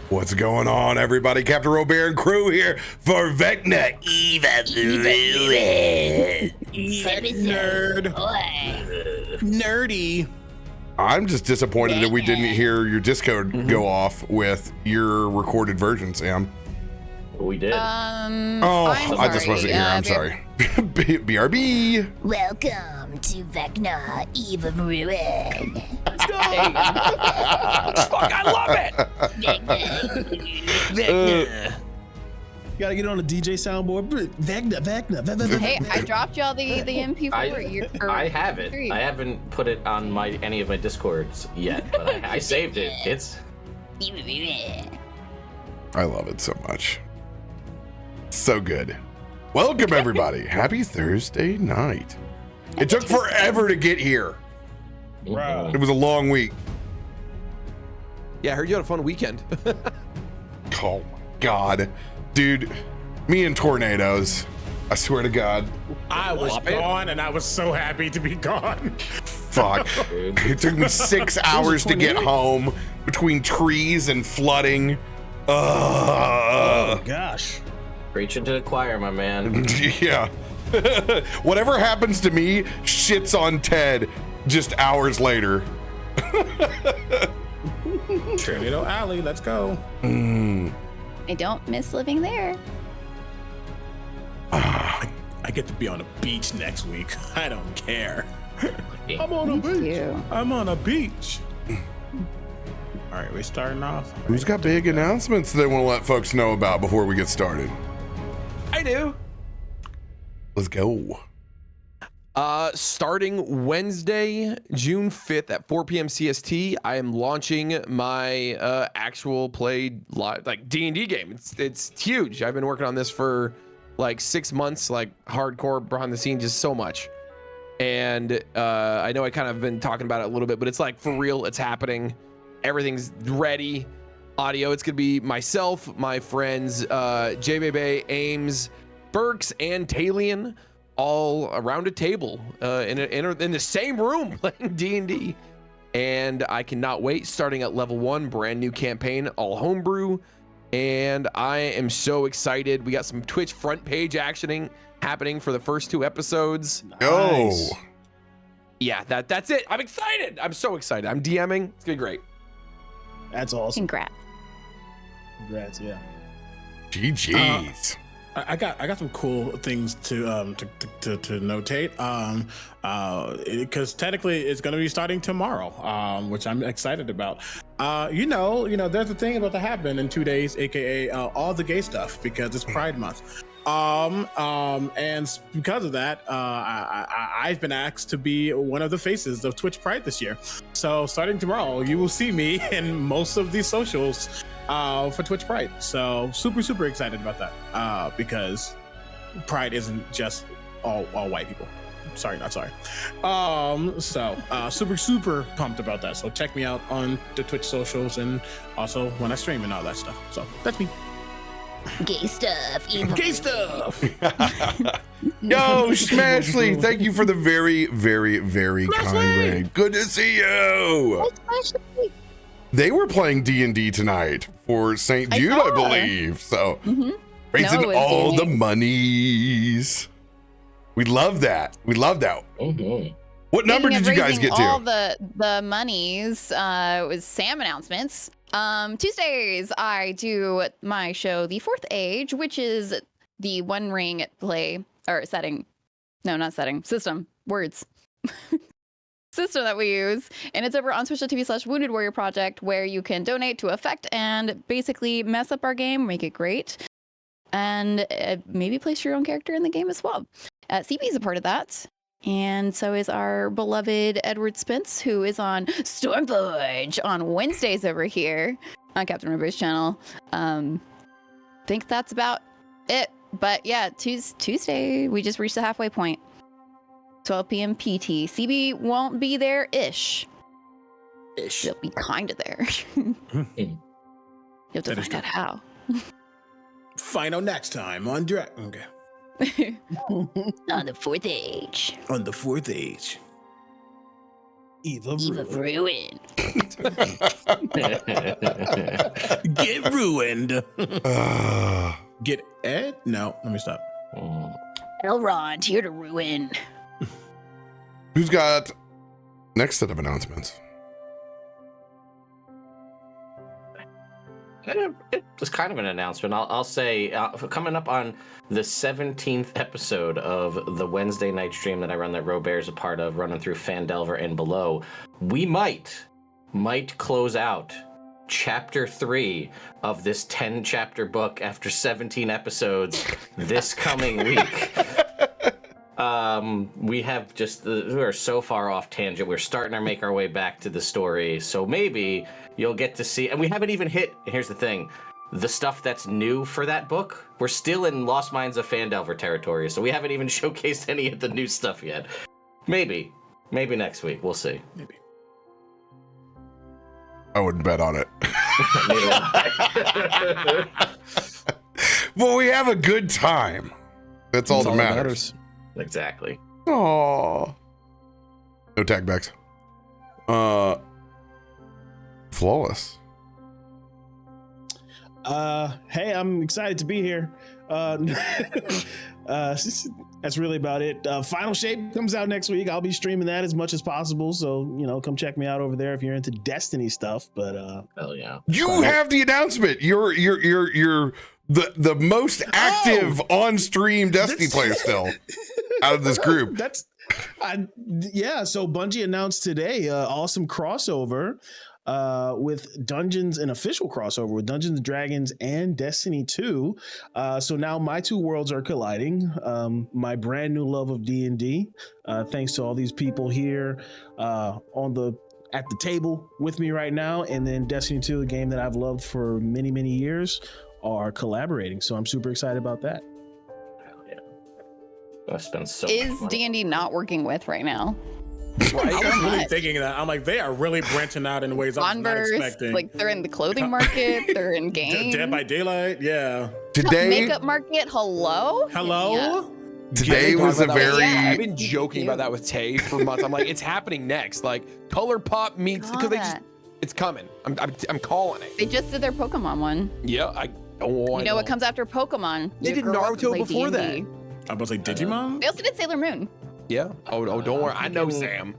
What's going on, everybody? CaptainRoBear and crew here for Vecna Nerd. Nerdy. I'm just disappointed that we didn't hear your Discord go off with your recorded version, Sam. We did. I just wasn't here. I'm sorry. BRB. Welcome to Vecna, Eve of Ruin. Let's go. Fuck, I love it. Vecna. Gotta get on the DJ soundboard. Vecna. Hey, I dropped y'all the MP4. I have it. I haven't put it on any of my Discords yet, but I saved it. It's. I love it so much. So good. Welcome, everybody. Happy Thursday night. It took forever to get here. Wow. It was a long week. Yeah, I heard you had a fun weekend. Oh, my God. Dude, me and tornadoes. I swear to God. I was gone, and I was so happy to be gone. Fuck. It took me 6 hours to get home between trees and flooding. Oh, gosh. Preaching to the choir, my man. Yeah. Whatever happens to me, shits on Ted just hours later. Tornado Alley, let's go. I don't miss living there. I get to be on a beach next week. I don't care. I'm on a Me beach. too. I'm on a beach. All right, we starting off. Who's got big announcements they want to let folks know about before we get started? I do. Let's go. Starting Wednesday, June 5th at 4 p.m. CST, I am launching my actual play like D&D game. It's huge. I've been working on this for like 6 months, like hardcore behind the scenes, just so much. And I know I kind of been talking about it a little bit, but it's like for real, it's happening. Everything's ready. Audio, it's gonna be myself, my friends, JBB, Ames, Burks, and Talion, all around a table in the same room playing D&D. And I cannot wait. Starting at level 1, brand new campaign, all homebrew. And I am so excited. We got some Twitch front page actioning happening for the first 2 episodes. Nice. Yeah, that's it. I'm excited. I'm so excited. I'm DMing. It's gonna be great. That's awesome. Congrats. Congrats, yeah. GG's. I got some cool things to notate. Because technically it's going to be starting tomorrow, which I'm excited about. You know, there's a thing about to happen in 2 days, aka all the gay stuff, because it's Pride Month. And because of that, I've been asked to be one of the faces of Twitch Pride this year. So starting tomorrow, you will see me in most of these socials for Twitch Pride. So super excited about that, because Pride isn't just all white people. Sorry, not sorry. So super pumped about that. So check me out on the Twitch socials and also when I stream and all that stuff. So that's me. Gay stuff. Evil. Gay stuff. Yo, Smashley, thank you for the very kind raid. Good to see you. They were playing D&D tonight for St. Jude, I believe. So raising all the monies. We love that. Mm-hmm. What number did you guys get to? All the monies was Sam announcements. Tuesdays I do my show, The Fourth Age, which is the One Ring play or setting. No, not setting. System. Words. System that we use, and it's over on twitch.tv/Wounded Warrior Project, where you can donate to effect and basically mess up our game, make it great, and maybe place your own character in the game as well. CB is a part of that, and so is our beloved Edward Spence, who is on Stormforge on Wednesdays over here on CaptainRoBear's channel. Think that's about it, but yeah, Tuesday we just reached the halfway point. 12 p.m. PT. CB won't be there-ish. He'll be kind of there. You have to find out how. Find out next time on Direct. Okay. On the Fourth Age. On the Fourth Age. Eve of Eve of Ruin. Ruin. Get ruined. Get Ed? No, let me stop. Elrond, here to ruin. Who's got next set of announcements? It was kind of an announcement. I'll say coming up on the 17th episode of the Wednesday night stream that I run that RoBear is a part of, running through Fandelver and below, we might close out chapter 3 of this 10-chapter book after 17 episodes this coming week. We have we're so far off tangent. We're starting to make our way back to the story. So maybe you'll get to see, and we haven't even hit, here's the thing, the stuff that's new for that book. We're still in Lost Mines of Fandelver territory, so we haven't even showcased any of the new stuff yet. Maybe next week. We'll see. Maybe. I wouldn't bet on it. Well, we have a good time. That's all that matters. Exactly. Aww. No tag backs. Flawless. Hey, I'm excited to be here. That's really about it. Final Shape comes out next week. I'll be streaming that as much as possible. So, come check me out over there if you're into Destiny stuff. But hell yeah. You have the announcement. You're the most active on-stream Destiny player still out of this group. So Bungie announced today awesome crossover with Dungeons, an official crossover with Dungeons and Dragons and Destiny 2. So now my two worlds are colliding. My brand new love of D&D, thanks to all these people here at the table with me right now, and then Destiny 2, a game that I've loved for many, many years, are collaborating. So I'm super excited about that. Hell yeah. I spent so Is much money. D&D not working with right now? Right? I was really thinking that. I'm like, they are really branching out in ways I was not Converse, expecting. like they're in the clothing market, they're in games. Dead by Daylight, yeah. Today, Makeup market, hello? Hello? today was a very. I've been joking about that with Tay for months. I'm like, it's happening next. Like, Color Pop meets because it's coming. I'm calling it. They just did their Pokemon one. Yeah, You know what comes after Pokemon? They You did grow up and Naruto play before D&D. I was like, Digimon? They also did Sailor Moon. Yeah. Oh, don't worry. I know Sam.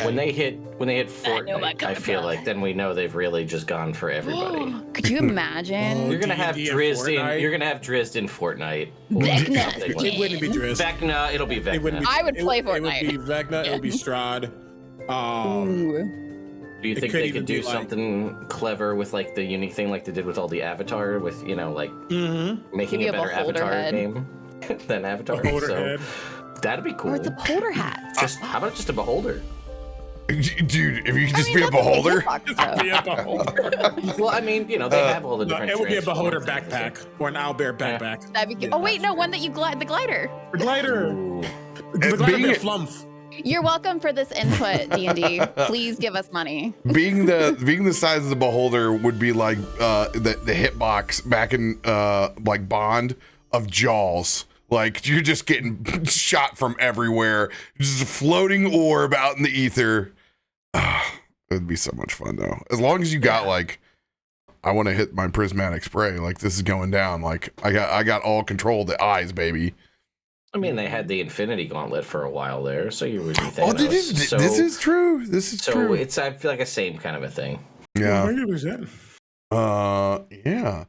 When they hit Fortnite, I feel like then we know they've really just gone for everybody. Could you imagine? You're gonna have D&D and Drizzt in. Fortnite? You're gonna have Drizzt in Fortnite. Vecna. It wouldn't be Drizzt. Vecna. It'll be It wouldn't Vecna. I would play It would Fortnite. be Vecna. It would be Strahd. Do you It think could they even could do be like- something clever with like the unique thing like they did with all the Avatar, with like making You a have a better holder Avatar head. game than Avatar? Beholder So head. that'd be cool. Or it's a beholder hat. How about just a beholder? Dude, if you could just I be mean, a that's what beholder. hitbox does. Be a beholder. Well, I mean, they have all the No, different. it would be a beholder transforms and backpack or an owlbear backpack. That'd be cute. Oh wait, no, one that you glide, the glider. The glider. everything. The glider being be a it- flumph. You're welcome for this input, D&D. Please give us money. being the size of the beholder would be like the hitbox back in like Bond of Jaws. Like you're just getting shot from everywhere. Just a floating orb out in the ether. It'd be so much fun though. As long as you got like, I want to hit my prismatic spray. Like this is going down. Like I got all control of the eyes, baby. I mean, they had the Infinity Gauntlet for a while there, so you would be Oh, Thanos. this is true. This is So true. it's I feel like a same kind of a thing. Yeah. 100%. Yeah.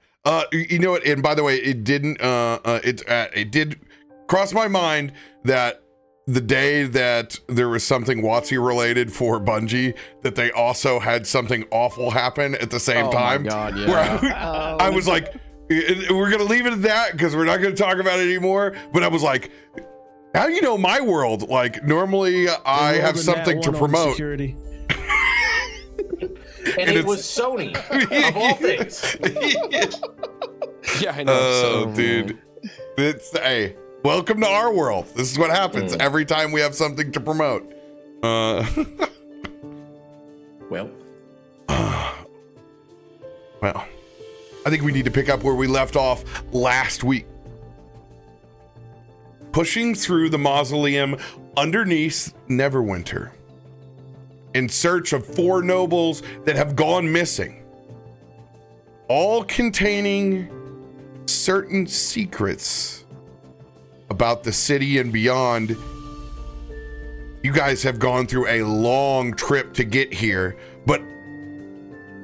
You know what? And by the way, it didn't. It did cross my mind that the day that there was something WotC related for Bungie, that they also had something awful happen at the same time. Oh my God, Where yeah. I was like, we're gonna leave it at that because we're not gonna talk about it anymore. But I was like, how do you know my world? Like normally I have something to promote. Security. And it was Sony, of all things. Yeah, I know. Oh, dude. Hey, welcome to our world. This is what happens every time we have something to promote. Well, Well, I think we need to pick up where we left off last week. Pushing through the mausoleum underneath Neverwinter. in search of 4 nobles that have gone missing, all containing certain secrets about the city and beyond. You guys have gone through a long trip to get here, but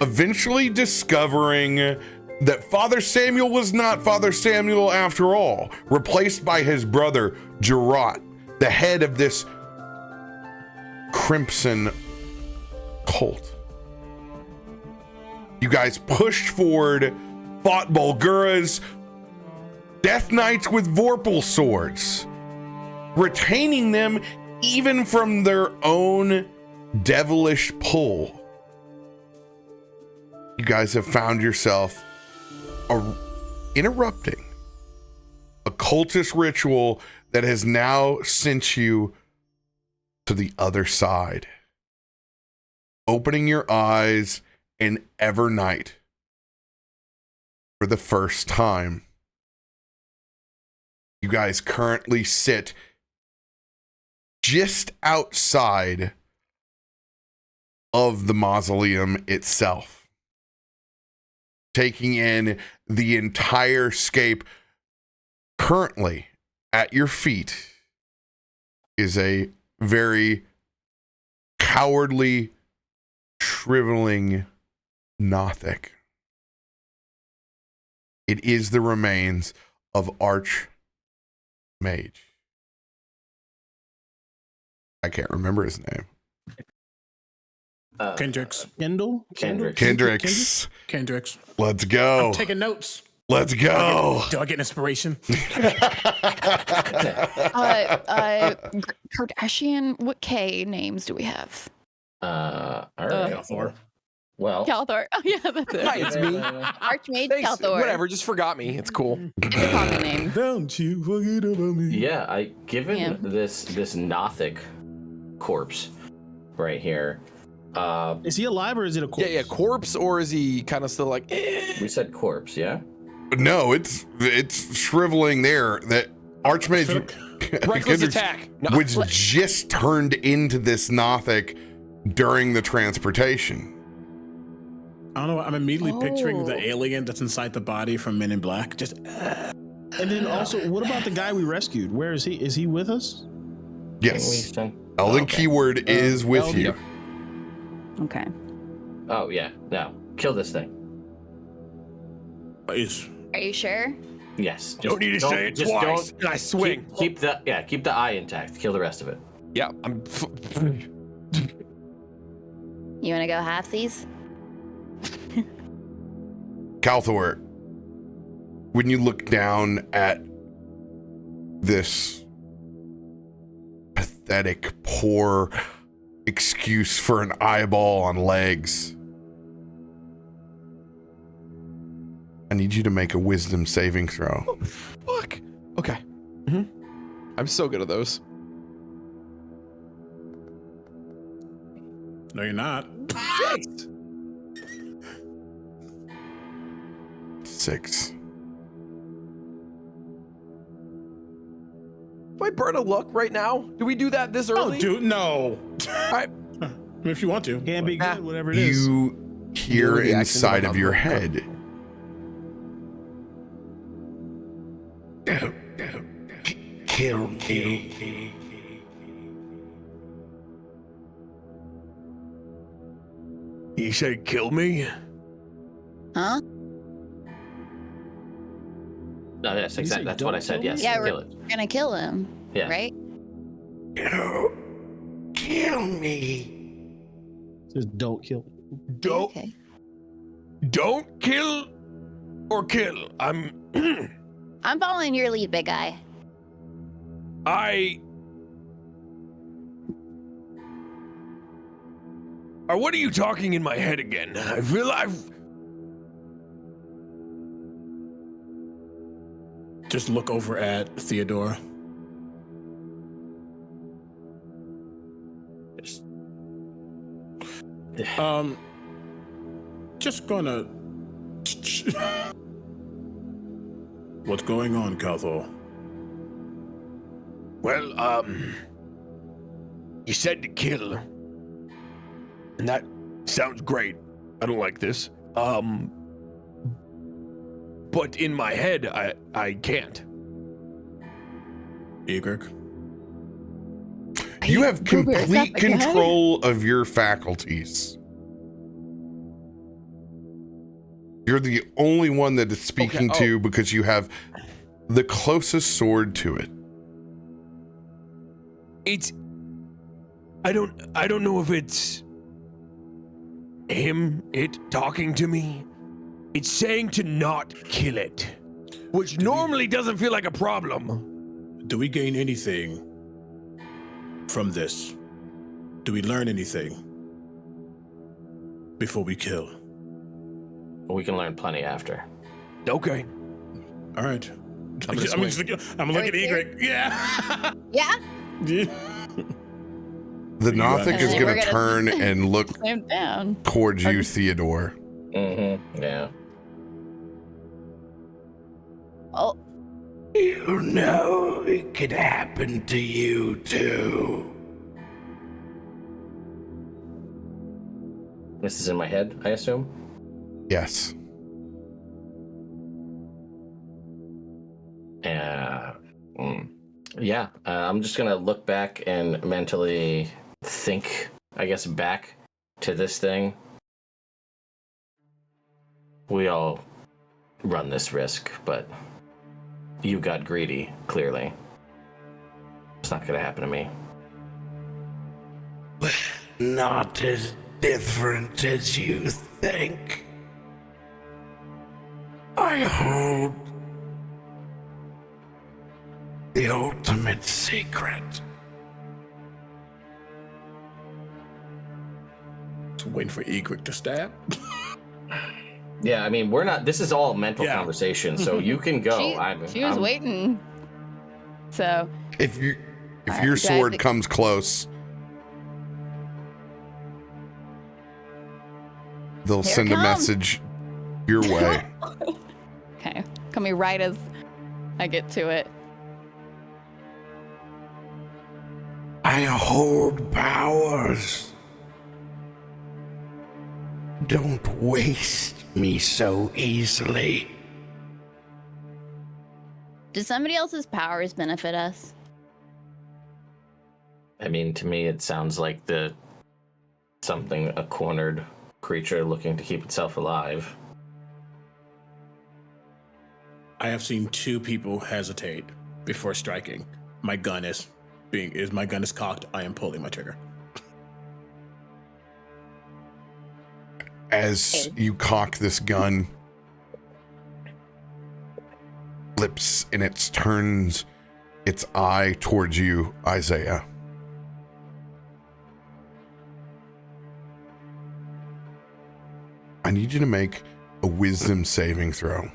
eventually discovering that Father Samuel was not Father Samuel after all, replaced by his brother Gerard, the head of this Crimson cult. You guys pushed forward, fought Bulguras, Death Knights with Vorpal swords, retaining them even from their own devilish pull. You guys have found yourself interrupting a cultist ritual that has now sent you to the other side, opening your eyes in Evernight for the first time. You guys currently sit just outside of the mausoleum itself, taking in the entire scape. Currently at your feet is a very cowardly, shriveling Nothic. It is the remains of Archmage. I can't remember his name. Kendricks. Kendricks. Let's go. I'm taking notes. Let's go. Do I get inspiration? Kardashian, what K names do we have? All right. Kalthorr. Well, Kalthorr. Oh, yeah, that's it. Hi, it's me. Archmage Thanks. Kalthorr. Whatever, just forgot me. It's cool. It's a common name. Don't you forget about me. yeah, given Yeah. this Nothic corpse right here. Is he alive or is it a corpse? Yeah, corpse, or is he kind of still like? We said corpse, yeah. No, it's shriveling there. That Archmage Reckless Kendricks, attack. No. which just turned into this Nothic during the transportation. I don't know. I'm immediately picturing the Oh. alien that's inside the body from Men in Black. Just And then also, what about the guy we rescued? Where is he? Is he with us? Yes, Elden Keyword is with Elden. you. Okay. Oh yeah, no, kill this thing. is Are you sure? Yes. Don't need to say it twice. And I swing. Keep the eye intact. Kill the rest of it. Yeah, I'm. You want to go halfsies? Kalthorr, when you look down at this pathetic, poor excuse for an eyeball on legs, I need you to make a wisdom saving throw. Oh, fuck. Okay. I'm so good at those. no, you're not. 6. Do I burn a luck right now? Do we do that this Oh, early? dude, no. I- I mean, if you want to. Can't be good, whatever it is. You hear Really inside acting of your like I'm- head, kill me. You said kill me? Huh? No, that's You exactly. say That's what I don't said. kill Yes, Yeah, kill we're it. gonna kill him, Yeah. right? Kill me. Just don't kill. Don't Okay. don't kill or kill. I'm I'm following your lead, big guy. what are you talking in my head again? I feel Just look over at Theodore. Just- Just gonna. What's going on, Kalthorr? Well, you said to kill. That sounds great. I don't like this. But in my head, I can't. Egrik. You have RoBear, is that complete the guy? control of your faculties. You're the only one that is speaking to because you have the closest sword to it. I don't know if it's it talking to me. It's saying to not kill it, which normally doesn't feel like a problem. Do we gain anything from this? Do we learn anything before we kill? We can learn plenty after. Okay. All right. I'm gonna gonna look at Egrik. Yeah. Yeah. The Nothic is And going to we're turn and look Him down. towards you, Theodore. Mm-hmm. Yeah. Oh, You know it could happen to you too. This is in my head, I assume. Yes. Yeah. I'm just gonna look back and mentally think, I guess, back to this thing. We all run this risk, but you got greedy, clearly. It's not gonna happen to me. Not as different as you think. I hold the ultimate secret. Just waiting for Egrik to stab. Yeah, I mean, we're not. This is all mental conversation, so you can go. she was waiting. So If your do I sword think- comes close, they'll Here send a come. message your way. okay, coming right as I get to it. I hold powers. Don't waste me so easily. Does somebody else's powers benefit us? I mean, to me, it sounds like a cornered creature looking to keep itself alive. I have seen two people hesitate before striking. My gun is cocked. I am pulling my trigger. As you cock this gun, flips and it turns its eye towards you, Isaiah. I need you to make a wisdom saving throw.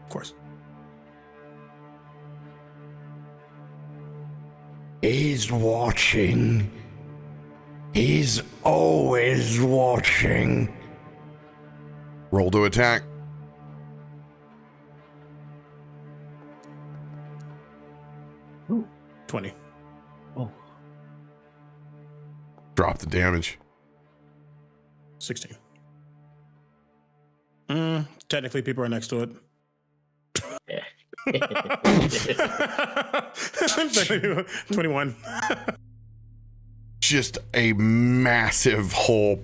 Of course. He's watching. He's always watching. Roll to attack. Ooh, 20. Drop the damage. 16. Technically, people are next to it. 21. Just a massive hole.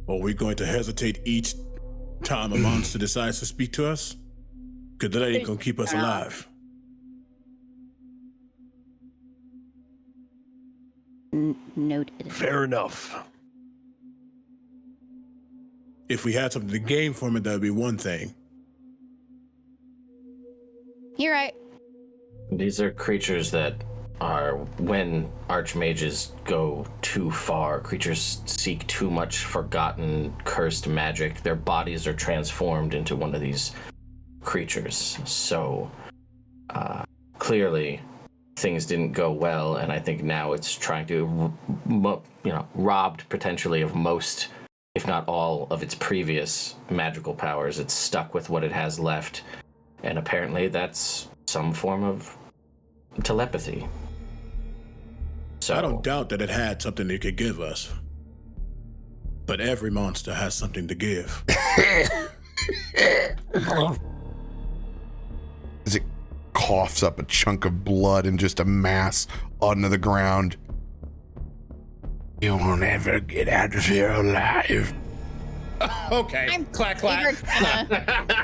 Are we going to hesitate each time a monster decides to speak to us? Because that ain't going to keep us alive. Noted. Fair enough. If we had something to gain from it, that would be one thing. You're right. These are creatures that are, when archmages go too far, creatures seek too much forgotten, cursed magic, their bodies are transformed into one of these creatures. So, clearly, things didn't go well, and I think now it's trying to, robbed potentially of most if not all, of its previous magical powers. It's stuck with what it has left, and apparently that's some form of telepathy. So I don't doubt that it had something it could give us. But every monster has something to give. As it coughs up a chunk of blood and just a mass onto the ground. You won't ever get out of here alive. Okay. Clack, clack. Egrik's gonna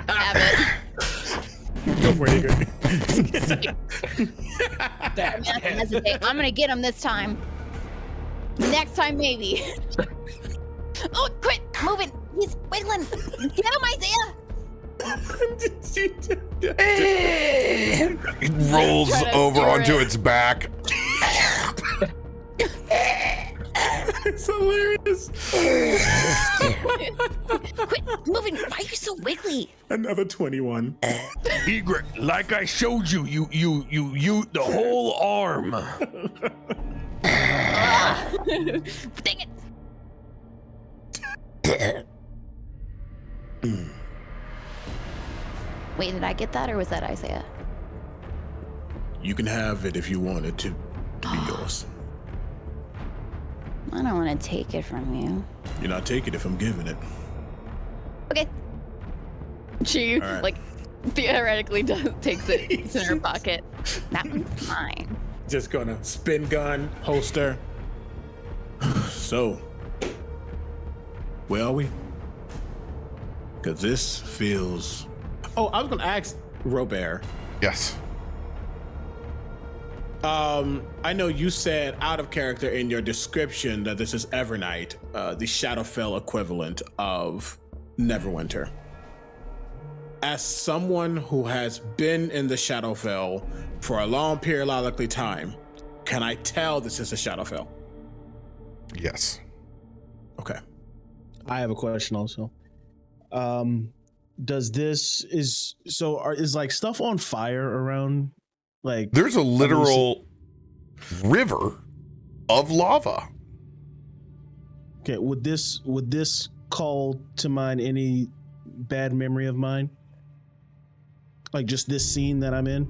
have it. Go for it, Egrik. I'm not gonna hesitate. I'm gonna get him this time. Next time, maybe. Oh, quit moving. He's wiggling. Get him, Isaiah. It rolls over onto its back. It's hilarious. Quit moving. Why are you so wiggly? Another 21. Egrik, like I showed you, you the whole arm. Dang it. Wait, did I get that or was that Isaiah? You can have it if you want it to be yours. I don't want to take it from you. You're not taking it if I'm giving it. Okay. She All right. like theoretically takes it. It's in her pocket. That one's mine. Just gonna spin gun, holster. So, where are we? Because this feels... Oh, I was gonna ask RoBear. Yes. I know you said out of character in your description that this is Evernight, the Shadowfell equivalent of Neverwinter. As someone who has been in the Shadowfell for a long periodically time, can I tell this is a Shadowfell? Yes. Okay. I have a question also. Does this is like stuff on fire around? Like There's a literal river of lava. okay, would this call to mind any bad memory of mine? Like just this scene that I'm in?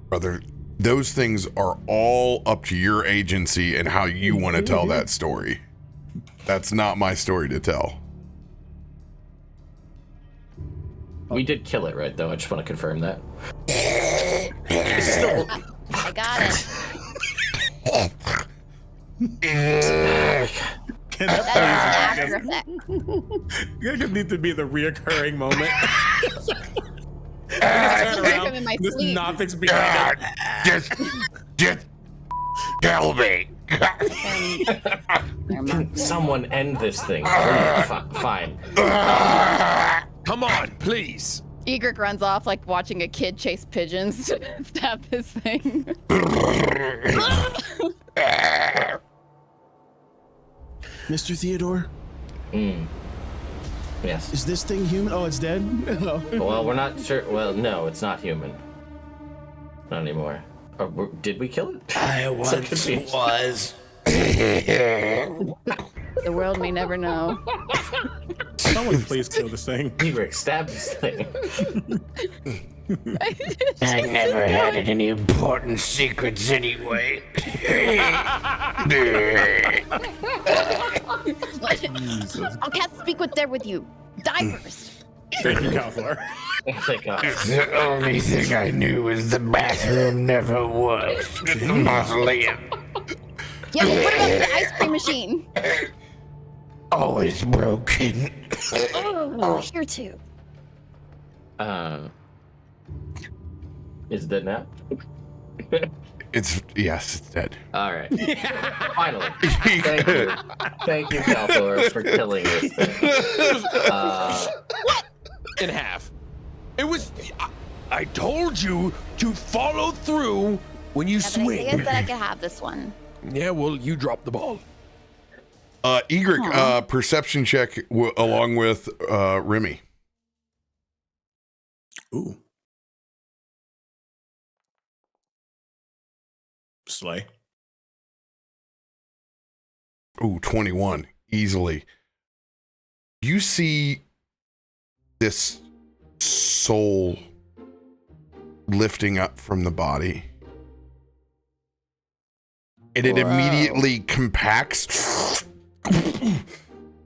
Brother, those things are all up to your agency and how you want to tell that story. That's not my story to tell. we did kill it, right? Though I just want to confirm that. I got it. Can that That is an after effect. It needs to be the reoccurring moment. I Turn can around, him in my there's sleep. nothing's behind it. Just tell me. Can someone end this thing? Fine. Come on, please. Egrik runs off like watching a kid chase pigeons to stab this thing. Mr. Theodore, Yes. is this thing human? Oh, it's dead? Oh. Well, we're not sure. Well, no, it's not human. Not anymore. Or, did we kill it? I once confused. was. The world may never know. Someone please kill this thing. Egrik, stab this thing. I never had any important secrets anyway. I'll cast Speak with There with you. Die first. Thank you, Kalthorr. Thank God. The only thing I knew was the bathroom never worked. The mausoleum Yeah, but what about the ice cream machine? always broken. Oh, here too. Is it dead now? Yes, it's dead. All right. Finally. Thank you, Kalthorr, for killing this thing. In half. It was. I told you to follow through when you Yeah, but swing. Isaiah said I could have this one. Yeah, well, you dropped the ball. Egrik, perception check along with Remy. Ooh. Slay. Ooh, 21. Easily. you see this soul lifting up from the body. And it immediately compacts.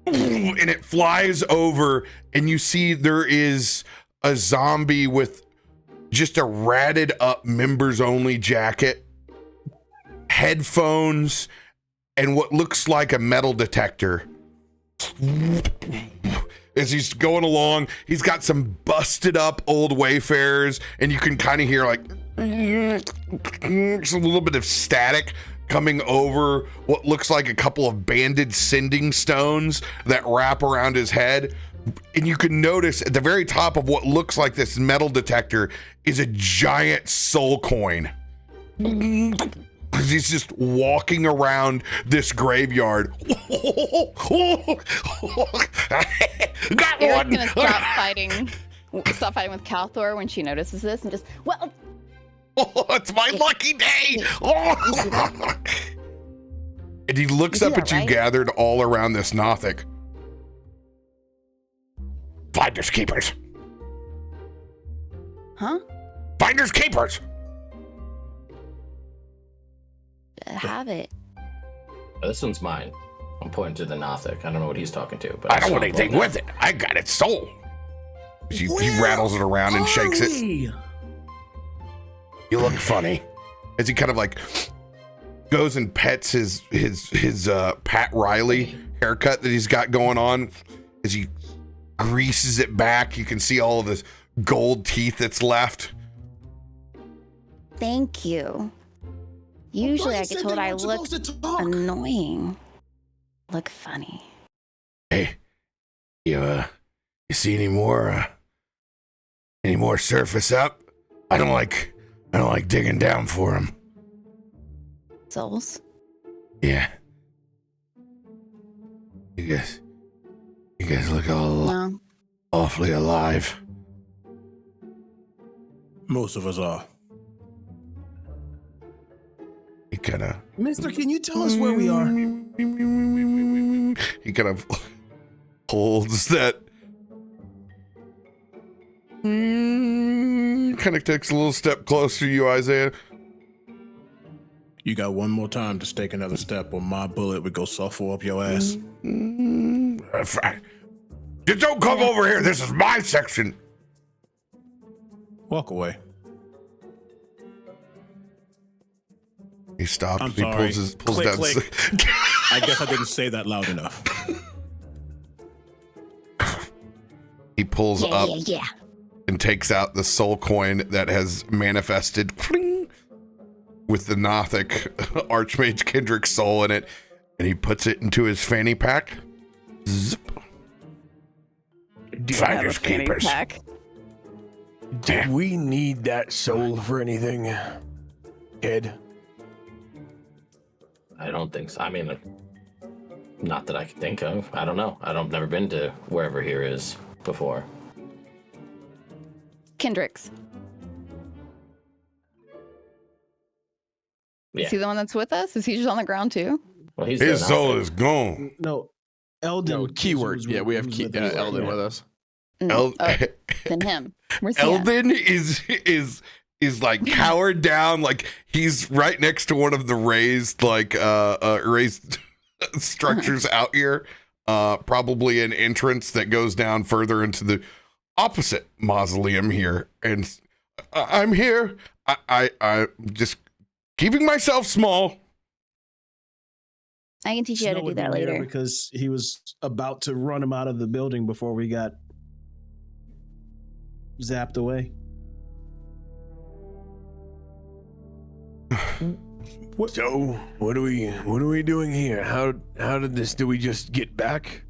And it flies over, and you see there is a zombie with just a ratted up members only jacket, headphones, and what looks like a metal detector. As he's going along, he's got some busted up old Wayfarers, and you can kind of hear like just a little bit of static coming over what looks like a couple of banded sending stones that wrap around his head. And you can notice at the very top of what looks like this metal detector is a giant soul coin. He's just walking around this graveyard. Got Eric's one. gonna stop fighting with Kalthorr when she notices this and just, well, Oh, it's my lucky day. Oh. And he looks up at you right? gathered all around this Nothic. Finders keepers. huh? Finders keepers. Have it. This one's mine. I'm pointing to the Nothic. I don't know what he's talking to, but I don't want anything with it. I got its soul. He rattles it around and shakes it. You look funny. As he kind of like goes and pets his Pat Riley haircut that he's got going on. As he greases it back, you can see all of this gold teeth that's left. Thank you. Usually I get told I look annoying. Look funny. Hey, you see any more surface up? I don't like digging down for them. Souls? Yeah. You guys look all No. awfully alive. Most of us are. He kind of Mister, can you tell us where we are? He kind of holds that. Kind of takes a little step closer to you, Isaiah. You got one more time to take another step, or my bullet would go sulfur up your ass. Just don't come over here. This is my section. Walk away. He stops. I'm He sorry. pulls Click, down. click. I guess I didn't say that loud enough. He pulls up Yeah. and takes out the soul coin that has manifested cling, with the Nothic Archmage Kendrick's soul in it, and he puts it into his fanny pack. Zip. finders keepers. Do we need that soul for anything, kid? I don't think so. I mean, not that I can think of. I don't know. I've never been to wherever here is before. Kendrick's. Yeah. Is he the one that's with us? Is he just on the ground too? Well, he's His the soul Nothic. is gone. No, Eldon. No, keyword. who's Yeah, we have who's with us. Eldon with us. No. Then him. Where's he at? Eldon is like cowered down, like he's right next to one of the raised raised structures out here. Probably an entrance that goes down further into the opposite mausoleum here. And I'm here. I'm just keeping myself small. I can teach you how to Snow do would be that there later. because he was about to run him out of the building before we got zapped away. So what are we doing here? How did this? Do we just get back?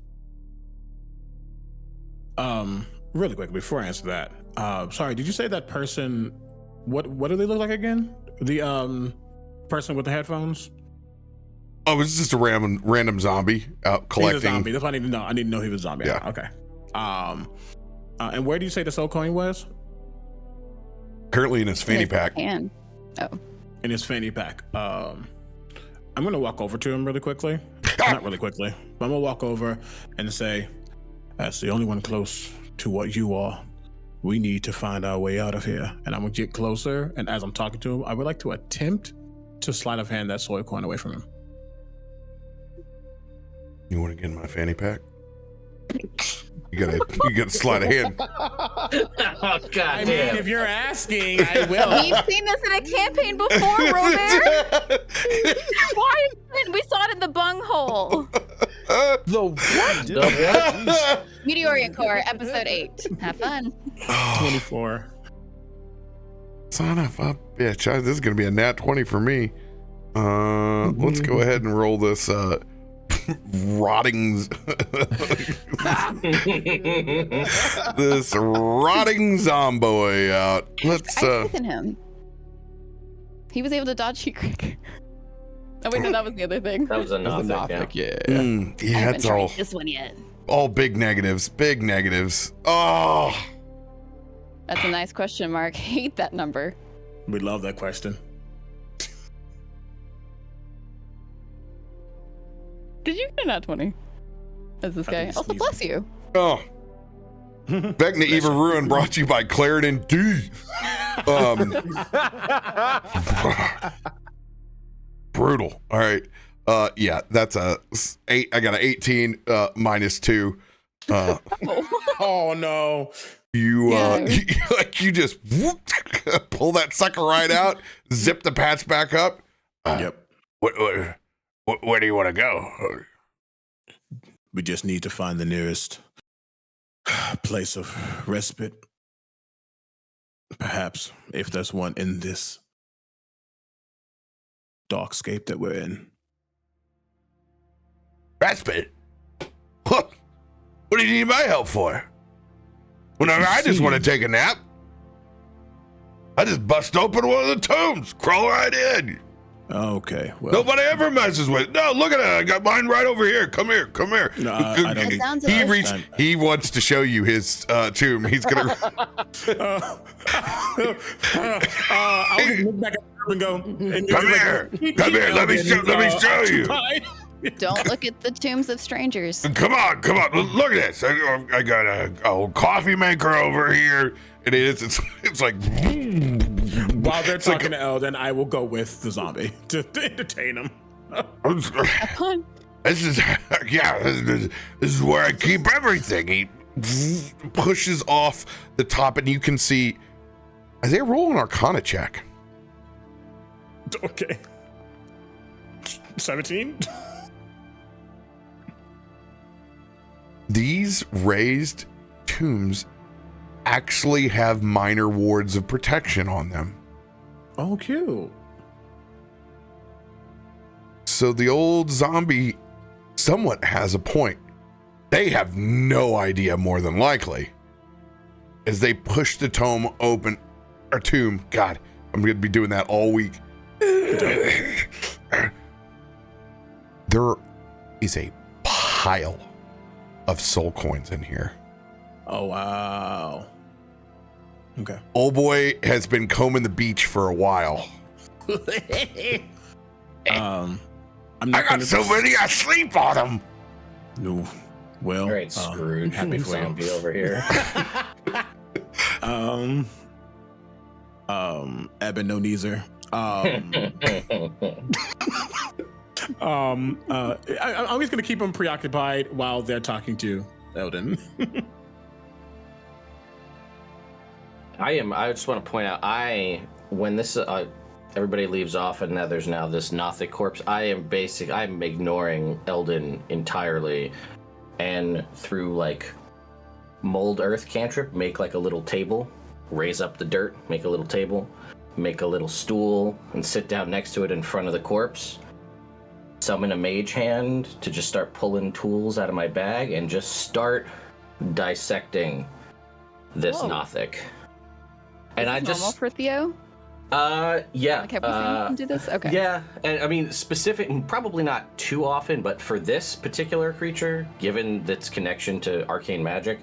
Really quick before I answer that, sorry, did you say that person? What do they look like again? The person with the headphones. Oh, it's just a random zombie out collecting. He's a zombie. That's what I need to know. I need to know he was a zombie. Yeah. Okay. And where do you say the soul coin was? Currently in his fanny pack. And In his fanny pack. I'm gonna walk over to him really quickly. Not really quickly, but I'm gonna walk over and say, As the only one close to what you are, we need to find our way out of here. And I'm gonna get closer, and as I'm talking to him, I would like to attempt to sleight of hand that soy coin away from him. You want to get in my fanny pack? You gotta slide a hand. Oh, God I damn. mean, if you're asking, I will. We've seen this in a campaign before, RoBear. Why? We saw it in the bunghole. The what? Meteoric Core, episode 8. Have fun. 24. Son of a bitch. This is going to be a nat 20 for me. Let's go ahead and roll this rotting this rotting zomboy out. Let's I faith in him. He was able to dodge Egrik. Oh wait, no, that was the other thing. That was a That was the Nothic, yeah. Yeah. I yeah, haven't it's tried all this one yet. big negatives. Big negatives. Oh, That's a nice question mark. Hate that number. We love that question. Did you get a nat 20? As this I guy. think he's Also, sneezing. bless you. oh. Vecna Eva Ruin brought to you by Clarendon D. Brutal. All right. Yeah, that's a 8. I got an 18 minus 2. Oh no. You Yeah. you just whoop, pull that sucker right out, zip the patch back up. Yep. Where do you want to go? We just need to find the nearest place of respite. Perhaps, if there's one in this darkscape that we're in. Respite? What do you need my help for? Whenever I just want to take a nap, I just bust open one of the tombs, crawl right in. Okay. Well, Nobody ever messes with it. No, look at it. I got mine right over here. Come here. No, I don't It need- sounds He delicious. he wants to show you his tomb. He's gonna. I'll just look back at him and go. And Come here. Come here. Let me show you. Don't look at the tombs of strangers. Come on. Look at this. I got a old coffee maker over here. It is. It's like. While they're It's like talking to Eldon, I will go with the zombie to entertain him. Fun. This is this is where I keep everything. He pushes off the top, and you can see. As they roll an Arcana check. Okay. 17. These raised tombs actually have minor wards of protection on them. Oh, cute. So the old zombie somewhat has a point. They have no idea, more than likely. As they push the tomb open, or tomb, God, I'm going to be doing that all week. There is a pile of soul coins in here. Oh, wow. Okay. Old boy has been combing the beach for a while. I'm I not got gonna so many, I sleep on them. No. Well, All right, Scrooge. happy for you. zombie over here. Ebenezer. I'm just gonna keep them preoccupied while they're talking to Eldon. I just want to point out, when this everybody leaves off and now there's now this Nothic corpse, I'm ignoring Eldon entirely, and through like mold earth cantrip, make like a little table, raise up the dirt, make a little table, make a little stool, and sit down next to it in front of the corpse. Summon a mage hand to just start pulling tools out of my bag and just start dissecting this Whoa. Nothic. Is And this normal for Theo? yeah. Like, have we seen him do this? Okay. Yeah, and I mean, probably not too often, but for this particular creature, given its connection to arcane magic,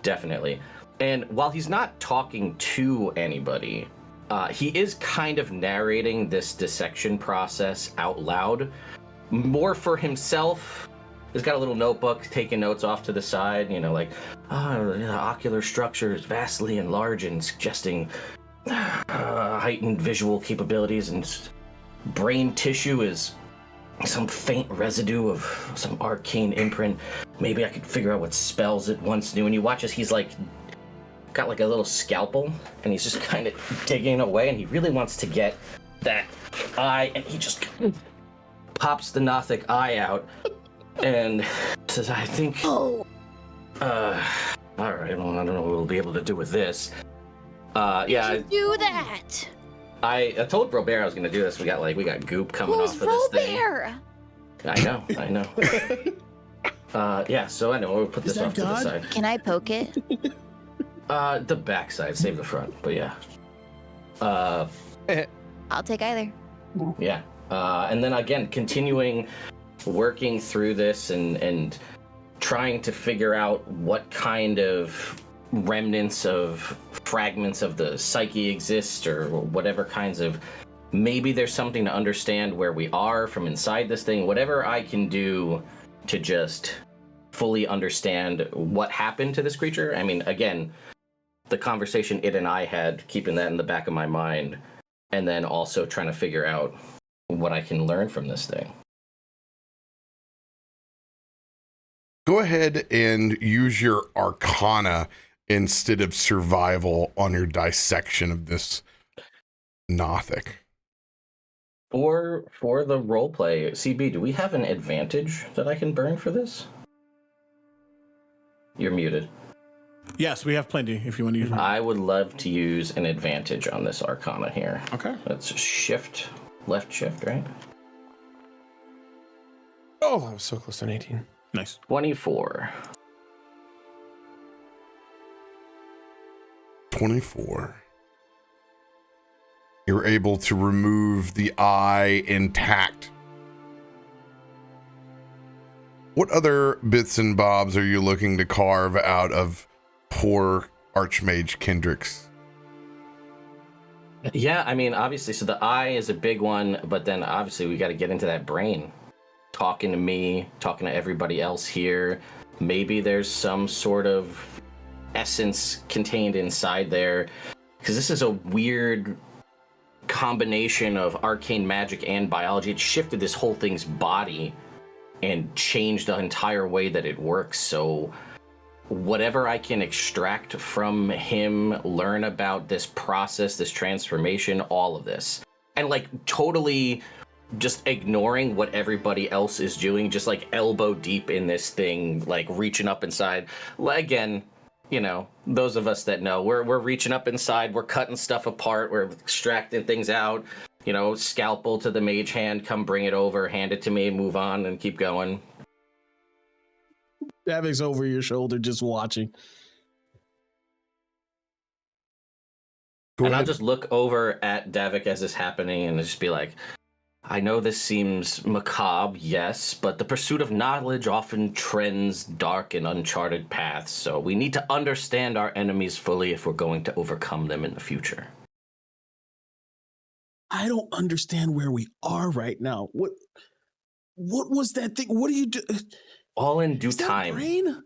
definitely. And while he's not talking to anybody, he is kind of narrating this dissection process out loud, more for himself he's got a little notebook taking notes off to the side, you know, like, the ocular structure is vastly enlarged and suggesting heightened visual capabilities, and brain tissue is some faint residue of some arcane imprint. Maybe I could figure out what spells it once knew. And you watch as he's like got like a little scalpel, and he's just kind of digging away, and he really wants to get that eye, and he just pops the Nothic eye out and says, I think all right, well, I don't know what we'll be able to do with this. Yeah, do that. I told RoBear I was gonna do this. We got goop coming off of this thing. RoBear? I know. Yeah, so I know we'll put this off to the side. Can I poke it? The back side, save the front, but yeah. I'll take either. Yeah. And then again, continuing working through this and trying to figure out what kind of remnants of fragments of the psyche exist, or whatever kinds of, maybe there's something to understand where we are from inside this thing, whatever I can do to just fully understand what happened to this creature. I mean, again, the conversation it and I had, keeping that in the back of my mind, and then also trying to figure out what I can learn from this thing. Go ahead and use your Arcana instead of survival on your dissection of this Nothic. For the roleplay, CB, do we have an advantage that I can burn for this? You're muted. Yes, we have plenty if you want to use one. I would love to use an advantage on this Arcana here. Okay. That's shift, left shift, right? Oh, I was so close to an 18. Nice. 24. 24. You're able to remove the eye intact. What other bits and bobs are you looking to carve out of poor Archmage Kendrick's? Yeah, I mean, obviously, so the eye is a big one, but then obviously we got to get into that brain. Talking to me, talking to everybody else here. Maybe there's some sort of essence contained inside there, because this is a weird combination of arcane magic and biology. It shifted this whole thing's body and changed the entire way that it works. So whatever I can extract from him, learn about this process, this transformation, all of this, and like totally just ignoring what everybody else is doing, just like elbow deep in this thing, like reaching up inside. Again, you know, those of us that know, we're reaching up inside, we're cutting stuff apart, we're extracting things out, you know, scalpel to the mage hand, come bring it over, hand it to me, move on, and keep going. Davik's over your shoulder just watching. And I'll just look over at Davik as this happening and just be like, I know this seems macabre, yes, but the pursuit of knowledge often trends dark and uncharted paths, so we need to understand our enemies fully if we're going to overcome them in the future. I don't understand where we are right now. What was that thing? What do you do? All in due Is that time. brain?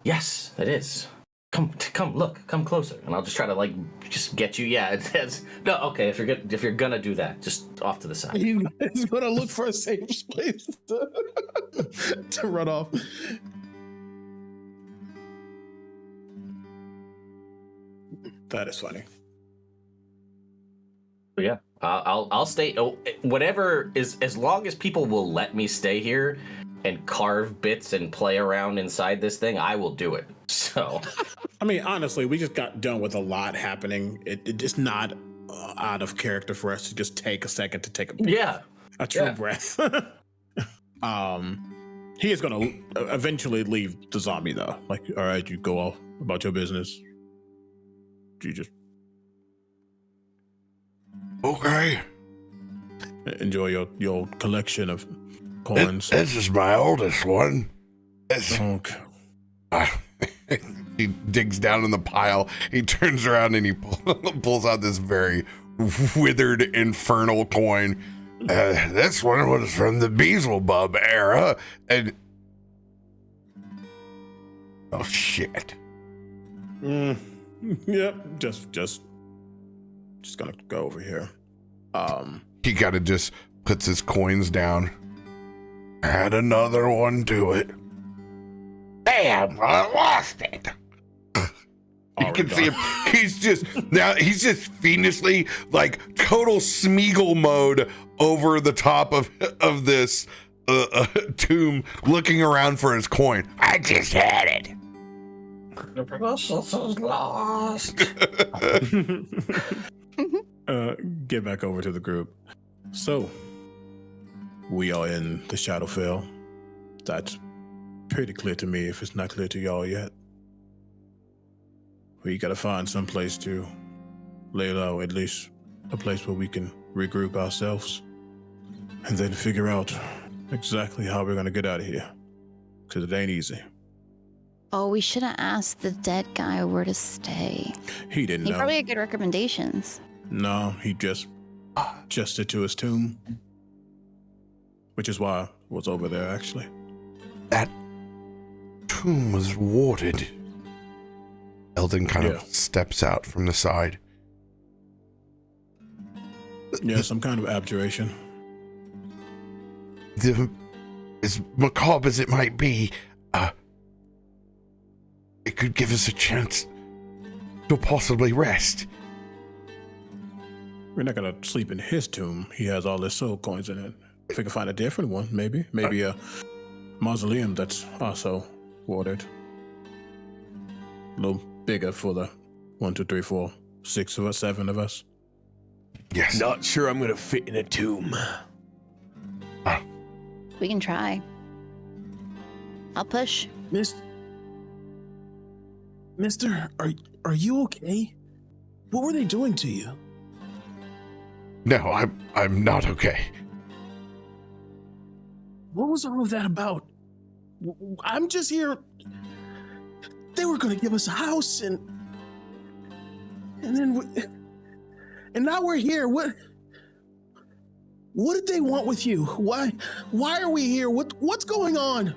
Yes, it is. Come, look, come closer, and I'll just try to like just get you. Yeah, it says no. Okay, if you're gonna do that, just off to the side. He's gonna look for a safe place to run off. That is funny. But yeah, I'll stay. Whatever is, as long as people will let me stay here and carve bits and play around inside this thing, I will do it. So, I mean, honestly, we just got done with a lot happening. It's not out of character for us to just take a second to take a true breath. He is going to eventually leave the zombie, though. Like, all right, you go off about your business. You just Okay. enjoy your collection of coins. This is my oldest one. Okay. He digs down in the pile. He turns around and he pulls out this very withered infernal coin. This one was from the Beelzebub era, and oh shit. Yep, just gonna go over here. He kind of just puts his coins down. Add another one to it. Damn, I lost it. You can see him. He's just fiendishly, like, total Smeagol mode over the top of this tomb, looking around for his coin. I just had it. The process is lost. Get back over to the group. So, we are in the Shadowfell. That's pretty clear to me if it's not clear to y'all yet. We gotta find some place to lay low, at least a place where we can regroup ourselves and then figure out exactly how we're gonna get out of here. Because it ain't easy. Oh, we should have asked the dead guy where to stay. He didn't He know. probably had good recommendations. No, he just adjusted to his tomb. Which is why I was over there, actually. That tomb was warded. Eldon kind of steps out from the side. Yeah, some kind of abjuration. As macabre as it might be, it could give us a chance to possibly rest. We're not gonna sleep in his tomb. He has all his soul coins in it. If we can find a different one, maybe a mausoleum that's also watered. A little bigger for the 1, 2, 3, 4, 6 of us, 7 of us. Yes. Not sure I'm gonna fit in a tomb. We can try. I'll push. Mister, are you okay? What were they doing to you? No, I'm not okay. What was all of that about? I'm just here. They were going to give us a house, and now we're here. What did they want with you? Why are we here? What's going on?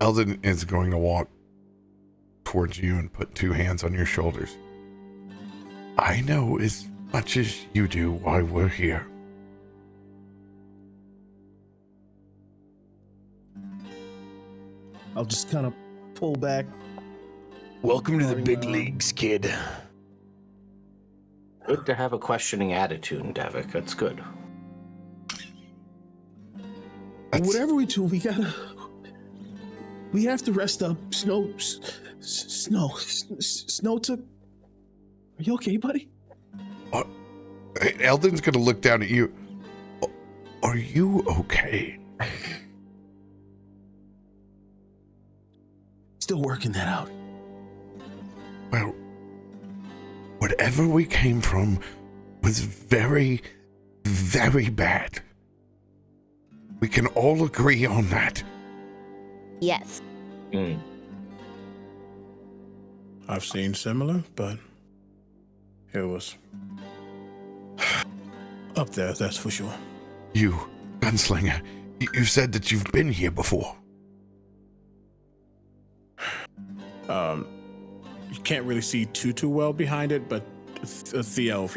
Eldon is going to walk towards you and put 2 hands on your shoulders. I know as much as you do why we're here. I'll just kind of pull back. Welcome to the big leagues, kid. Good to have a questioning attitude, Davik. That's good. Whatever we do, we have to rest up. Snow took. Are you okay, buddy? Eldon's going to look down at you. Are you okay? Still working that out. Well, whatever we came from was very, very bad. We can all agree on that. Yes. I've seen similar, but it was up there, that's for sure. You, Gunslinger, you said that you've been here before. You can't really see too well behind it, but Theo, if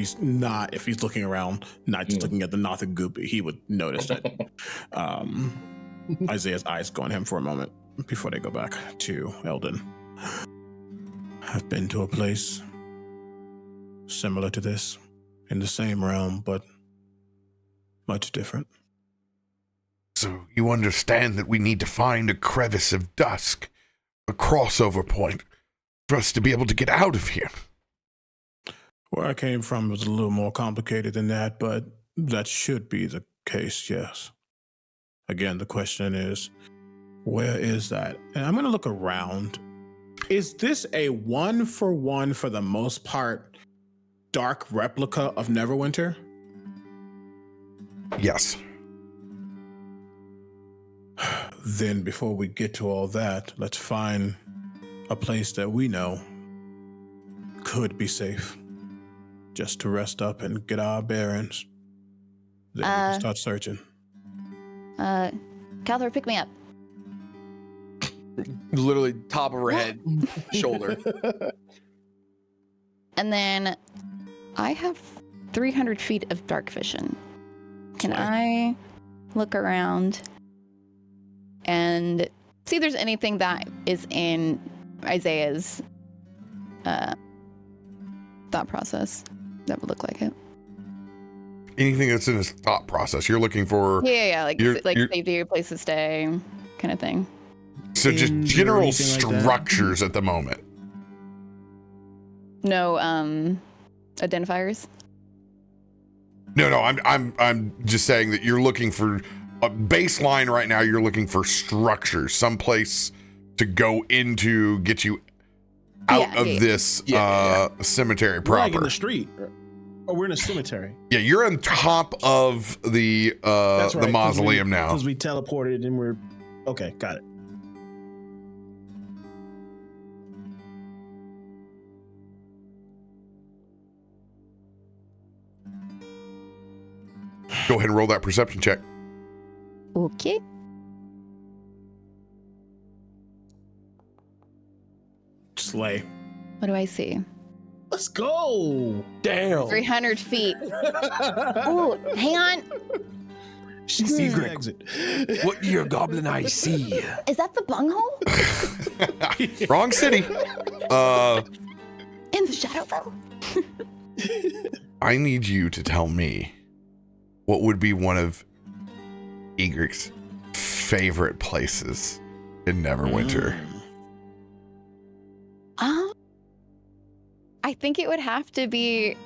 he's looking around, not just looking at the Nothic goop, he would notice that. Isaiah's eyes go on him for a moment before they go back to Eldon. I've been to a place similar to this, in the same realm, but much different. So you understand that we need to find a crevice of dusk, a crossover point, for us to be able to get out of here. Where I came from was a little more complicated than that, but that should be the case, yes. Again, the question is, where is that? And I'm going to look around. Is this a 1-for-1, for the most part, dark replica of Neverwinter? Yes. Then before we get to all that, let's find a place that we know could be safe, just to rest up and get our bearings. Then we can start searching. Kalthorr, pick me up. Literally top of her head, shoulder. And then I have 300 feet of dark vision. Can I look around and see if there's anything that is in Isaiah's thought process that would look like it? Anything that's in his thought process, you're looking for. Yeah, like you're- safety, place to stay, kind of thing. So just Inns or general anything like that? structures at the moment. No identifiers. No, I'm just saying that you're looking for a baseline right now. You're looking for structures, someplace to go into, get you out of this cemetery We're like in proper. the street. Or we're in a cemetery. Yeah, you're on top of the mausoleum now. Because we teleported and we're okay, got it. Go ahead and roll that perception check. Okay. Slay. What do I see? Let's go. Damn. 300 feet. Ooh, hang on. She sees the Egrik. exit. What your goblin eye see? Is that the bunghole? Wrong city. In the shadow though? I need you to tell me what would be one of Egrik's favorite places in Neverwinter. I think it would have to be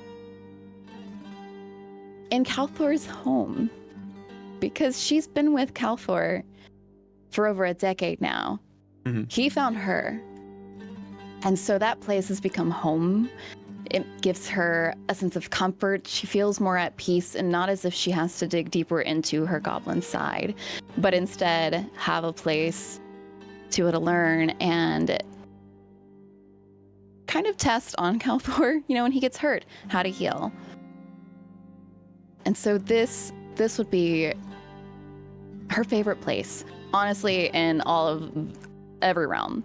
in Kalthorr's home, because she's been with Kalthorr for over a decade now. Mhm. He found her, and so that place has become home. It gives her a sense of comfort. She feels more at peace, and not as if she has to dig deeper into her goblin side, but instead have a place to learn and kind of test on Kalthorr, when he gets hurt, how to heal. And so this would be her favorite place, honestly, in all of every realm.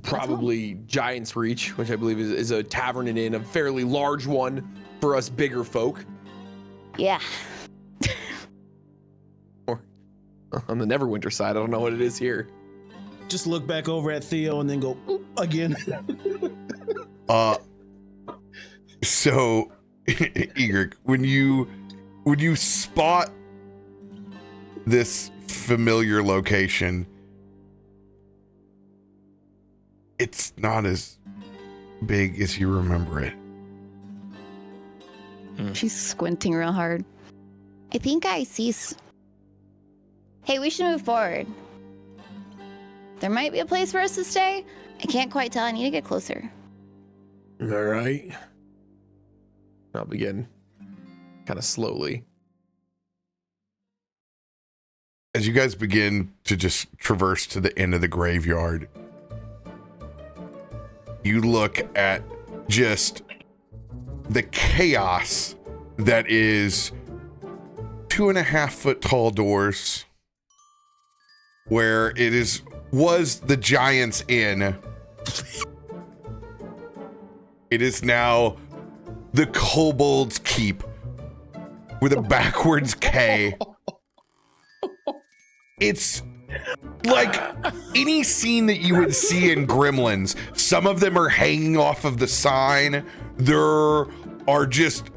Probably Giant's Reach, which I believe is a tavern and inn, a fairly large one for us bigger folk. Yeah. Or on the Neverwinter side, I don't know what it is here. Just look back over at Theo and then go "Oop," again. So Egrik, when you spot this familiar location, it's not as big as you remember it. She's squinting real hard. I think I see. Hey, we should move forward. There might be a place for us to stay. I can't quite tell. I need to get closer. All right. I'll begin kind of slowly. As you guys begin to just traverse to the end of the graveyard, you look at just the chaos that is 2.5 foot tall doors where it was the Giant's Inn. It is now the Kobold's Keep with a backwards K. It's like any scene that you would see in Gremlins. Some of them are hanging off of the sign. There are just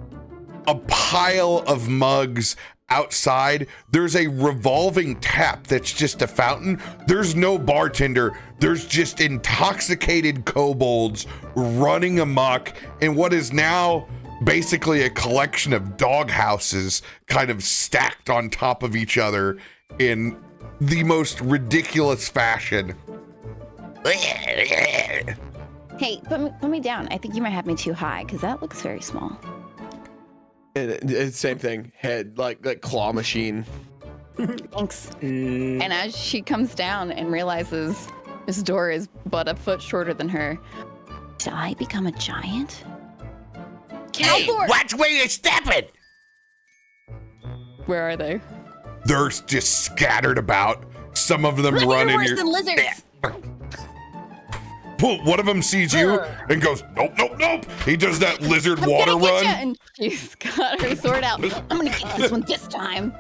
a pile of mugs outside. There's a revolving tap that's just a fountain. There's no bartender. There's just intoxicated kobolds running amok in what is now basically a collection of dog houses kind of stacked on top of each other in the most ridiculous fashion. Hey, put me down. I think you might have me too high because that looks very small. And it's same thing. Head like claw machine. Thanks. And as she comes down and realizes this door is but a foot shorter than her, did I become a giant? Hey, Kalthorr! watch where you're stepping! Where are they? They're just scattered about. Some of them run in worse your. than lizards. One of them sees you and goes, nope, nope, nope. He does that lizard water I'm gonna run. get ya. And she's got her sword out. I'm gonna get this one this time.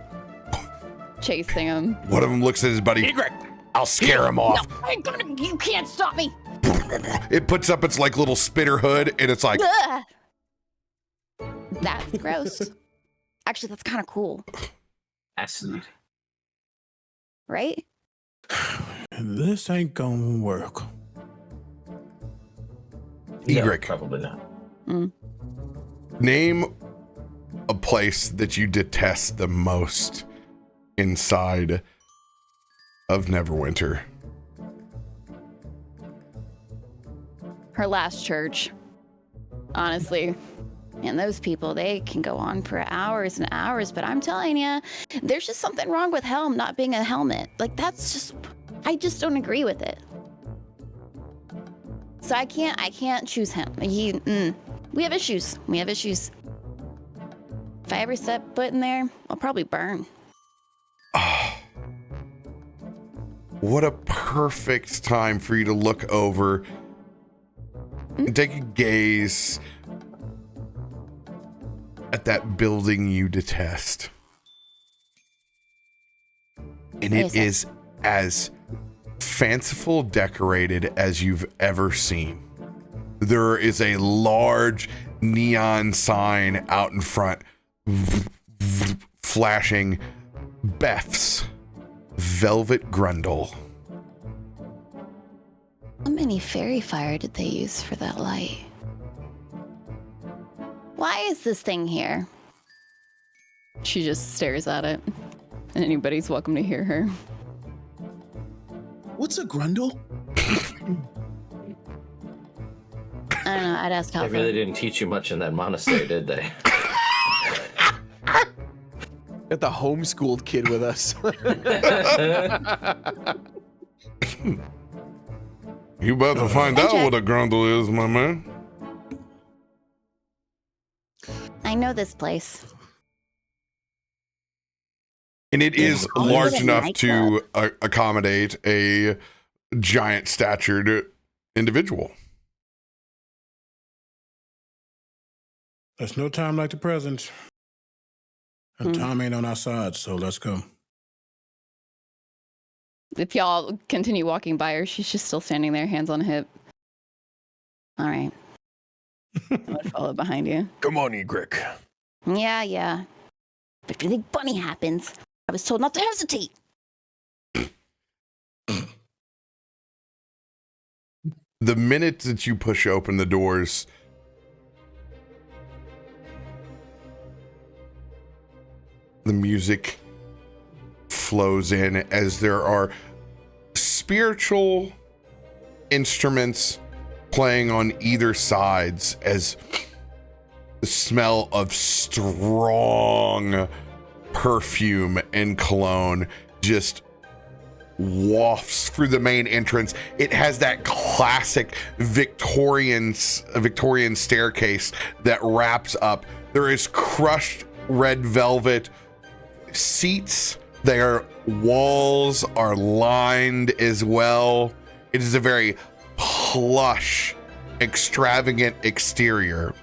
Chasing him. One of them looks at his buddy. Egrik, I'll scare him off. No, you can't stop me. It puts up its like little spitter hood and it's like. Ugh. That's gross. Actually, that's kind of cool. Fascinating. Right? This ain't gonna work. Egrik, Probably not. name a place that you detest the most inside of Neverwinter. Her last church. Honestly. And those people, they can go on for hours and hours, but I'm telling you, there's just something wrong with Helm not being a helmet. Like, that's just, I just don't agree with it. So I can't choose him. We have issues. If I ever step foot in there, I'll probably burn. What a perfect time for you to look over and take a gaze at that building you detest. And it is as fanciful decorated as you've ever seen. There is a large neon sign out in front flashing Beth's Velvet Grundle. How many fairy fire did they use for that light? Why is this thing here? She just stares at it, and anybody's welcome to hear her. What's a grundle? I don't know. I'd ask They Kalthorr. really didn't teach you much in that monastery, did they? Got the homeschooled kid with us. You better find out what a grundle is, my man. I know this place. And it is Oh, large it's a enough nightclub. to accommodate a giant statured individual. There's no time like the present. And time ain't on our side, so let's go. If y'all continue walking by her, she's just still standing there, hands on hip. All right. I would follow behind you. Come on, Egrik. Yeah. If anything funny happens, I was told not to hesitate. The minute that you push open the doors, the music flows in as there are spiritual instruments playing on either sides as the smell of strong perfume and cologne just wafts through the main entrance. It has that classic Victorian staircase that wraps up. There is crushed red velvet seats. Their walls are lined as well. It is a very plush, extravagant exterior.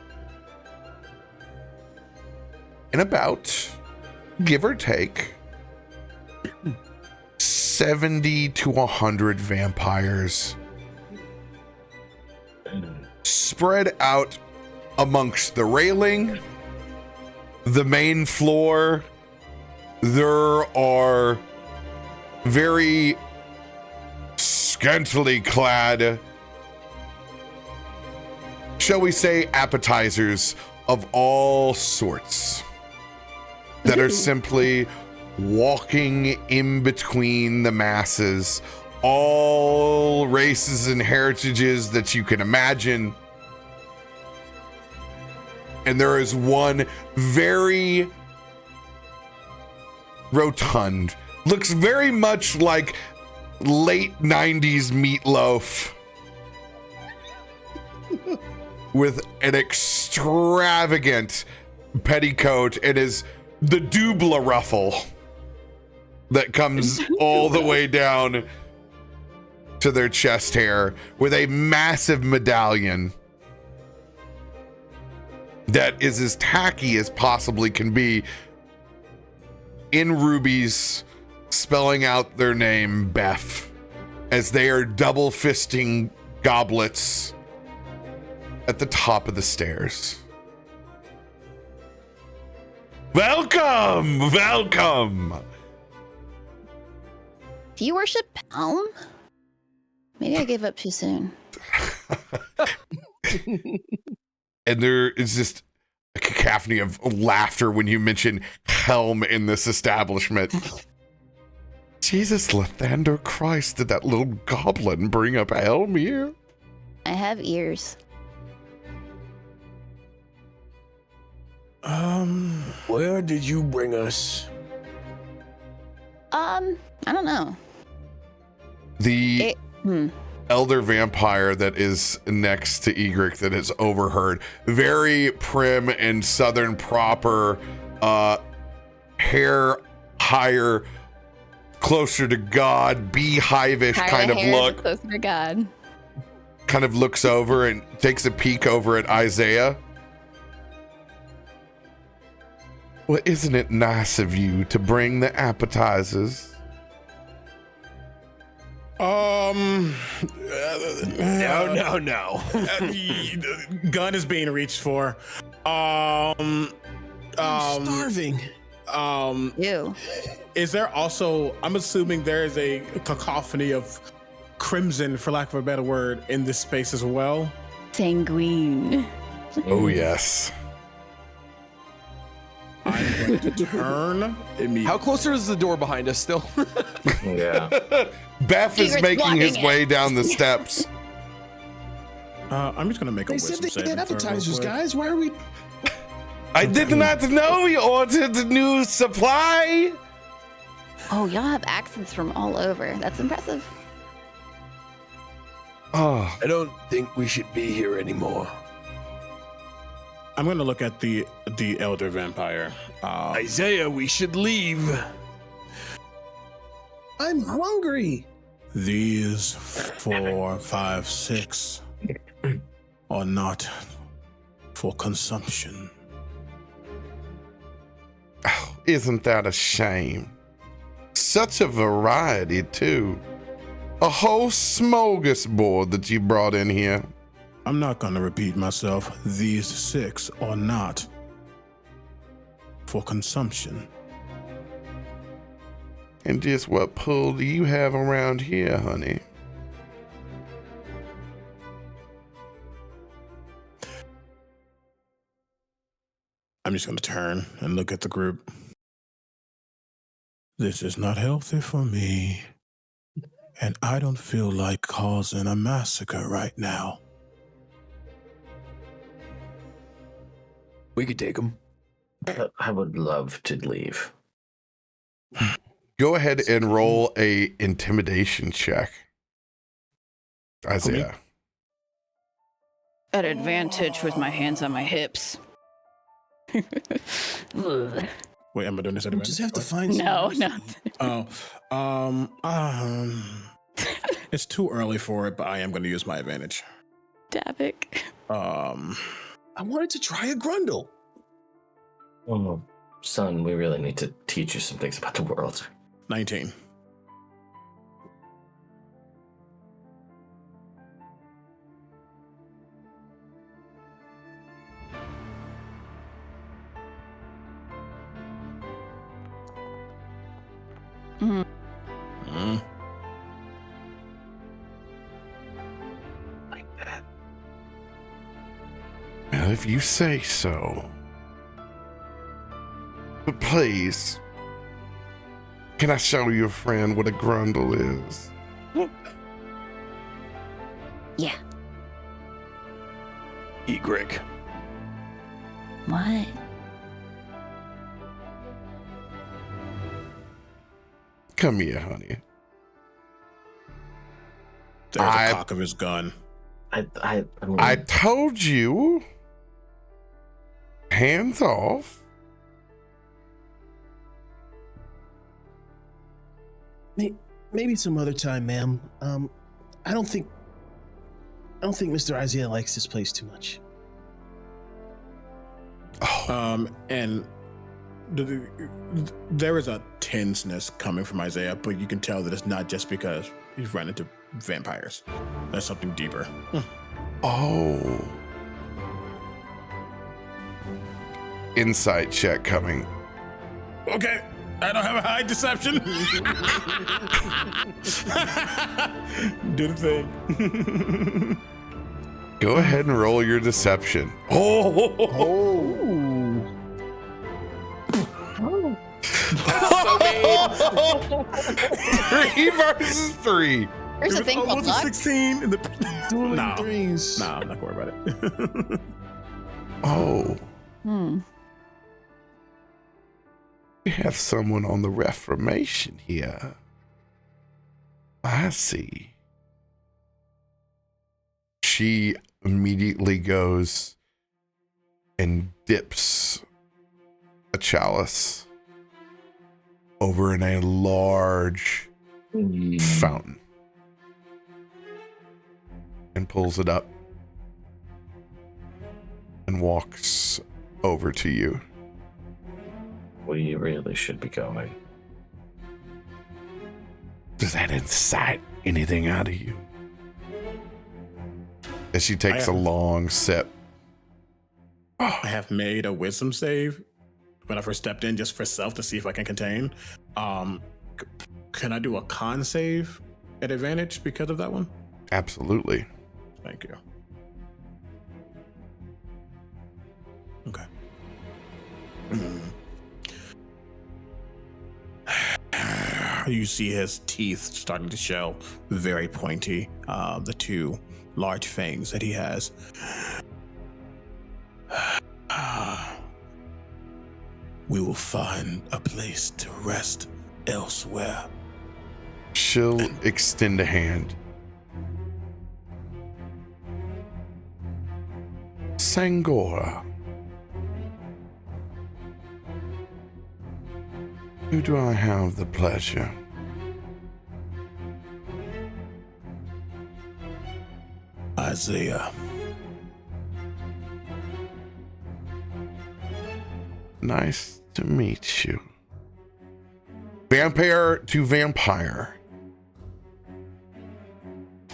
And about, give or take, 70 to 100 vampires spread out amongst the railing, the main floor. There are very scantily clad, shall we say, appetizers of all sorts that are simply walking in between the masses, all races and heritages that you can imagine. And there is one very rotund, looks very much like late 90s Meatloaf with an extravagant petticoat and is the doubla ruffle that comes all the way down to their chest hair with a massive medallion that is as tacky as possibly can be in rubies, spelling out their name, Beth, as they are double fisting goblets at the top of the stairs. Welcome! Do you worship Helm? Maybe I gave up too soon. And there is just a cacophony of laughter when you mention Helm in this establishment. Jesus, Lathander Christ, did that little goblin bring up Helm here? I have ears. Where did you bring us? I don't know. The elder vampire that is next to Egrik that is overheard, very prim and southern proper, hair higher, closer to God, beehive-ish kind of look. Closer to God. Kind of looks over and takes a peek over at Isaiah. Well, isn't it nice of you to bring the appetizers? No. Gun is being reached for. I'm starving. Ew. Is there also, I'm assuming there is a cacophony of crimson, for lack of a better word, in this space as well? Sanguine. Oh, yes. I'm going to turn immediately. How closer is the door behind us still? Yeah. Beth is Egrek's making his blocking it. way down the steps. I'm just going to make a They said wisdom they saving had throw real appetizers, quick. guys. Why are we? I did not know we ordered a new supply. Oh, y'all have accents from all over. That's impressive. Oh, I don't think we should be here anymore. I'm going to look at the elder vampire. Isaiah, we should leave. I'm hungry. These 4, 5, 6 are not for consumption. oh, isn't that a shame? Such a variety, too. A whole smorgasbord that you brought in here. I'm not going to repeat myself. These 6 are not for consumption. And just what pull do you have around here, honey? I'm just going to turn and look at the group. This is not healthy for me. And I don't feel like causing a massacre right now. We could take him. I would love to leave. Go ahead and roll a intimidation check, Isaiah. At advantage with my hands on my hips. Wait, am I doing this at We just have to find. No, some no. It's too early for it, but I am going to use my advantage. Davik. I wanted to try a grundle. Oh, son, we really need to teach you some things about the world. 19. Like that. Well, if you say so. But please, can I show your friend what a grundle is? Yeah. Egrik. What? Come here, honey. There's the cock of his gun. I mean, I told you. Hands off. Maybe some other time, ma'am. I don't think Mr. Isaiah likes this place too much. And there is a tenseness coming from Isaiah, but you can tell that it's not just because he's run into vampires. There's something deeper. Oh. Insight check coming. Okay, I don't have a high deception. Do the thing. Go ahead and roll your deception. Three versus three. There's a thing called Was it luck. 16 in the Dueling threes. No, I'm not worried about it. Oh, Hmm. we have someone on the Reformation here. I see. She immediately goes and dips a chalice over in a large fountain and pulls it up and walks over to you. We really should be going. Does that incite anything out of you? As she takes a long sip. I have made a wisdom save when I first stepped in, just for self to see if I can contain. Can I do a con save at advantage because of that one? Absolutely. Thank you. Okay. You see his teeth starting to show, very pointy. The two large fangs that he has. We will find a place to rest elsewhere. She'll extend a hand. Sangora. Who do I have the pleasure? Isaiah. Nice to meet you. Vampire to vampire.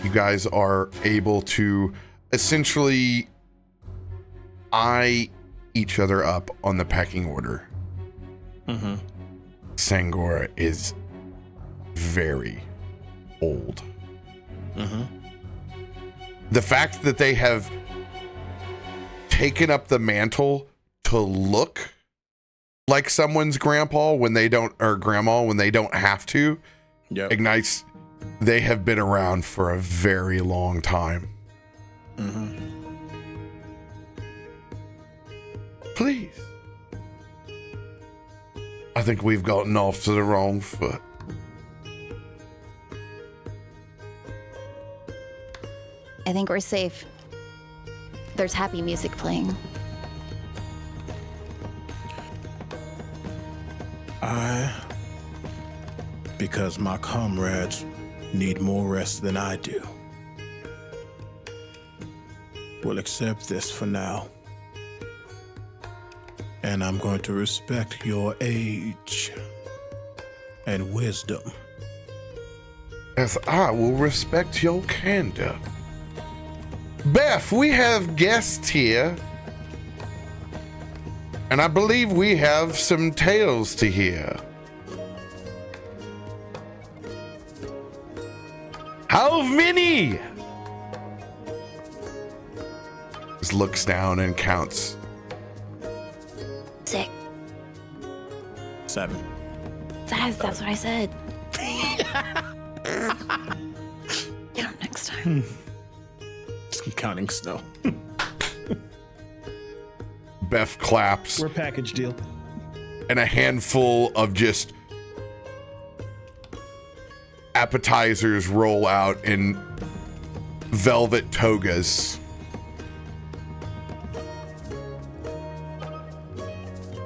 You guys are able to essentially eye each other up on the pecking order. Mm-hmm. Sangora is very old. Mm-hmm. The fact that they have taken up the mantle to look like someone's grandpa when they don't, or grandma when they don't have to, ignites. They have been around for a very long time. Mm-hmm. Please. I think we've gotten off to the wrong foot. I think we're safe. There's happy music playing. Because my comrades need more rest than I do, will accept this for now. And I'm going to respect your age and wisdom. As I will respect your candor. Beth, we have guests here. And I believe we have some tales to hear. How many? Just looks down and counts. 6. 7. That's what I said. Count next time. I'm counting snow. Beth claps. We're a package deal. And a handful of just appetizers roll out in velvet togas.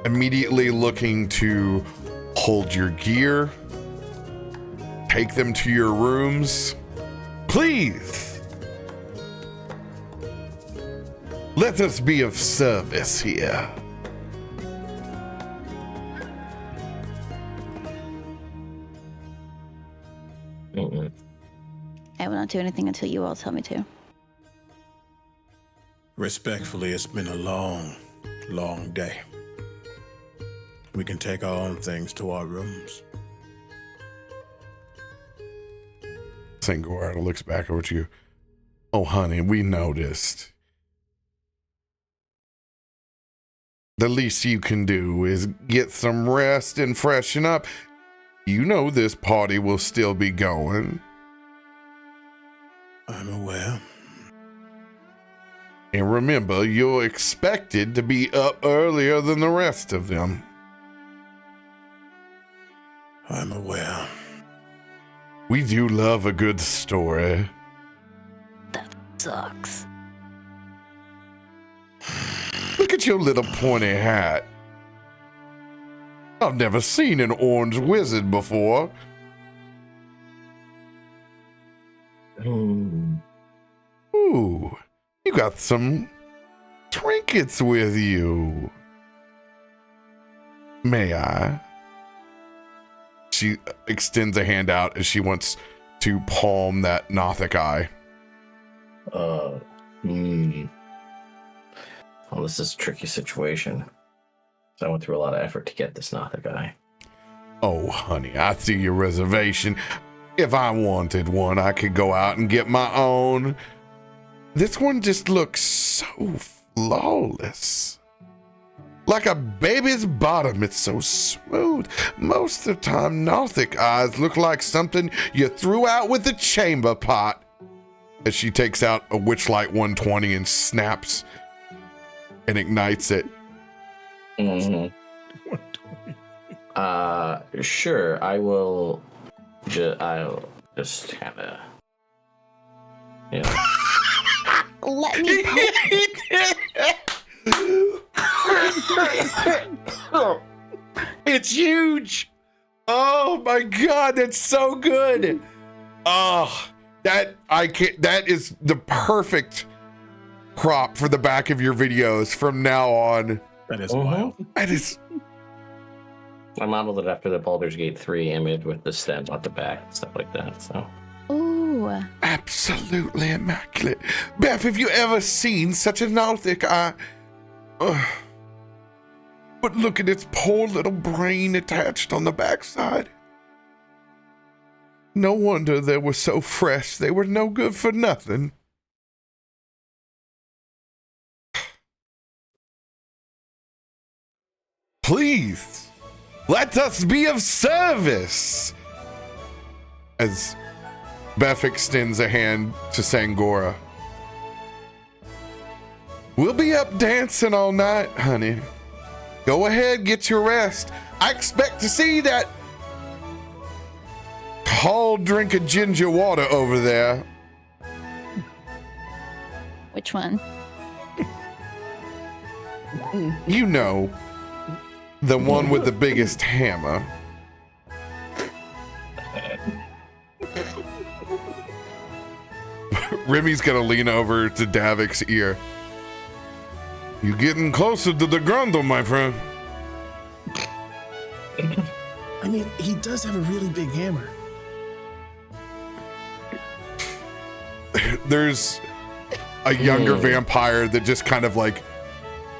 Immediately looking to hold your gear, take them to your rooms, please let us be of service here. I will not do anything until you all tell me to. Respectfully, it's been a long, long day. We can take our own things to our rooms. Sangora looks back over to you. Oh, honey, we noticed. The least you can do is get some rest and freshen up. You know this party will still be going. I'm aware. And remember, you're expected to be up earlier than the rest of them. I'm aware. We do love a good story. That sucks. Look at your little pointy hat. I've never seen an orange wizard before. Ooh, you got some trinkets with you. May I? She extends a hand out as she wants to palm that Nothic eye. Well, this is a tricky situation. So I went through a lot of effort to get this Nothic eye. Oh, honey, I see your reservation. If I wanted one, I could go out and get my own. This one just looks so flawless. Like a baby's bottom, it's so smooth. Most of the time, Nothic eyes look like something you threw out with a chamber pot. As she takes out a Witchlight 120 and snaps and ignites it. Mm-hmm. Sure, I'll just kind of, you know. Let me It's huge. Oh my God, that's so good. Oh, that is the perfect prop for the back of your videos from now on. That is wild. That is. I modeled it after the Baldur's Gate 3 image with the stem on the back and stuff like that, so. Ooh. Absolutely immaculate. Beth, have you ever seen such a Nothic eye? But look at its poor little brain attached on the backside. No wonder they were so fresh. They were no good for nothing. Please, let us be of service. As Beth extends a hand to Sangora. We'll be up dancing all night, honey. Go ahead, get your rest. I expect to see that tall drink of ginger water over there. Which one? You know, the one with the biggest hammer. Remy's gonna lean over to Davik's ear. You're getting closer to the grundle, my friend. I mean, he does have a really big hammer. There's a younger vampire that just kind of like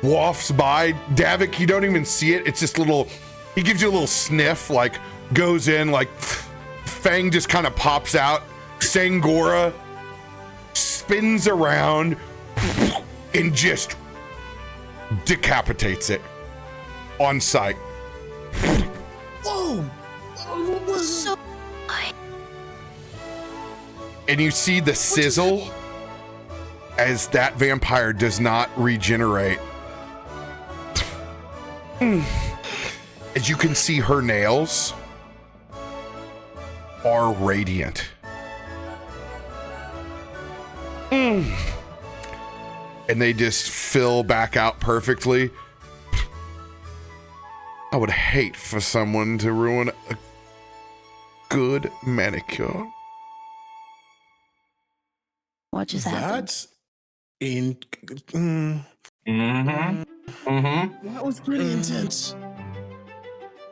wafts by. Davik, you don't even see it. It's just little, he gives you a little sniff, like goes in, like Fang just kind of pops out. Sangora spins around and just decapitates it on sight. Whoa! What was So And you see the sizzle as that vampire does not regenerate. As you can see, her nails are radiant. And they just fill back out perfectly. I would hate for someone to ruin a good manicure. What just happened? That's in. That was pretty intense.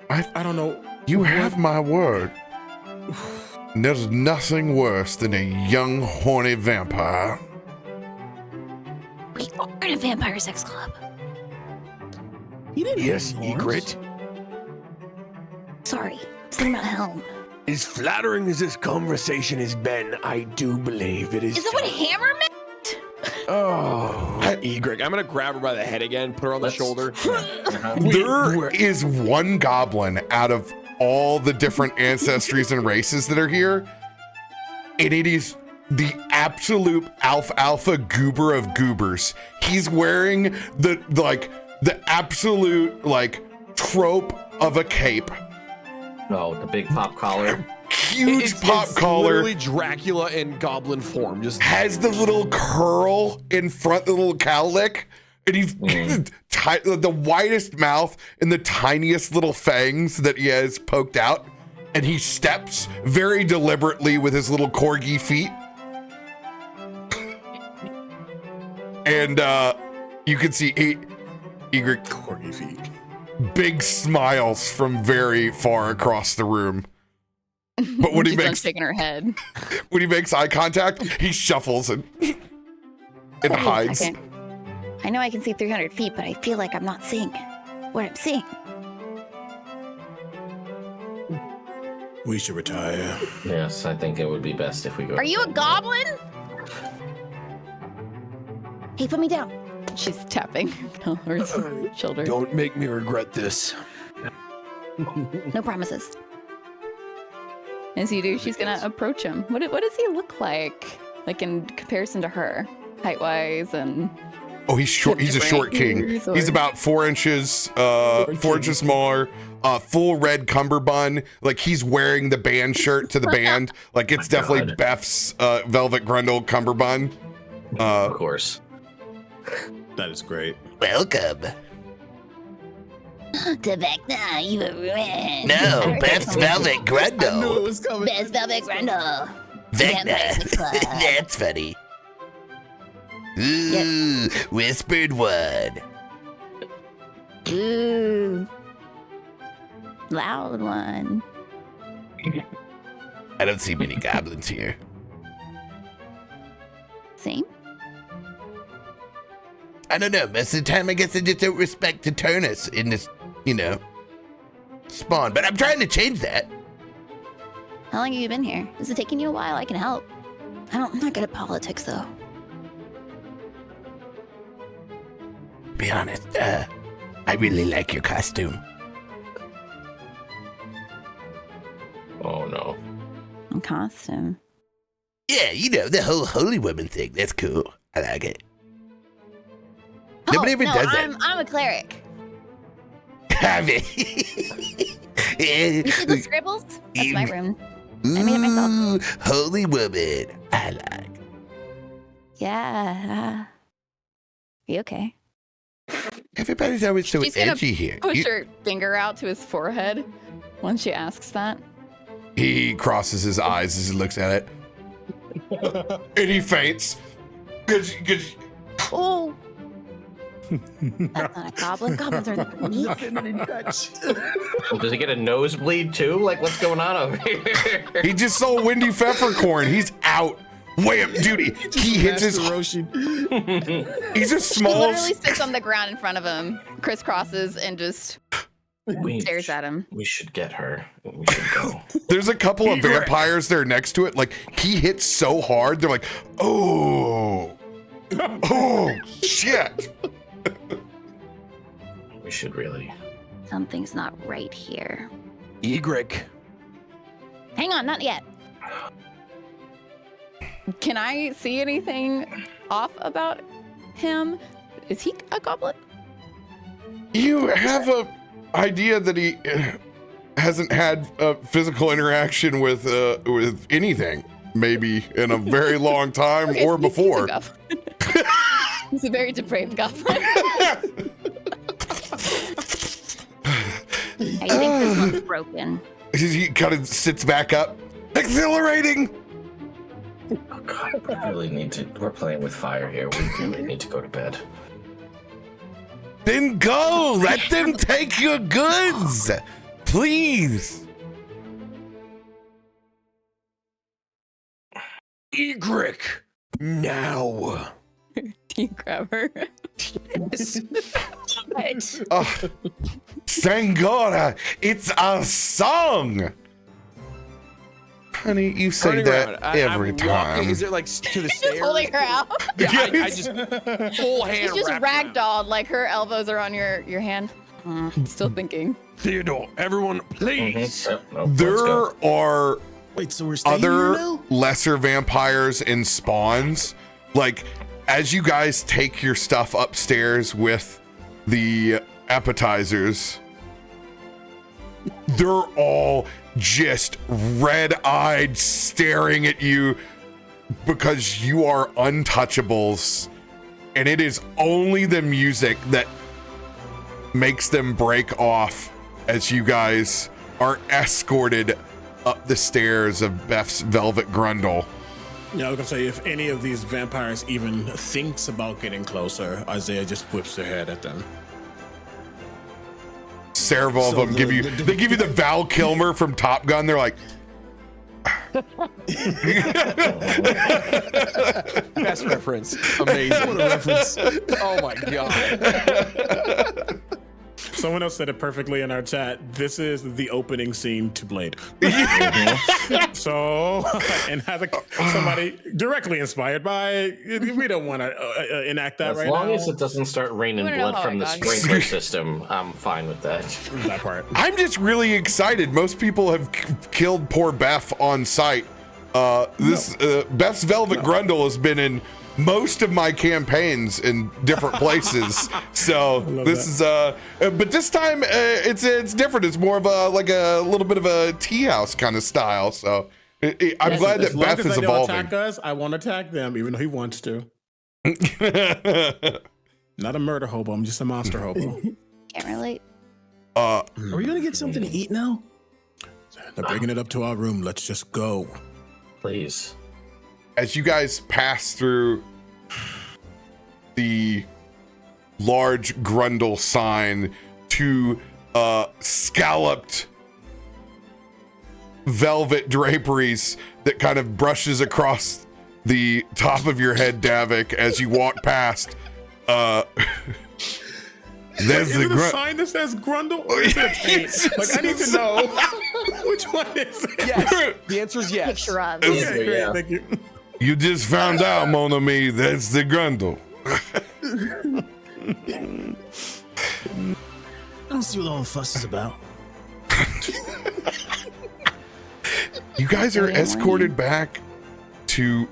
I don't know. You have my word. There's nothing worse than a young, horny vampire. We are in a vampire sex club. He didn't Yes, have horns. Egrik. Sorry, something about Helm. As flattering as this conversation has been, I do believe it is. Is that what hammer meant? Oh, Egrik. I'm gonna grab her by the head again, put her on the shoulder. There is one goblin out of all the different ancestries and races that are here, and it is the absolute alpha goober of goobers. He's wearing the absolute trope of a cape. Oh, the big pop collar. Huge pop collar. Literally Dracula in goblin form. Just has the little curl in front, the little cowlick, and he's the widest mouth and the tiniest little fangs that he has poked out, and he steps very deliberately with his little corgi feet. And you can see Egrik Corgi feet. big smiles from very far across the room. But when he She's makes shaking her head. when he makes eye contact, he shuffles and hides. Second. I know I can see 300 feet, but I feel like I'm not seeing what I'm seeing. We should retire. Yes, I think it would be best if we go. Are you a goblin? Hey, put me down. She's tapping Kalthorr's shoulder. don't make me regret this. No promises. As you do, she's gonna approach him. What does he look like in comparison to her, height-wise and? Oh, he's short. He's a short king. He's about 4 inches, 4 inches smaller. Full red cummerbund. Like he's wearing the band shirt to the band. Like it's definitely God. Beth's velvet grundle cummerbund. Of course. That is great. Welcome. To Vecna, you were ruined. No, Beth's Velvet I knew it Grundle. was coming. Best Velvet Grundle. Vecna. That's funny. Ooh, whispered one. Ooh. Loud one. I don't see many goblins here. Same. I don't know. Most of the time, I guess I just don't respect the Turnus in this, spawn. But I'm trying to change that. How long have you been here? Is it taking you a while? I can help. I'm not good at politics, though. Be honest, I really like your costume. Oh no. Costume. Yeah, the whole holy woman thing. That's cool. I like it. Nobody ever does that. I'm a cleric. You You see the scribbles? That's my room. I made it myself. Ooh, holy woman. I like. Yeah. You okay? Everybody's always so She's gonna edgy here. Push her finger out to his forehead when she asks that. He crosses his eyes as he looks at it, and he faints. Cause Oh. That's not a goblin. Goblins are weak. Does he get a nosebleed too? Like what's going on over here? he just saw Windy Peppercorn. He's out. Wham, dude! He hits his. He's a He small. literally sits on the ground in front of him, crisscrosses, and just stares at him. We should get her. We should go. There's a couple of vampires there next to it. Like he hits so hard, they're like, oh, shit. We should really. Something's not right here. Egrik. Hang on, not yet. Can I see anything off about him? Is he a goblin? You have a idea that he hasn't had a physical interaction with anything, maybe in a very long time Okay, or he's a before. goblin. He's a very depraved goblin. I think this one's broken. he kind of sits back up. Exhilarating. Oh God, we really need to. We're playing with fire here. We really need to go to bed. Then go. Let them take your goods, please. Egrik, now. Do you grab her? Yes. Sangora, it's a song. Honey, you say Turning that around. every I'm time. walking. Is it like to the Just stairs? holding her out. Yeah, I just full hand. She's just wrapped around. ragdolled, like her elbows are on your hand. Still thinking. Theodore, everyone, please. Let's There go. are Wait, so we're staying here other now? lesser vampires and spawns. Like, as you guys take your stuff upstairs with the appetizers, they're all just red-eyed staring at you because you are untouchables, and it is only the music that makes them break off as you guys are escorted up the stairs of Beth's Velvet Grundle. Yeah, I was gonna say, if any of these vampires even thinks about getting closer, Isaiah just whips their head at them. Several of them give you the Val Kilmer from Top Gun. They're like, Best reference. Amazing. What a reference. Oh my god. Someone else said it perfectly in our chat. This is the opening scene to Blade. So, and have somebody directly inspired by, we don't want to enact that right now. As long as it doesn't start raining You wanna know blood how from I the got here? sprinkler system, I'm fine with that. That part. I'm just really excited. Most people have killed poor Beth on sight. Beth's Velvet Grundle has been in most of my campaigns in different places. So this is but this time it's different. It's more of a little bit of a tea house kind of style. So I'm glad that Beth is As long as they don't evolving. attack us, I won't attack them, even though he wants to. Not a murder hobo. I'm just a monster hobo. Can't relate. Are we gonna get something to eat now? They're bringing it up to our room. Let's just go. Please. As you guys pass through the large Grundle sign to scalloped velvet draperies that kind of brushes across the top of your head, Davik, as you walk past. There's Is the it a sign that says Grundle, or is it a taint? Like, I need to know which one is it. Yes. The answer is yes. Picture of. Okay, Yeah. great, thank you. You just found out, mon ami, that's the Grundle. I don't see what all the fuss is about. You guys are Early escorted morning. back to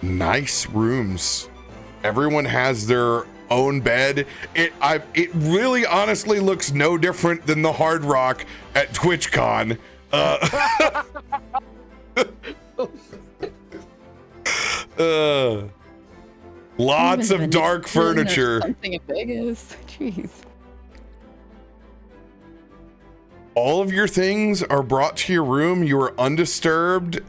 nice rooms. Everyone has their own bed. It really honestly looks no different than the Hard Rock at TwitchCon. Lots of dark furniture. Something in Vegas. Jeez. All of your things are brought to your room. You are undisturbed.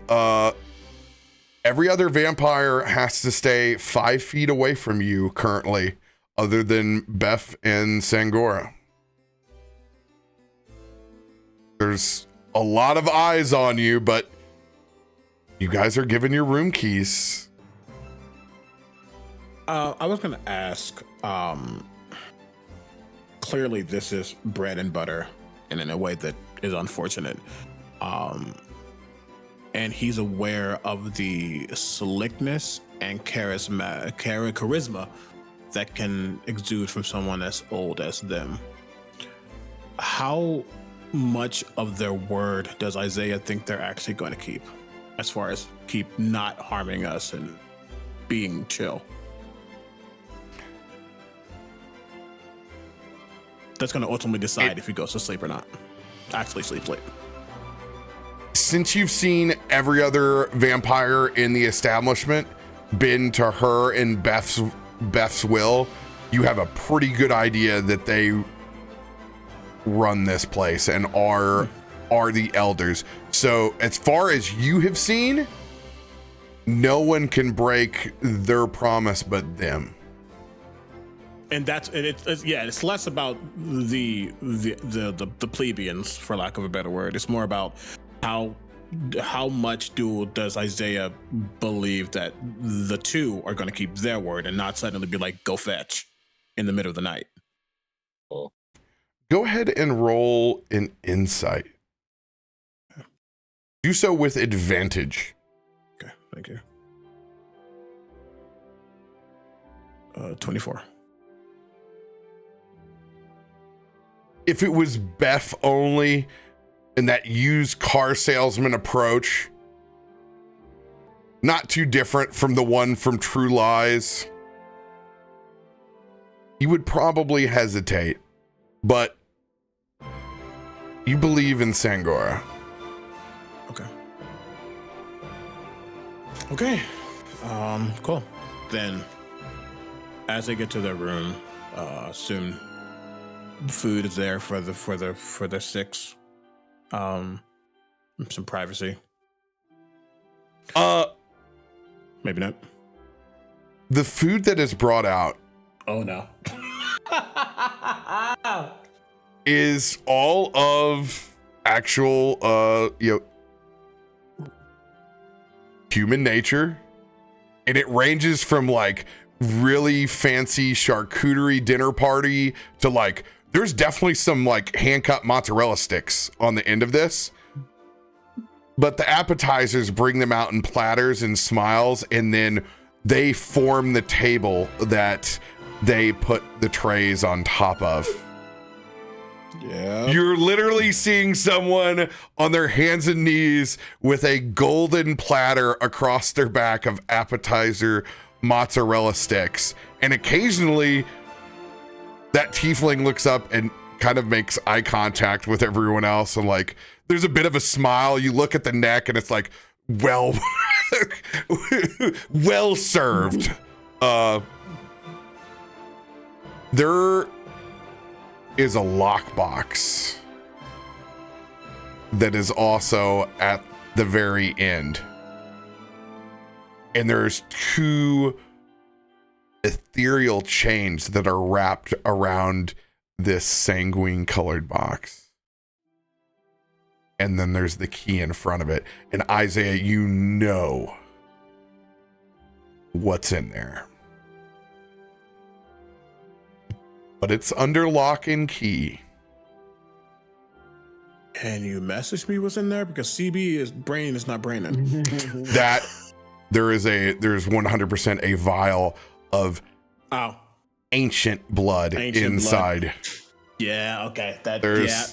Every other vampire has to stay 5 feet away from you currently, other than Beth and Sangora. There's a lot of eyes on you, but you guys are given your room keys. I was going to ask, clearly this is bread and butter, and in a way that is unfortunate. And he's aware of the slickness and charisma that can exude from someone as old as them. How much of their word does Isaiah think they're actually going to keep, as far as keep not harming us and being chill? That's going to ultimately decide if he goes to sleep or not. Actually sleeps late. Since you've seen every other vampire in the establishment been to her and Beth's will, you have a pretty good idea that they run this place and are are the elders. So as far as you have seen, no one can break their promise but them. And it's less about the plebeians, for lack of a better word. It's more about how much does Isaiah believe that the two are going to keep their word and not suddenly be like, go fetch in the middle of the night. Go ahead and roll an insight. Do so with advantage. Okay, thank you. 24. If it was Beth only and that used car salesman approach, not too different from the one from True Lies, you would probably hesitate, but you believe in Sangora. Okay. Cool. Then, as they get to their room, soon food is there for the six. Some privacy. Maybe not. The food that is brought out. Oh no. Is all of actual human nature, and it ranges from like really fancy charcuterie dinner party to like there's definitely some like hand-cut mozzarella sticks on the end of this, but the appetizers bring them out in platters and smiles, and then they form the table that they put the trays on top of. Yeah. You're literally seeing someone on their hands and knees with a golden platter across their back of appetizer mozzarella sticks. And occasionally that tiefling looks up and kind of makes eye contact with everyone else. And like, there's a bit of a smile. You look at the neck and it's like, well, well served. There is a lockbox that is also at the very end. And there's two ethereal chains that are wrapped around this sanguine colored box. And then there's the key in front of it. And Isaiah, you know what's in there. But it's under lock and key. Can you message me what's in there? Because CB brain is not braining. That there's 100% a vial of ancient blood inside. Blood. Yeah, okay.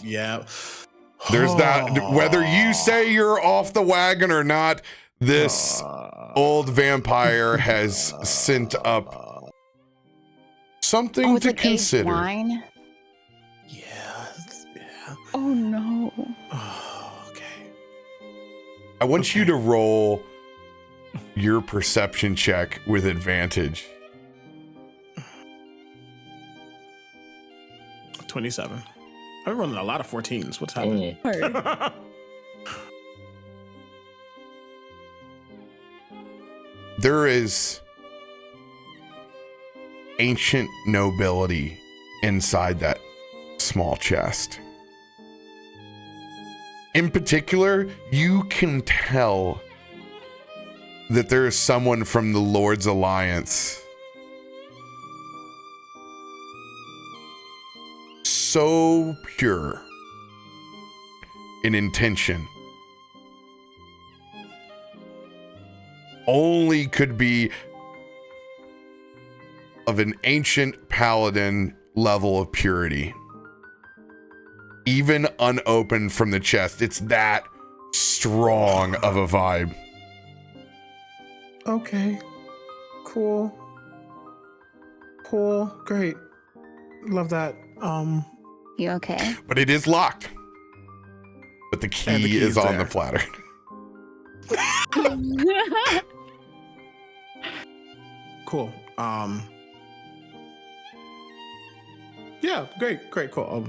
Yeah. There's that. Whether you say you're off the wagon or not, this old vampire has sent up something to like consider. Wine? Yeah. Oh no. Oh, okay. I want you to roll your perception check with advantage. 27. I've been running a lot of 14s. What's happening? There is ancient nobility inside that small chest. In particular, you can tell that there is someone from the Lord's Alliance so pure in intention, only could be of an ancient paladin level of purity, even unopened from the chest. It's that strong of a vibe. Okay. Cool. Great. Love that. You okay? But it is locked. But the key is on the platter. Cool. Yeah, great, cool.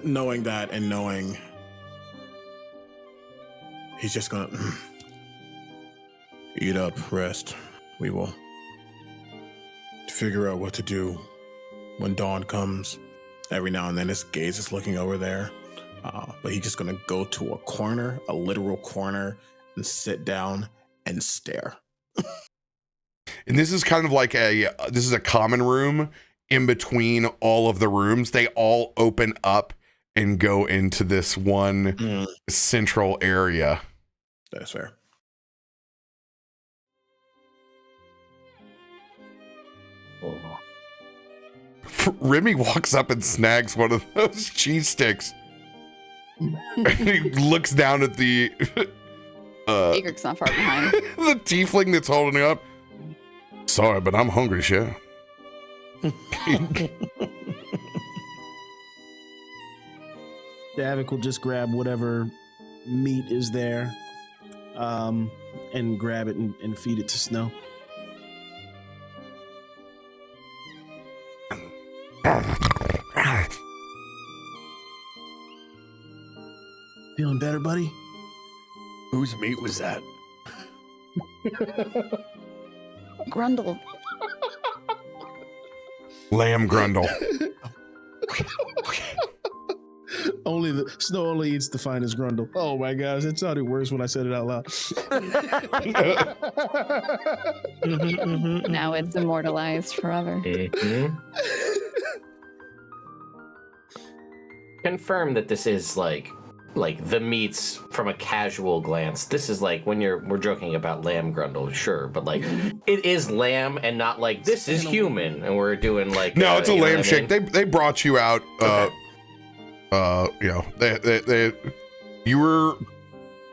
knowing that and knowing he's just gonna eat up, rest. We will figure out what to do when dawn comes. Every now and then his gaze is looking over there, but he's just gonna go to a corner, a literal corner, and sit down and stare. And this is kind of like this is a common room in between all of the rooms. They all open up and go into this one central area. That's fair. Remy walks up and snags one of those cheese sticks. And he looks down at the Egrik's not far behind. the tiefling that's holding it up. Sorry, but I'm hungry, chef. Davik will just grab whatever meat is there, and grab it and feed it to Snow. Feeling better, buddy? Whose meat was that? Grundle. Lamb grundle. Only the Snow only eats the finest grundle. Oh my gosh, it sounded worse when I said it out loud. Now it's immortalized forever. Confirm that this is like the meats from a casual glance. This is like when we're joking about lamb grundle, sure, but like it is lamb and not like this is human and we're doing like No, it's a lamb shake. I mean? They brought you out. Okay. You know, you were,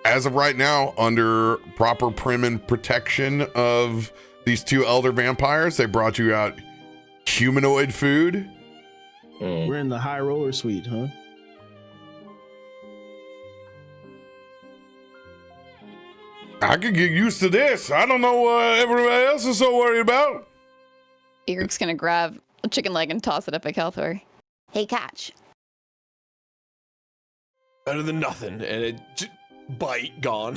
as of right now, under proper prim and protection of these two elder vampires. They brought you out humanoid food. We're in the high roller suite, huh? I could get used to this. I don't know what everybody else is so worried about. Egrik's gonna grab a chicken leg and toss it up at Kalthorr. Hey, catch. Better than nothing. And it bite gone.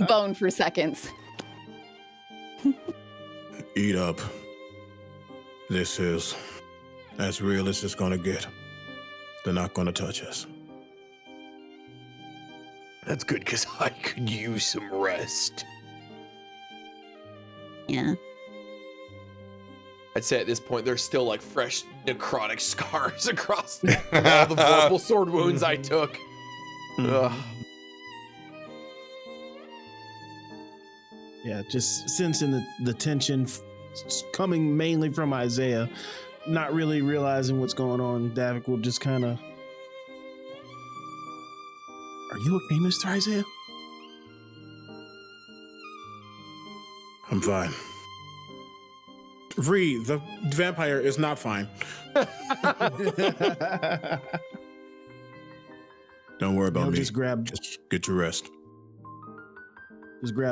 Bone for seconds. Eat up. This is as real as it's gonna get. They're not gonna touch us. That's good, because I could use some rest. Yeah. I'd say at this point, there's still like fresh necrotic scars across all the vorpal sword wounds I took. Ugh. Yeah, just sensing the tension coming mainly from Isaiah, not really realizing what's going on. Davik will just kind of, "Are you okay, Mr. Isaiah?" I'm fine. Ree, the vampire is not fine. Don't worry about He'll me. just grab get your rest.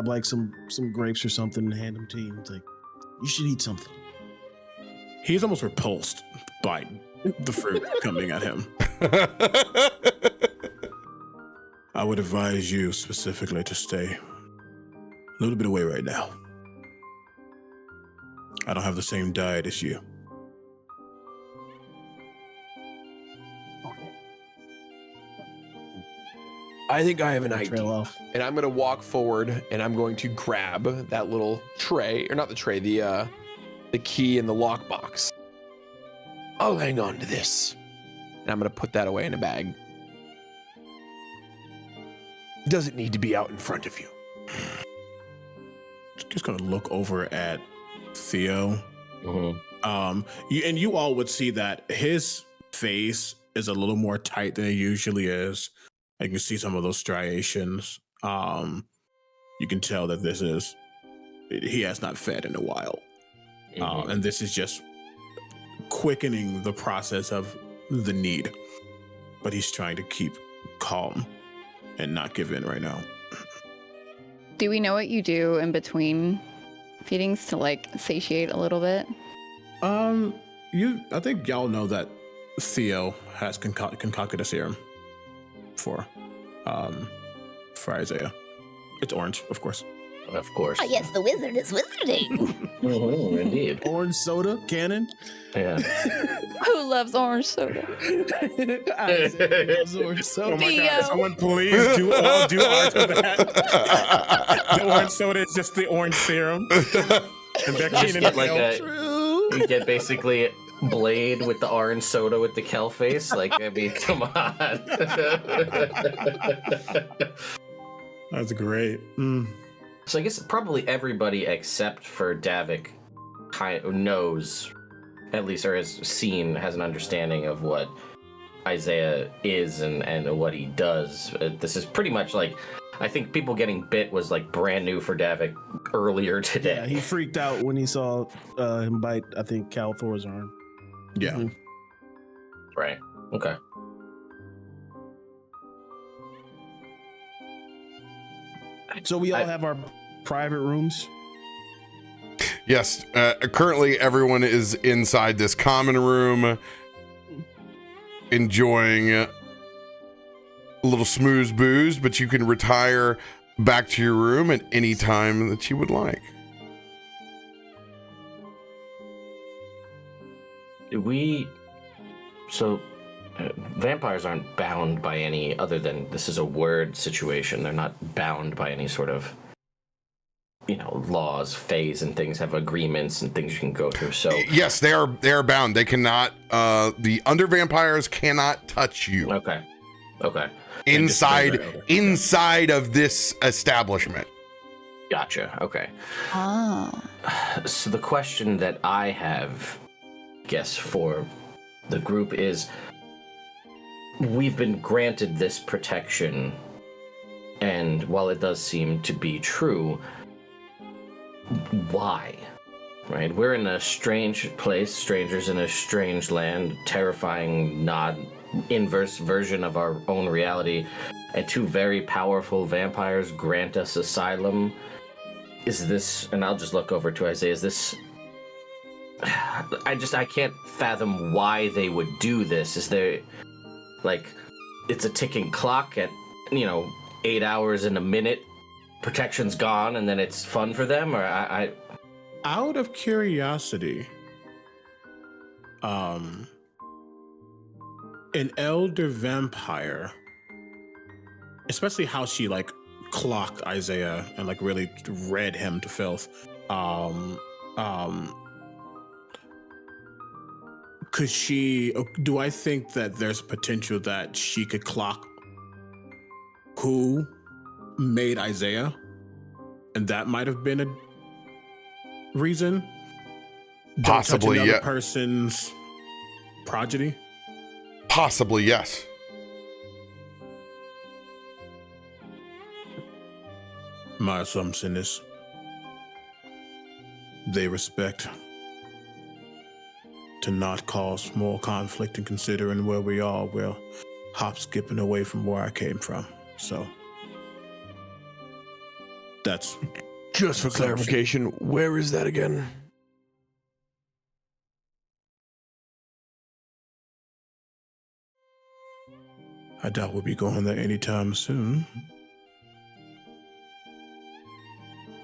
like some grapes or something and hand them to you. It's like, you should eat something. He's almost repulsed by the fruit coming at him. I would advise you specifically to stay a little bit away right now. I don't have the same diet as you. I think I have an Trail idea. off. And I'm going to walk forward and I'm going to grab that little tray, or not the tray, the key in the lockbox. I'll hang on to this. And I'm going to put that away in a bag. Doesn't need to be out in front of you. Just gonna look over at Theo. Mm-hmm. You all would see that his face is a little more tight than it usually is. You can see some of those striations. You can tell that he has not fed in a while. And this is just quickening the process of the need. But he's trying to keep calm and not give in right now. Do we know what you do in between feedings to like satiate a little bit? I think y'all know that Theo has concocted a serum for Isaiah. It's orange, of course. Of course. Oh, yes, the wizard is wizarding. Indeed. Orange soda cannon. Yeah. Who loves orange soda? Isaiah loves orange soda. Oh my Theo. God! Someone please do art of that. The orange soda is just the orange serum. And they're Just cleaning get the like milk. you get basically Blade with the orange soda with the Kel face. Like, I mean, come on. That's great. Mm. So I guess probably everybody except for Davik kind of knows, at least, or has seen, has an understanding of what Isaiah is and what he does. This is pretty much like, I think people getting bit was like brand new for Davik earlier today. Yeah, he freaked out when he saw him bite, I think, Kalthorr's arm. Yeah. Mhm. Right. Okay. So we all have our private rooms. Yes, currently everyone is inside this common room enjoying a little smooze booze, but you can retire back to your room at any time that you would like. Vampires aren't bound by any other than this is a word situation. They're not bound by any sort of, laws. Fays and things have agreements and things you can go through. So Yes, they are bound. They cannot, the under vampires cannot touch you okay. inside of this establishment. Gotcha. Okay. Oh. So the question that I have, I guess, for the group is, we've been granted this protection, and while it does seem to be true, why? Right? We're in a strange place, strangers in a strange land, terrifying, inverse version of our own reality, and two very powerful vampires grant us asylum. Is this, and I'll just look over to Isaiah, is this, I can't fathom why they would do this. Is there, like, it's a ticking clock at, 8 hours and a minute, protection's gone, and then it's fun for them? Or I Out of curiosity, an elder vampire, especially how she clocked Isaiah and really read him to filth. Could she? Do I think that there's potential that she could clock who made Isaiah, and that might have been a reason? Don't Possibly, touch another yeah. person's progeny. Possibly, yes. My assumption is they respect to not cause more conflict, and considering where we are, we're hop skipping away from where I came from. So that's Just for clarification, where is that again? I doubt we'll be going there anytime soon.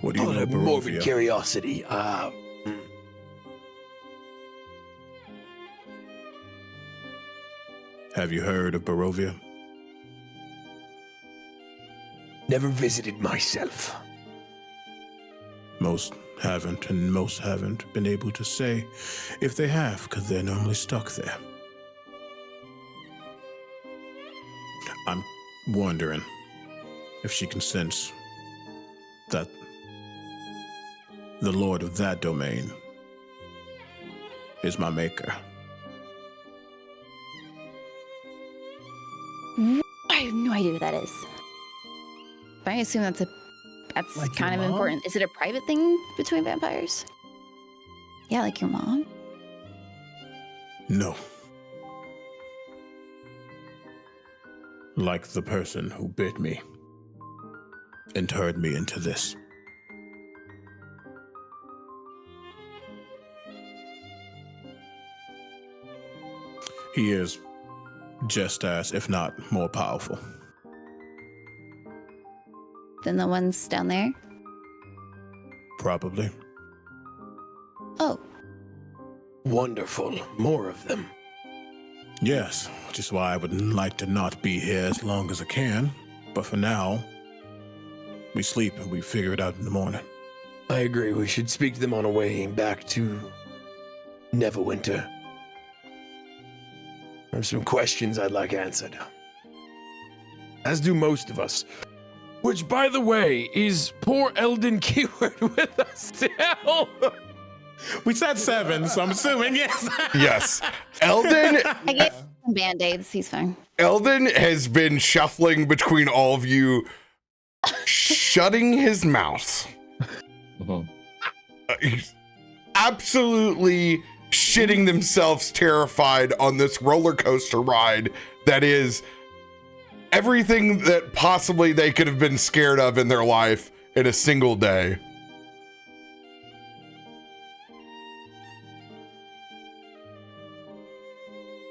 What do you know, morbid Barovia? curiosity. Have you heard of Barovia? Never visited myself. Most haven't, and most haven't been able to say if they have, because they're normally stuck there. I'm wondering if she can sense that the lord of that domain is my maker. I have no idea what that is. But I assume that's Like kind your of mom? important. Is it a private thing between vampires? Yeah, like your mom? No. Like the person who bit me and turned me into this. he is just as, if not more powerful. Than the ones down there? Probably. Oh. Wonderful. More of them. Yes, which is why I would like to not be here as long as I can. But for now, we sleep and we figure it out in the morning. I agree. We should speak to them on our way back to Neverwinter. There's some questions I'd like answered. As do most of us. Which, by the way, is poor Eldon Keyword with us still? We said 7, so I'm assuming yes. Yes. Eldon I gave him some band-aids. He's fine. Eldon has been shuffling between all of you, shutting his mouth. He's absolutely shitting themselves terrified on this roller coaster ride that is everything that possibly they could have been scared of in their life in a single day.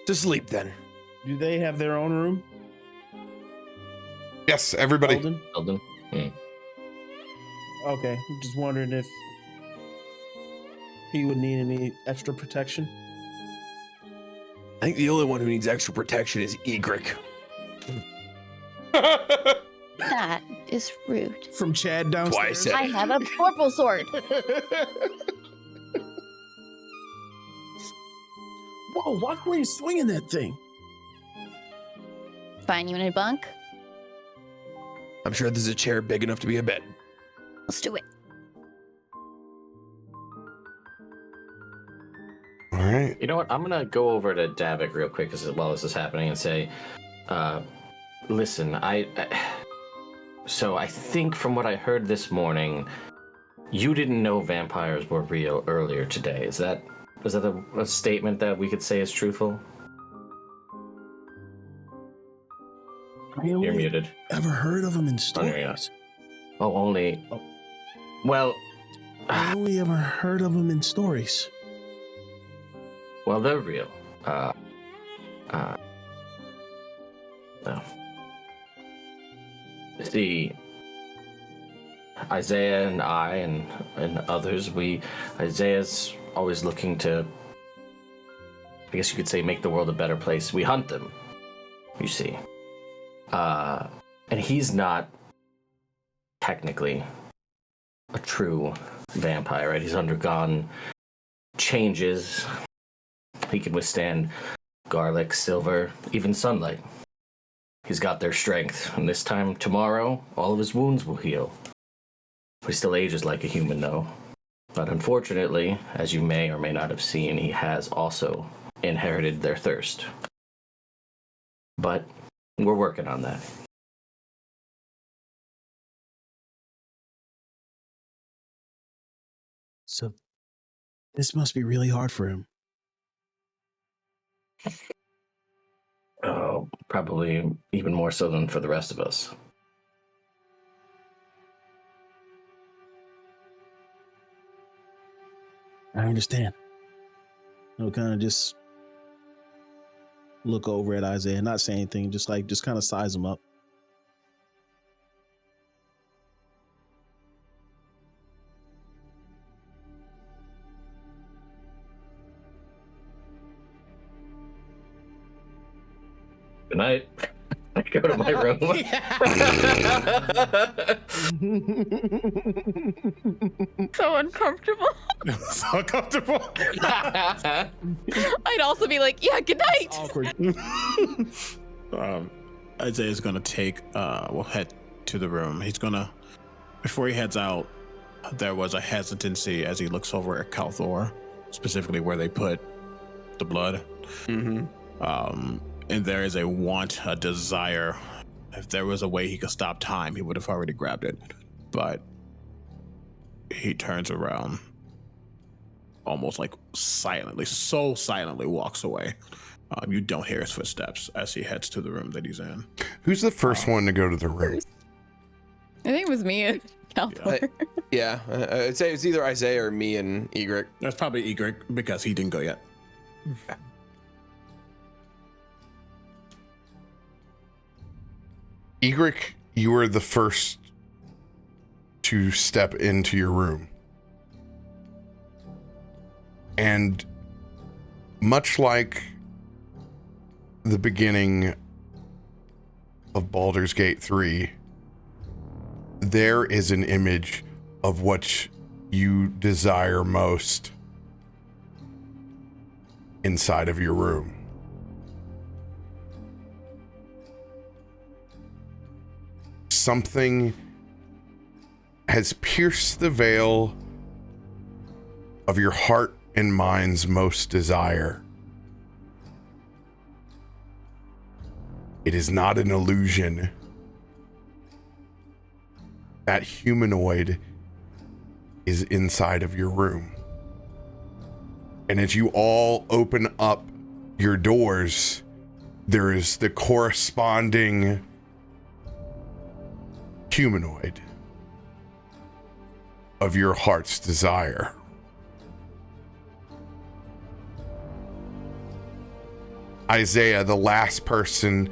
To sleep then. Do they have their own room? Yes, everybody. Eldon? Okay, I'm just wondering if he would need any extra protection. I think the only one who needs extra protection is Egrik. That is rude. From Chad downstairs. Twice. I have a purple sword. Whoa, why were you swinging that thing? Fine, you in a bunk? I'm sure there's a chair big enough to be a bed. Let's do it. All right. You know what? I'm gonna go over to Davik real quick as well as this is happening and say, listen, so I think from what I heard this morning, you didn't know vampires were real earlier today. Is that a statement that we could say is truthful? You're muted. Ever heard of them in Oh, there you stories? Oh, only. Well, I only ever heard of them in stories. well, they're real. No. See, Isaiah and I and others, Isaiah's always looking to, I guess you could say, make the world a better place. We hunt them, you see. And he's not technically a true vampire, right? He's undergone changes. He can withstand garlic, silver, even sunlight. He's got their strength, and this time tomorrow, all of his wounds will heal. He still ages like a human, though. But unfortunately, as you may or may not have seen, he has also inherited their thirst. But we're working on that. So this must be really hard for him. Oh, probably even more so than for the rest of us. I understand. I'll kind of just look over at Isaiah, not say anything, just kind of size him up. Good night. I go to my room. So uncomfortable. So uncomfortable. I'd also be like, yeah, good night. Awkward. Isaiah's gonna head to the room. He's gonna, before he heads out, there was a hesitancy as he looks over at Kalthorr, specifically where they put the blood. Mm-hmm. And there is a desire. If there was a way he could stop time, he would have already grabbed it. But he turns around, almost like so silently walks away. You don't hear his footsteps as he heads to the room that he's in. Who's the first one to go to the room? I think it was me and Kalthorr. Yeah, I'd say it's either Isaiah or me and Egrik. That's probably Egrik because he didn't go yet. Egrik, you were the first to step into your room. And much like the beginning of Baldur's Gate 3, there is an image of what you desire most inside of your room. Something has pierced the veil of your heart and mind's most desire. It is not an illusion. That humanoid is inside of your room. And as you all open up your doors, there is the corresponding humanoid of your heart's desire. Isaiah, the last person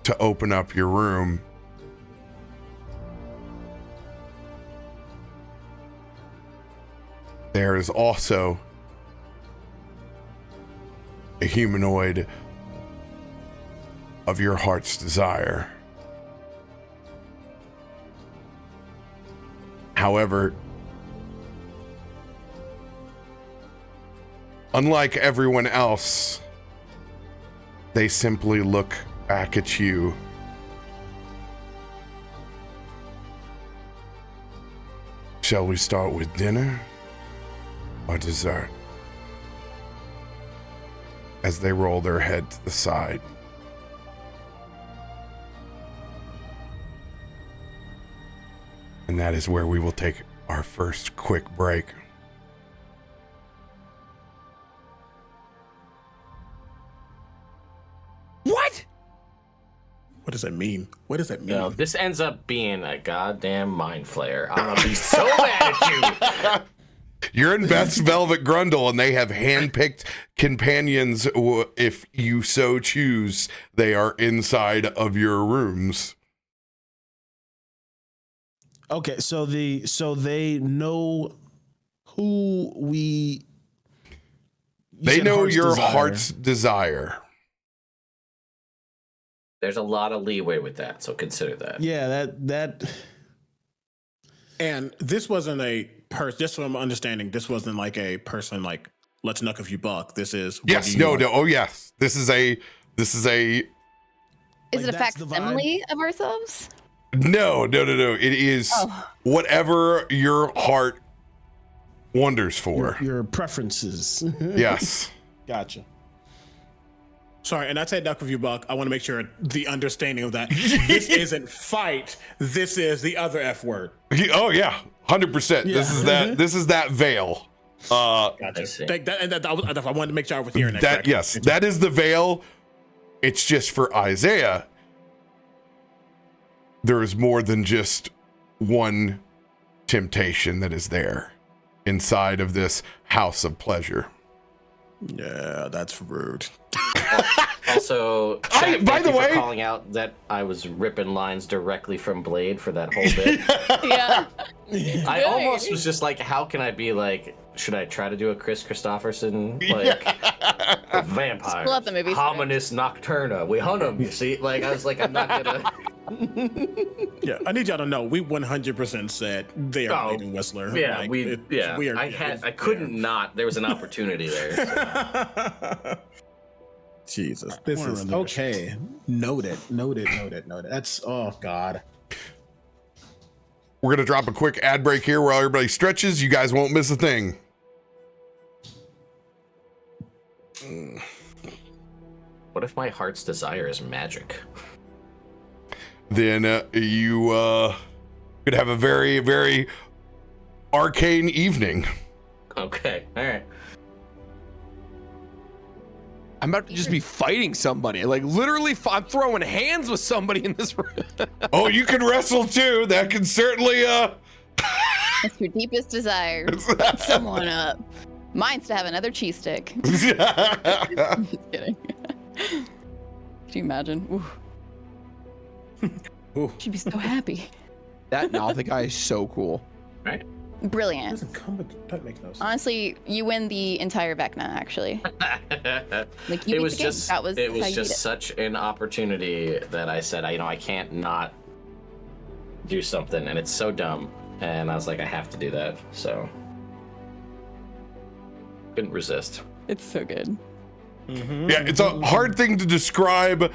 to open up your room, there is also a humanoid of your heart's desire. However, unlike everyone else, they simply look back at you. Shall we start with dinner or dessert? As they roll their head to the side. And that is where we will take our first quick break. What? What does that mean? What does that mean? No, this ends up being a goddamn mind flayer. I'm gonna be so mad at you. You're in Beth's Velvet Grundle, and they have handpicked companions. If you so choose, they are inside of your rooms. Okay, so they know who we. They said know your desire. heart's desire. There's a lot of leeway with that, so consider that. Yeah, that. And this wasn't a person. Just from understanding, this wasn't like a person like, let's knuck a few buck. This is Yes, no. Oh, yes. This is a. Is Like, it a that's the vibe? facsimile of ourselves? No. It is whatever your heart wonders for. Your preferences. Yes. Gotcha. Sorry, and I said knuck a few buck. I want to make sure the understanding of that. This isn't fight. This is the other F word. Oh yeah, 100%. Yeah. This is that. This is that veil. I see. I wanted to make sure I was hearing that. That correctly. yes, that is the veil. It's just for Isaiah. There is more than just one temptation that is there inside of this house of pleasure. Yeah, that's rude. Also, By Shaq, thank the you for way- calling out that I was ripping lines directly from Blade for that whole bit. Yeah. I almost was just like, how can I be like, should I try to do a Chris Christopherson like vampires? pull out the movie script. Hominis nocturna. We hunt them. You see, like I was like, I'm not gonna. Yeah, I need y'all to know we 100% said they are Oh, Blade and Whistler. Yeah, Like, we are. I couldn't not. There was an opportunity there. So. Jesus, this is okay. Noted. That's God. We're gonna drop a quick ad break here while everybody stretches. You guys won't miss a thing. What if my heart's desire is magic? Then you could have a very, very arcane evening. Okay, all right. I'm about to just be fighting somebody. Like literally, I'm throwing hands with somebody in this room. Oh, you can wrestle too. That can certainly. That's your deepest desire. Beat someone up. Mine's to have another cheese stick. Just kidding. Can you imagine? Ooh. She'd be so happy. That Nothic guy is so cool. Right? It Brilliant. doesn't come with, that makes no sense. Honestly, you win the entire Vecna, actually. Like, you It beat was the game. just That was it how was you just beat it. such an opportunity that I said, I can't not do something, and it's so dumb. And I was like, I have to do that. So couldn't resist. It's so good. Yeah, it's a hard thing to describe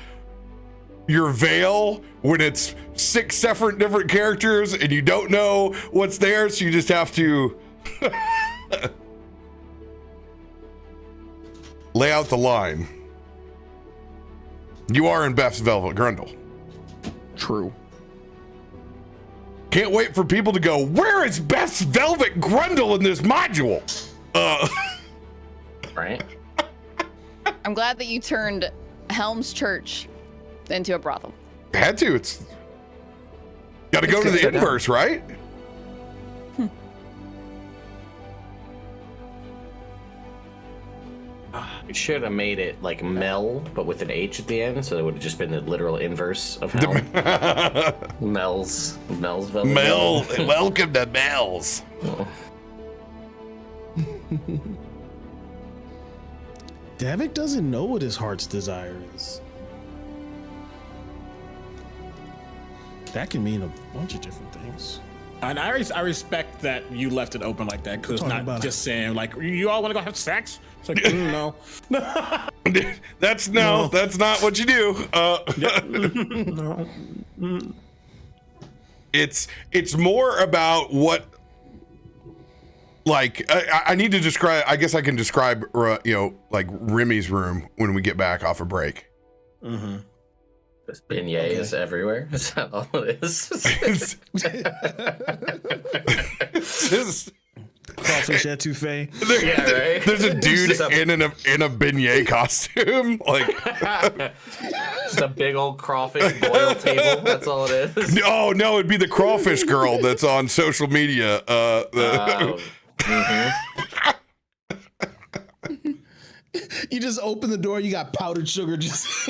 your veil when it's 6 different characters and you don't know what's there, so you just have to lay out the line. You are in Beth's Velvet Grundle. True. Can't wait for people to go, where is Beth's Velvet Grundle in this module? Right? I'm glad that you turned Helm's Church into a brothel. Had to. It's got to go to the good. inverse, right? We should have made it like Mel, but with an H at the end, so it would have just been the literal inverse of Helm. Mel's Velvet. Mel, welcome to Mel's. Oh. Davik doesn't know what his heart's desire is. That can mean a bunch of different things. And I respect that you left it open like that, because it's Talking not about just saying like, you all want to go have sex. It's like, no. That's not what you do. No. It's more about what, like, I need to describe, I guess I can describe, like Remy's room when we get back off a break. Mm-hmm. There's beignets everywhere. Is that all it is? It's just- Crawfish etouffee. Yeah, right? There's a dude Just a- in a beignet costume. Like, Just a big old crawfish boil table. That's all it is. no, it'd be the crawfish girl that's on social media. Mhm. You just open the door, you got powdered sugar just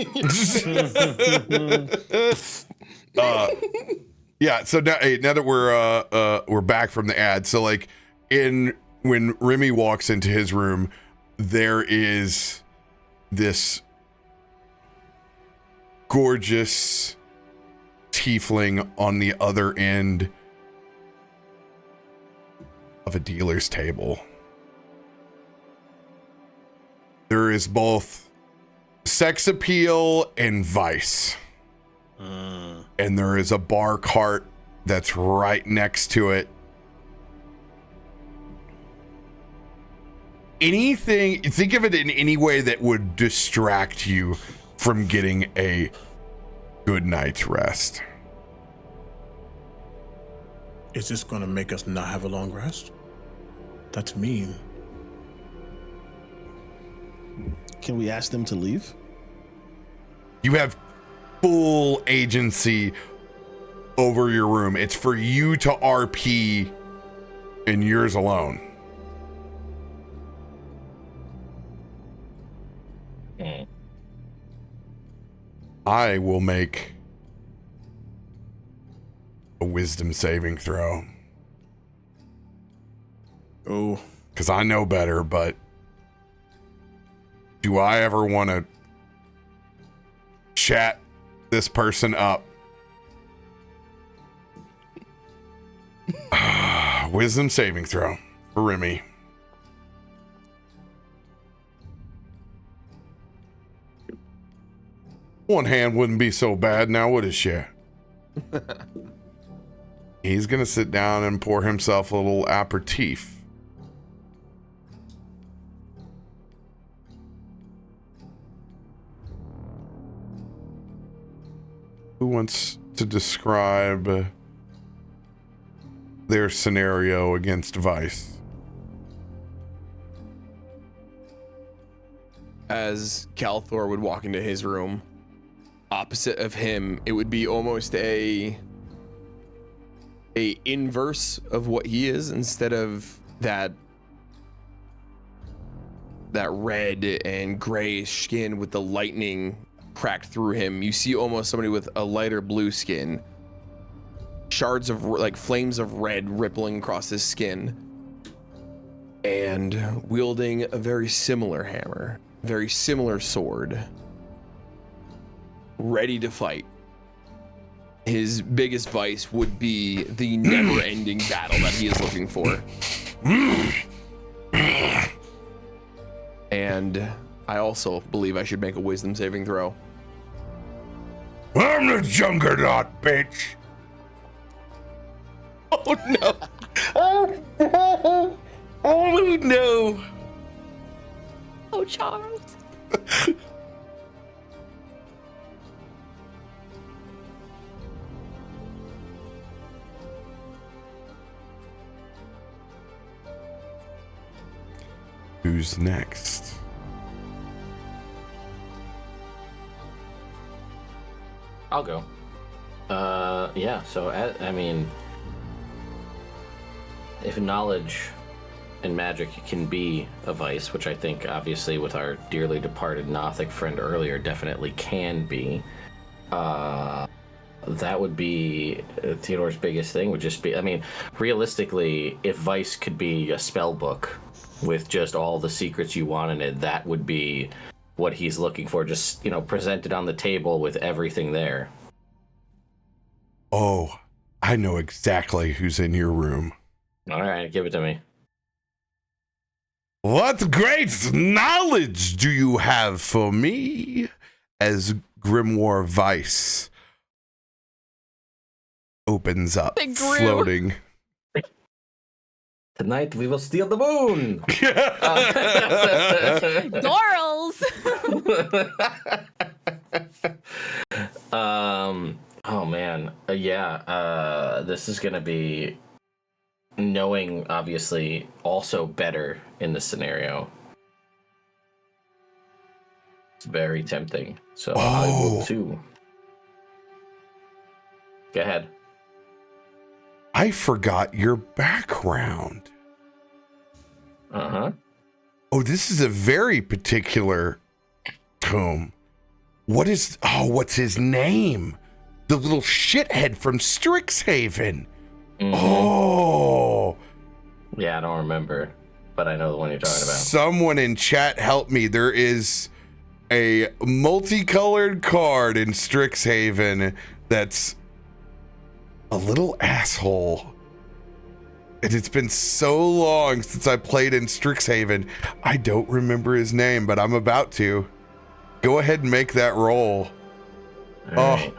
Yeah, so now that we're back from the ad, so like when Remy walks into his room, there is this gorgeous tiefling on the other end of a dealer's table. There is both sex appeal and vice. And there is a bar cart that's right next to it. Anything, think of it in any way that would distract you from getting a good night's rest. Is this going to make us not have a long rest? That's mean. Can we ask them to leave? You have full agency over your room. It's for you to RP and yours alone. I will make a wisdom saving throw. Oh. Because I know better, but do I ever want to chat this person up? Wisdom saving throw for Remy. One hand wouldn't be so bad now, would it, share? He's gonna sit down and pour himself a little aperitif. Who wants to describe their scenario against Vice? As Kalthorr would walk into his room, opposite of him, it would be almost a inverse of what he is. Instead of that red and grayish skin with the lightning cracked through him. You see almost somebody with a lighter blue skin. Shards of like flames of red rippling across his skin. And wielding a very similar hammer, very similar sword. Ready to fight. His biggest vice would be the never-ending battle that he is looking for. And I also believe I should make a wisdom saving throw. I'm the Juggernaut, bitch. Oh no! Oh no! Oh no! Oh, Charles. Who's next? I'll go. Yeah, so, I mean, if knowledge and magic can be a vice, which I think, obviously, with our dearly departed Nothic friend earlier, definitely can be, that would be Theodore's biggest thing, would just be, I mean, realistically, if vice could be a spell book with just all the secrets you want in it, that would be what he's looking for, just, you know, presented on the table with everything there. Oh, I know exactly who's in your room. All right, give it to me. What great knowledge do you have for me? As Grimoire Vice opens up, Big Gru. floating. Tonight we will steal the moon. Girls. Oh man, yeah. This is gonna be knowing, obviously, also better in this scenario. It's very tempting. So I will too. Go ahead. I forgot your background. Uh-huh. Oh, this is a very particular tome. What's his name? The little shithead from Strixhaven. Mm-hmm. Oh. Yeah, I don't remember, but I know the one you're talking about. Someone in chat help me. There is a multicolored card in Strixhaven that's a little asshole. And it's been so long since I played in Strixhaven. I don't remember his name, but I'm about to. Go ahead and make that roll. All right.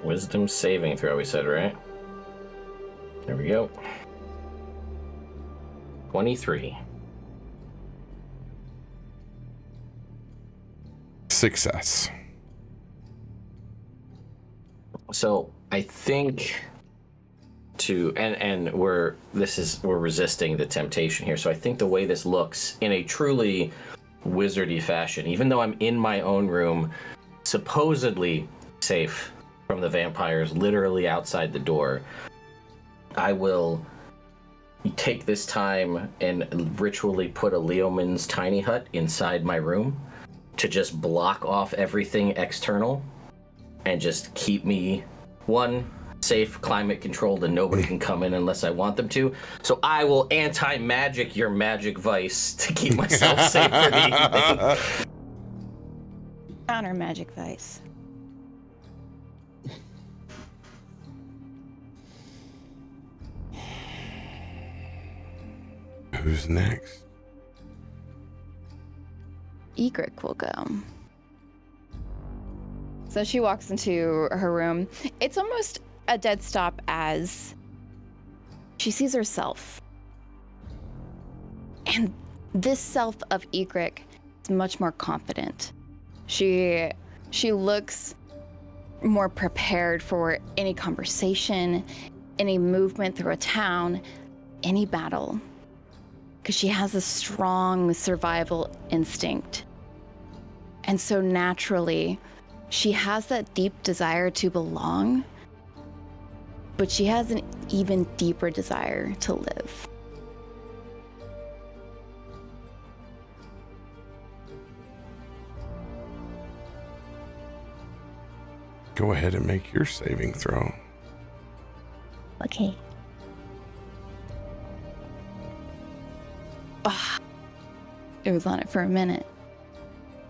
Wisdom saving throw, we said, right? There we go. 23. Success. So I think we're resisting the temptation here. So I think the way this looks in a truly wizardy fashion, even though I'm in my own room, supposedly safe from the vampires, literally outside the door, I will take this time and ritually put a Leomund's tiny hut inside my room to just block off everything external and just keep me, one, safe, climate controlled, and nobody can come in unless I want them to. So I will anti-magic your magic vice to keep myself safe for the evening. Counter magic vice. Who's next? Egrik will go. So she walks into her room. It's almost a dead stop as she sees herself. And this self of Egrik is much more confident. She looks more prepared for any conversation, any movement through a town, any battle. Because she has a strong survival instinct. And so naturally, she has that deep desire to belong, but she has an even deeper desire to live. Go ahead and make your saving throw. Okay. It was on it for a minute.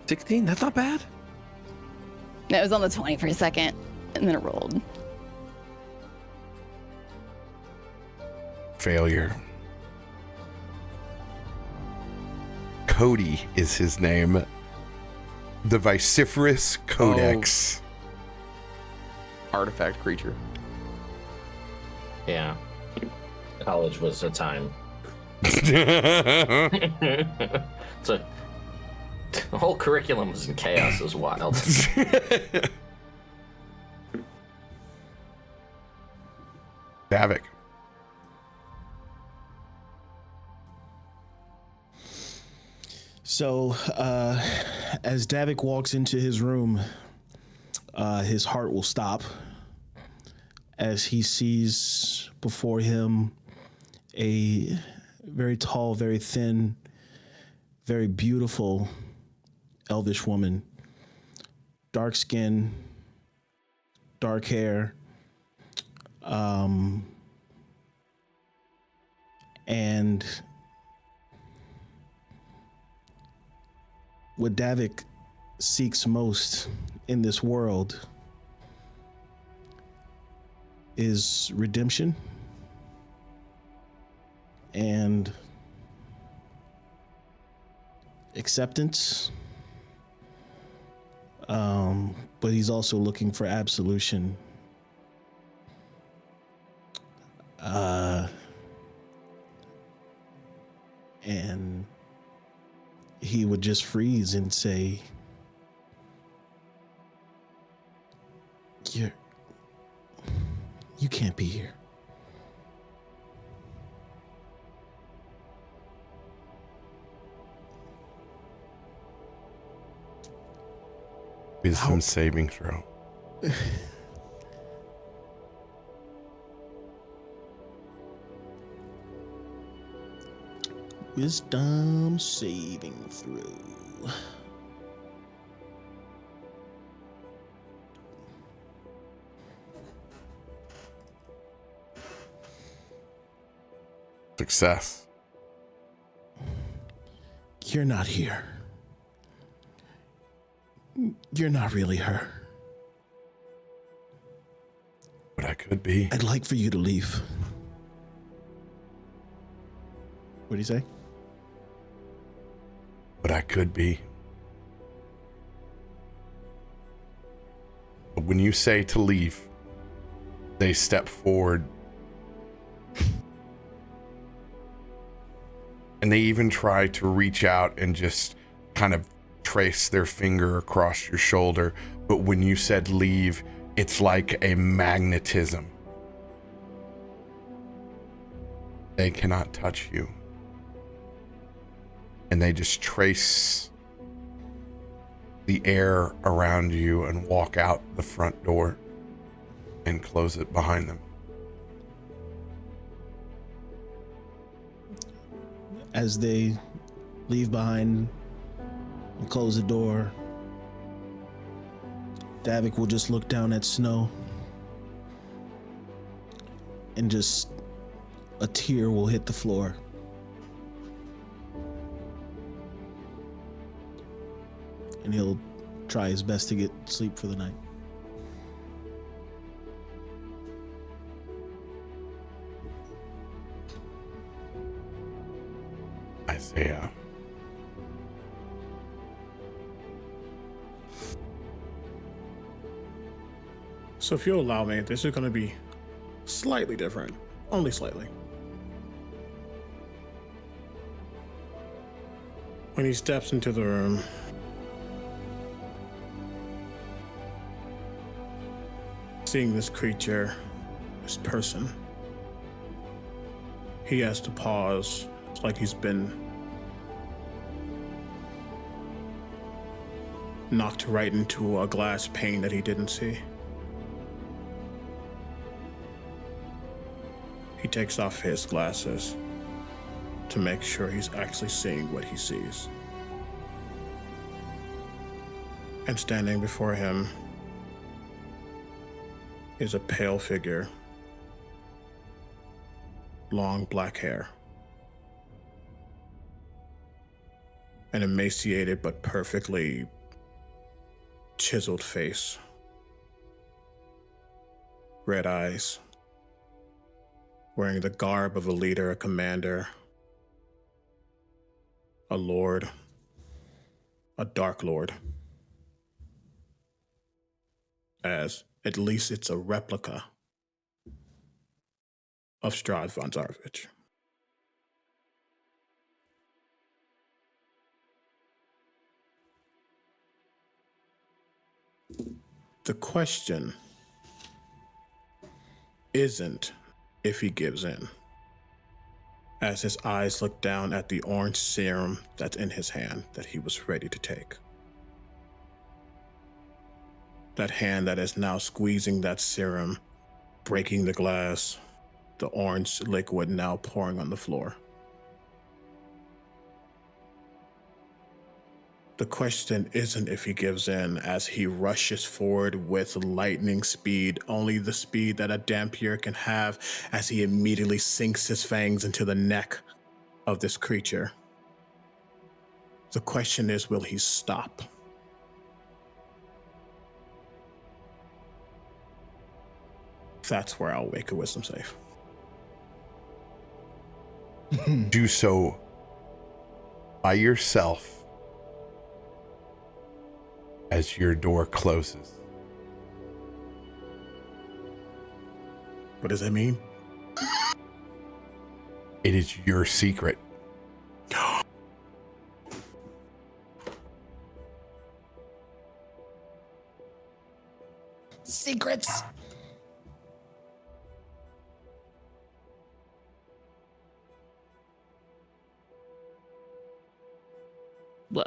16? That's not bad. It was on the 20 for a second, and then it rolled. Failure. Cody is his name. The Vociferous Codex. Artifact creature. Yeah. College was a time. So the whole curriculum was in chaos. It was wild. Davik. So, as Davik walks into his room, his heart will stop as he sees before him a very tall, very thin, very beautiful elvish woman. Dark skin, dark hair, and what Davik seeks most in this world is redemption and acceptance. But he's also looking for absolution. And he would just freeze and say, you can't be here. Wisdom saving throw. Wisdom saving throw. Success. You're not here. You're not really her. But I could be. I'd like for you to leave. What do you say? But I could be. But when you say to leave, they step forward. And they even try to reach out and just kind of trace their finger across your shoulder. But when you said leave, it's like a magnetism. They cannot touch you. And they just trace the air around you and walk out the front door and close it behind them. As they leave behind and close the door, Davik will just look down at Snow and just a tear will hit the floor. And he'll try his best to get sleep for the night. Isaiah. So if you'll allow me, this is going to be slightly different. Only slightly. When he steps into the room, seeing this creature, this person, he has to pause. It's like he's been knocked right into a glass pane that he didn't see. He takes off his glasses to make sure he's actually seeing what he sees. And standing before him is a pale figure, long black hair, an emaciated but perfectly chiseled face, red eyes, wearing the garb of a leader, a commander, a lord, a dark lord. As at least it's a replica of Strahd von Zarovich. The question isn't if he gives in, as his eyes look down at the orange serum that's in his hand that he was ready to take. That hand that is now squeezing that serum, breaking the glass, the orange liquid now pouring on the floor. The question isn't if he gives in as he rushes forward with lightning speed, only the speed that a Dhampir can have, as he immediately sinks his fangs into the neck of this creature. The question is, will he stop? That's where I'll make a wisdom save. Do so by yourself as your door closes. What does that mean? It is your secret. Secrets. Whoa.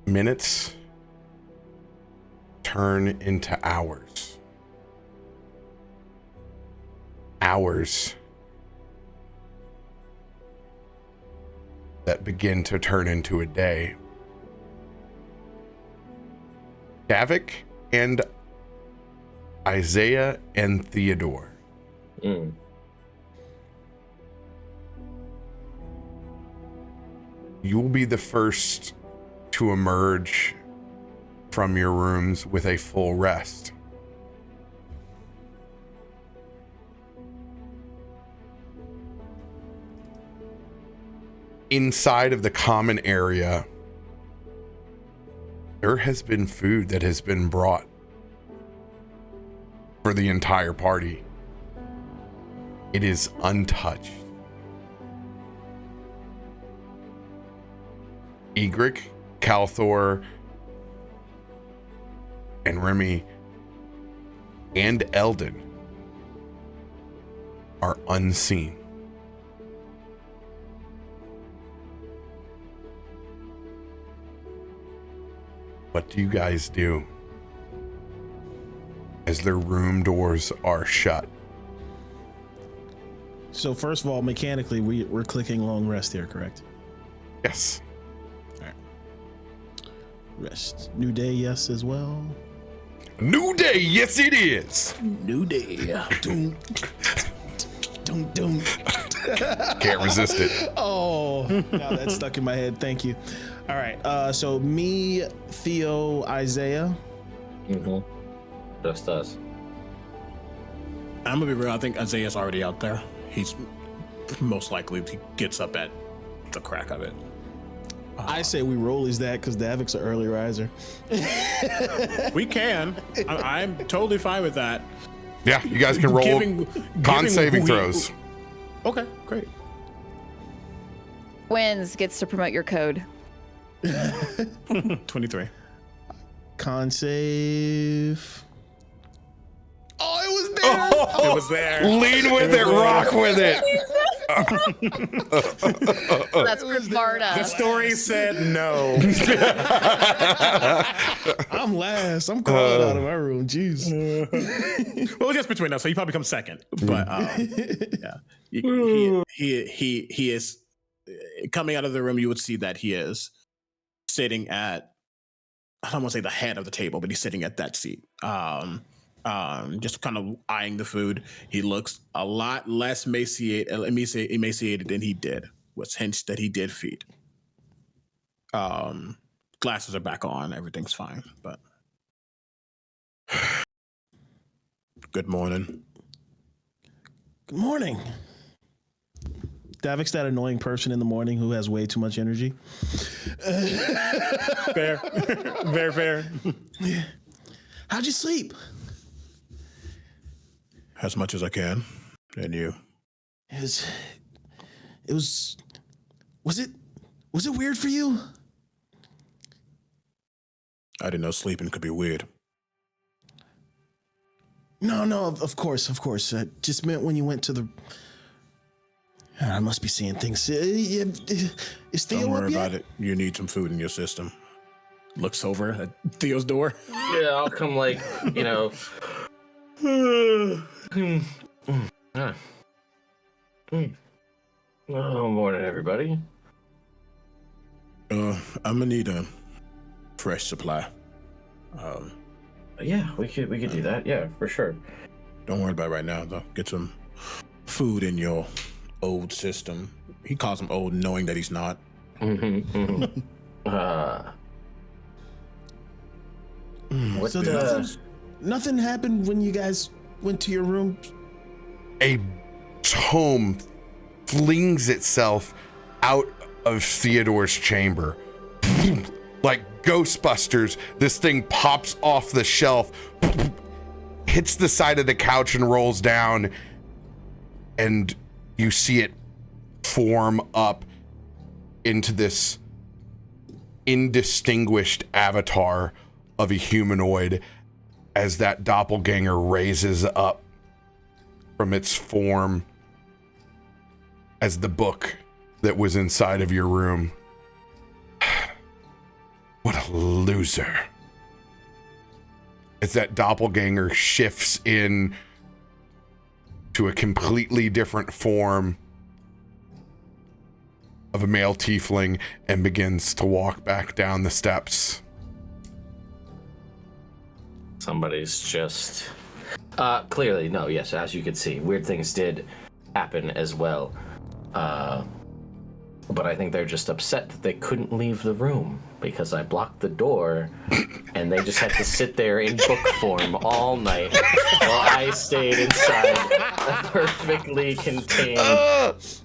Minutes turn into hours. Hours that begin to turn into a day. Davik and Isaiah and Theodore. You will be the first to emerge from your rooms with a full rest. Inside of the common area, there has been food that has been brought for the entire party. It is untouched. Egrik, Kalthorr, and Remy, and Eldon are unseen. What do you guys do as their room doors are shut? So first of all, mechanically, we're clicking long rest here, correct? Yes. Rest. New day, yes, as well. New day, yes it is. New day. Doom. Doom, doom. Can't resist it. Oh, now that's stuck in my head. Thank you. All right. So me, Theo, Isaiah. Just us. I'm gonna be real. I think Isaiah's already out there. He's most likely he gets up at the crack of it. I say we roll is that because Davik's an early riser. We can. I'm totally fine with that. Yeah, you guys can roll con saving throws. Okay, great. Wins gets to promote your code. 23. Con save. Oh, it was there. It was there. Lead with it, rock with it. That's for Marta. The story said no. I'm last. I'm crawling out of my room. Jeez. Well, just between us, so he probably comes second. But yeah, he is coming out of the room. You would see that he is sitting at I don't want to say the head of the table, but he's sitting at that seat. Just kind of eyeing the food. He looks a lot less emaciated than he did. Was hints that he did feed. Glasses are back on. Everything's fine. But good morning. Good morning. Davik's that annoying person in the morning who has way too much energy. Fair. Very fair. How'd you sleep? As much as I can. And you? Was it weird for you? I didn't know sleeping could be weird. No, of course. I just meant when you went to the... I must be seeing things. Is Theo Don't worry up yet? about it. You need some food in your system. Looks over at Theo's door. Yeah, I'll come like, Oh, morning, everybody. I'm gonna need a fresh supply. Yeah, we could do that. Yeah, for sure. Don't worry about it right now, though. Get some food in your old system. He calls him old, knowing that he's not. What So nothing happened when you guys went to your room? A tome flings itself out of Theodore's chamber. Like Ghostbusters, this thing pops off the shelf, hits the side of the couch and rolls down, and you see it form up into this indistinguished avatar of a humanoid as that doppelganger raises up from its form as the book that was inside of your room. What a loser. As that doppelganger shifts in to a completely different form of a male tiefling and begins to walk back down the steps. Somebody's just clearly, no, yes, as you could see, weird things did happen as well. But I think they're just upset that they couldn't leave the room because I blocked the door and they just had to sit there in book form all night while I stayed inside a perfectly contained,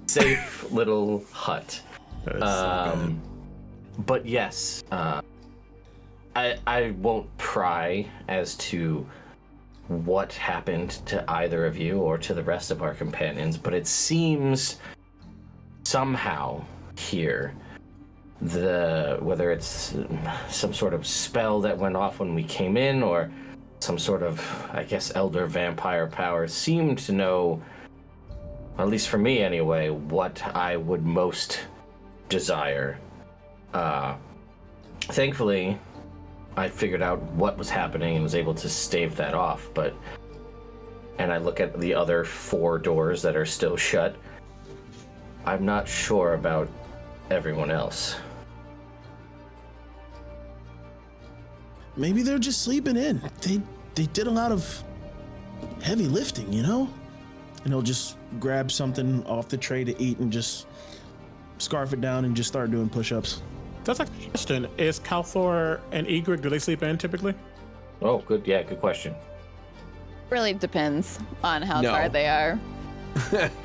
safe little hut. That is so good. But yes, I won't pry as to what happened to either of you or to the rest of our companions, but it seems somehow here, whether it's some sort of spell that went off when we came in or some sort of, I guess, elder vampire power, seemed to know, at least for me anyway, what I would most desire. Thankfully, I figured out what was happening and was able to stave that off, and I look at the other 4 doors that are still shut. I'm not sure about everyone else. Maybe they're just sleeping in. They did a lot of heavy lifting, you know? And he'll just grab something off the tray to eat and just scarf it down and just start doing push-ups. That's a question. Is Kalthorr and Egrik, do they sleep in typically? Oh, good. Yeah, good question. Really depends on how No. tired they are.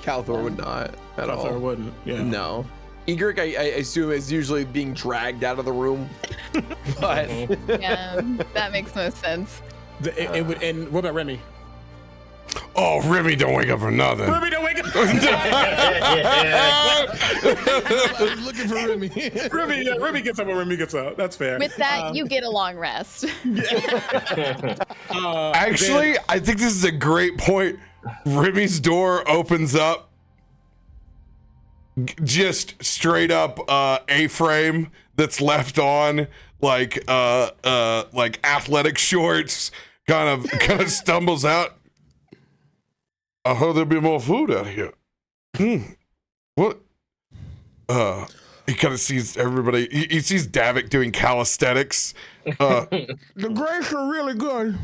Kalthorr would not at all. Kalthorr wouldn't. Yeah. No. Egrik, I assume, is usually being dragged out of the room. But Yeah, that makes most sense. It would. And what about Remy? Oh, Remy don't wake up for nothing. Remy, don't wake up. I was looking for Remy. Remy gets up when Remy gets up. That's fair. With that, you get a long rest. Actually, I think this is a great point. Remy's door opens up. Just straight up A-frame that's left on, like athletic shorts, kind of stumbles out. I heard there'd be more food out here. What? He kind of sees everybody. He sees Davik doing calisthenics. The grapes are really good.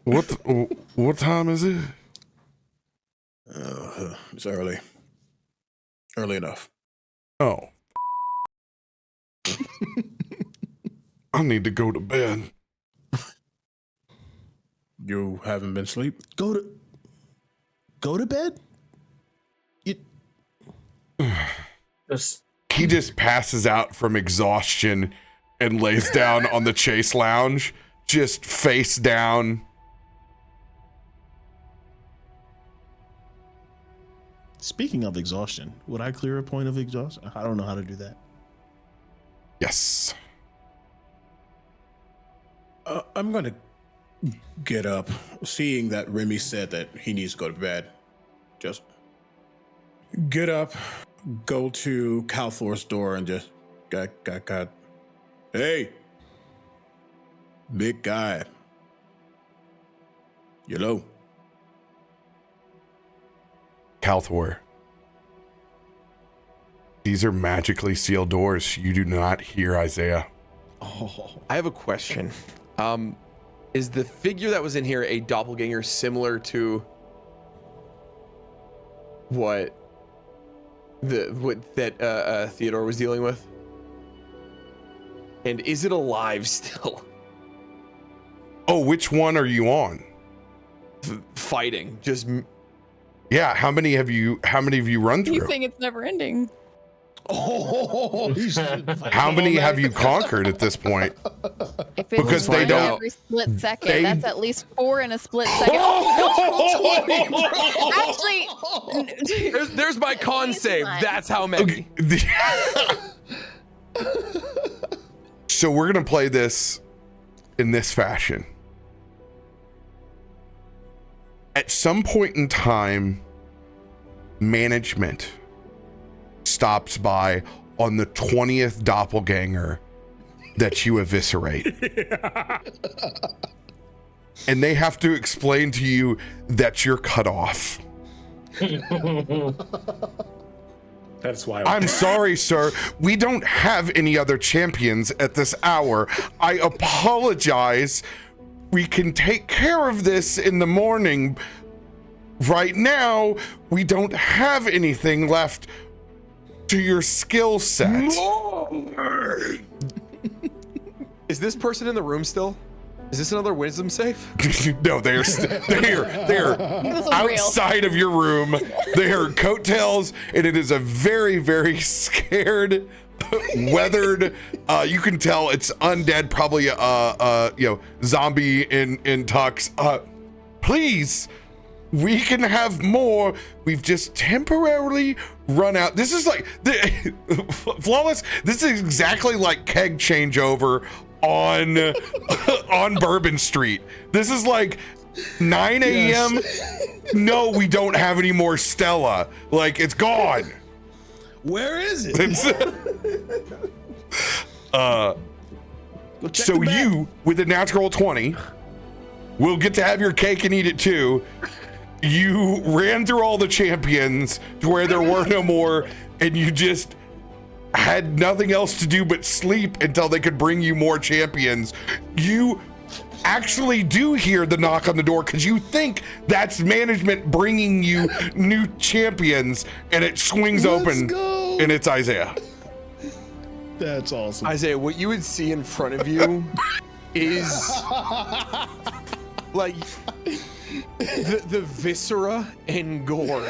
What time is it? It's early. Early enough. Oh. I need to go to bed. You haven't been asleep? Go to bed? He just passes out from exhaustion and lays down on the chase lounge, just face down. Speaking of exhaustion, would I clear a point of exhaustion? I don't know how to do that. Yes. I'm going to get up, seeing that Remy said that he needs to go to bed. Just get up, go to Kalthorr's door, and just got. Hey, big guy. Hello. Kalthorr. These are magically sealed doors. You do not hear Isaiah. Oh, I have a question. Is the figure that was in here a doppelganger similar to what Theodore was dealing with? And is it alive still? Oh, which one are you on? Fighting. Just yeah. How many have you run through? You think it's never ending? Oh, how many have you conquered at this point? If it Because was they one don't- every split second, they- that's at least 4 in a split second. Actually, there's my con save. That's how many. So we're gonna play this in this fashion. At some point in time, management stops by on the 20th doppelganger that you eviscerate. And they have to explain to you that you're cut off. That's why I'm sorry, sir. We don't have any other champions at this hour. I apologize. We can take care of this in the morning. Right now, we don't have anything left to your skill set. Is this person in the room still? Is this another wisdom save? No, they're outside of your room. They are coattails, and it is a very, very scared, weathered. You can tell it's undead, probably zombie in tux. Please, we can have more. We've just temporarily run out. This is like flawless. This is exactly like keg changeover on Bourbon Street. This is like 9 a.m. Yes. No, we don't have any more Stella. Like, it's gone. Where is it? So you, with a natural 20, will get to have your cake and eat it too. You ran through all the champions to where there were no more, and you just had nothing else to do but sleep until they could bring you more champions. You actually do hear the knock on the door because you think that's management bringing you new champions, and it swings open, and it's Isaiah. That's awesome. Isaiah, what you would see in front of you is like the viscera and gore.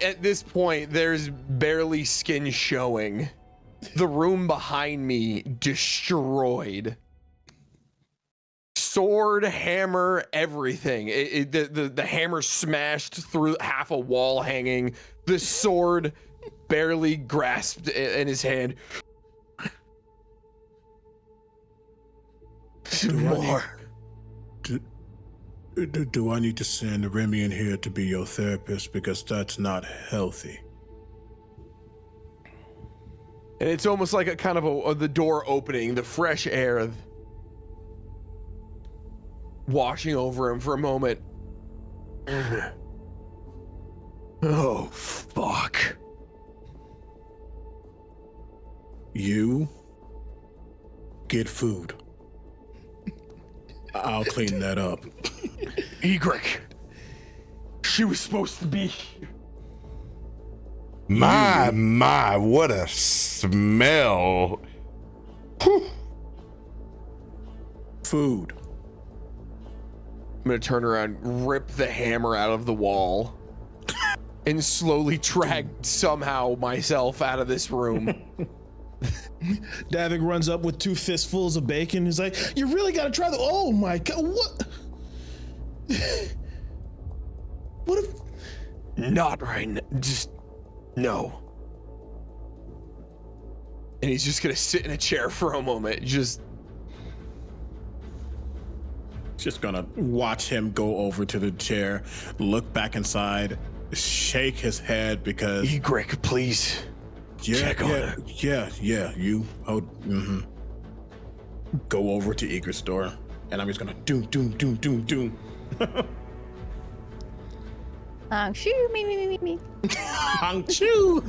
At this point, there's barely skin showing. The room behind me destroyed. Sword, hammer, everything. The hammer smashed through half a wall hanging. The sword barely grasped in his hand. More. Do I need to send Remy in here to be your therapist? Because that's not healthy. And it's almost like a kind of the door opening, the fresh air washing over him for a moment. Oh, fuck. You get food. I'll clean that up. Egrik. She was supposed to be here. My, what a smell. Whew. Food. I'm gonna turn around, rip the hammer out of the wall, and slowly drag somehow myself out of this room. Davik runs up with 2 fistfuls of bacon. He's like, "You really got to try the. Oh my god! What? What if? Not right now. Just no." And he's just gonna sit in a chair for a moment. Just gonna watch him go over to the chair, look back inside, shake his head because Egrik, please. Check on her. Yeah. You go over to Egrik's door, and I'm just gonna doom. Shoo, me. Shoo.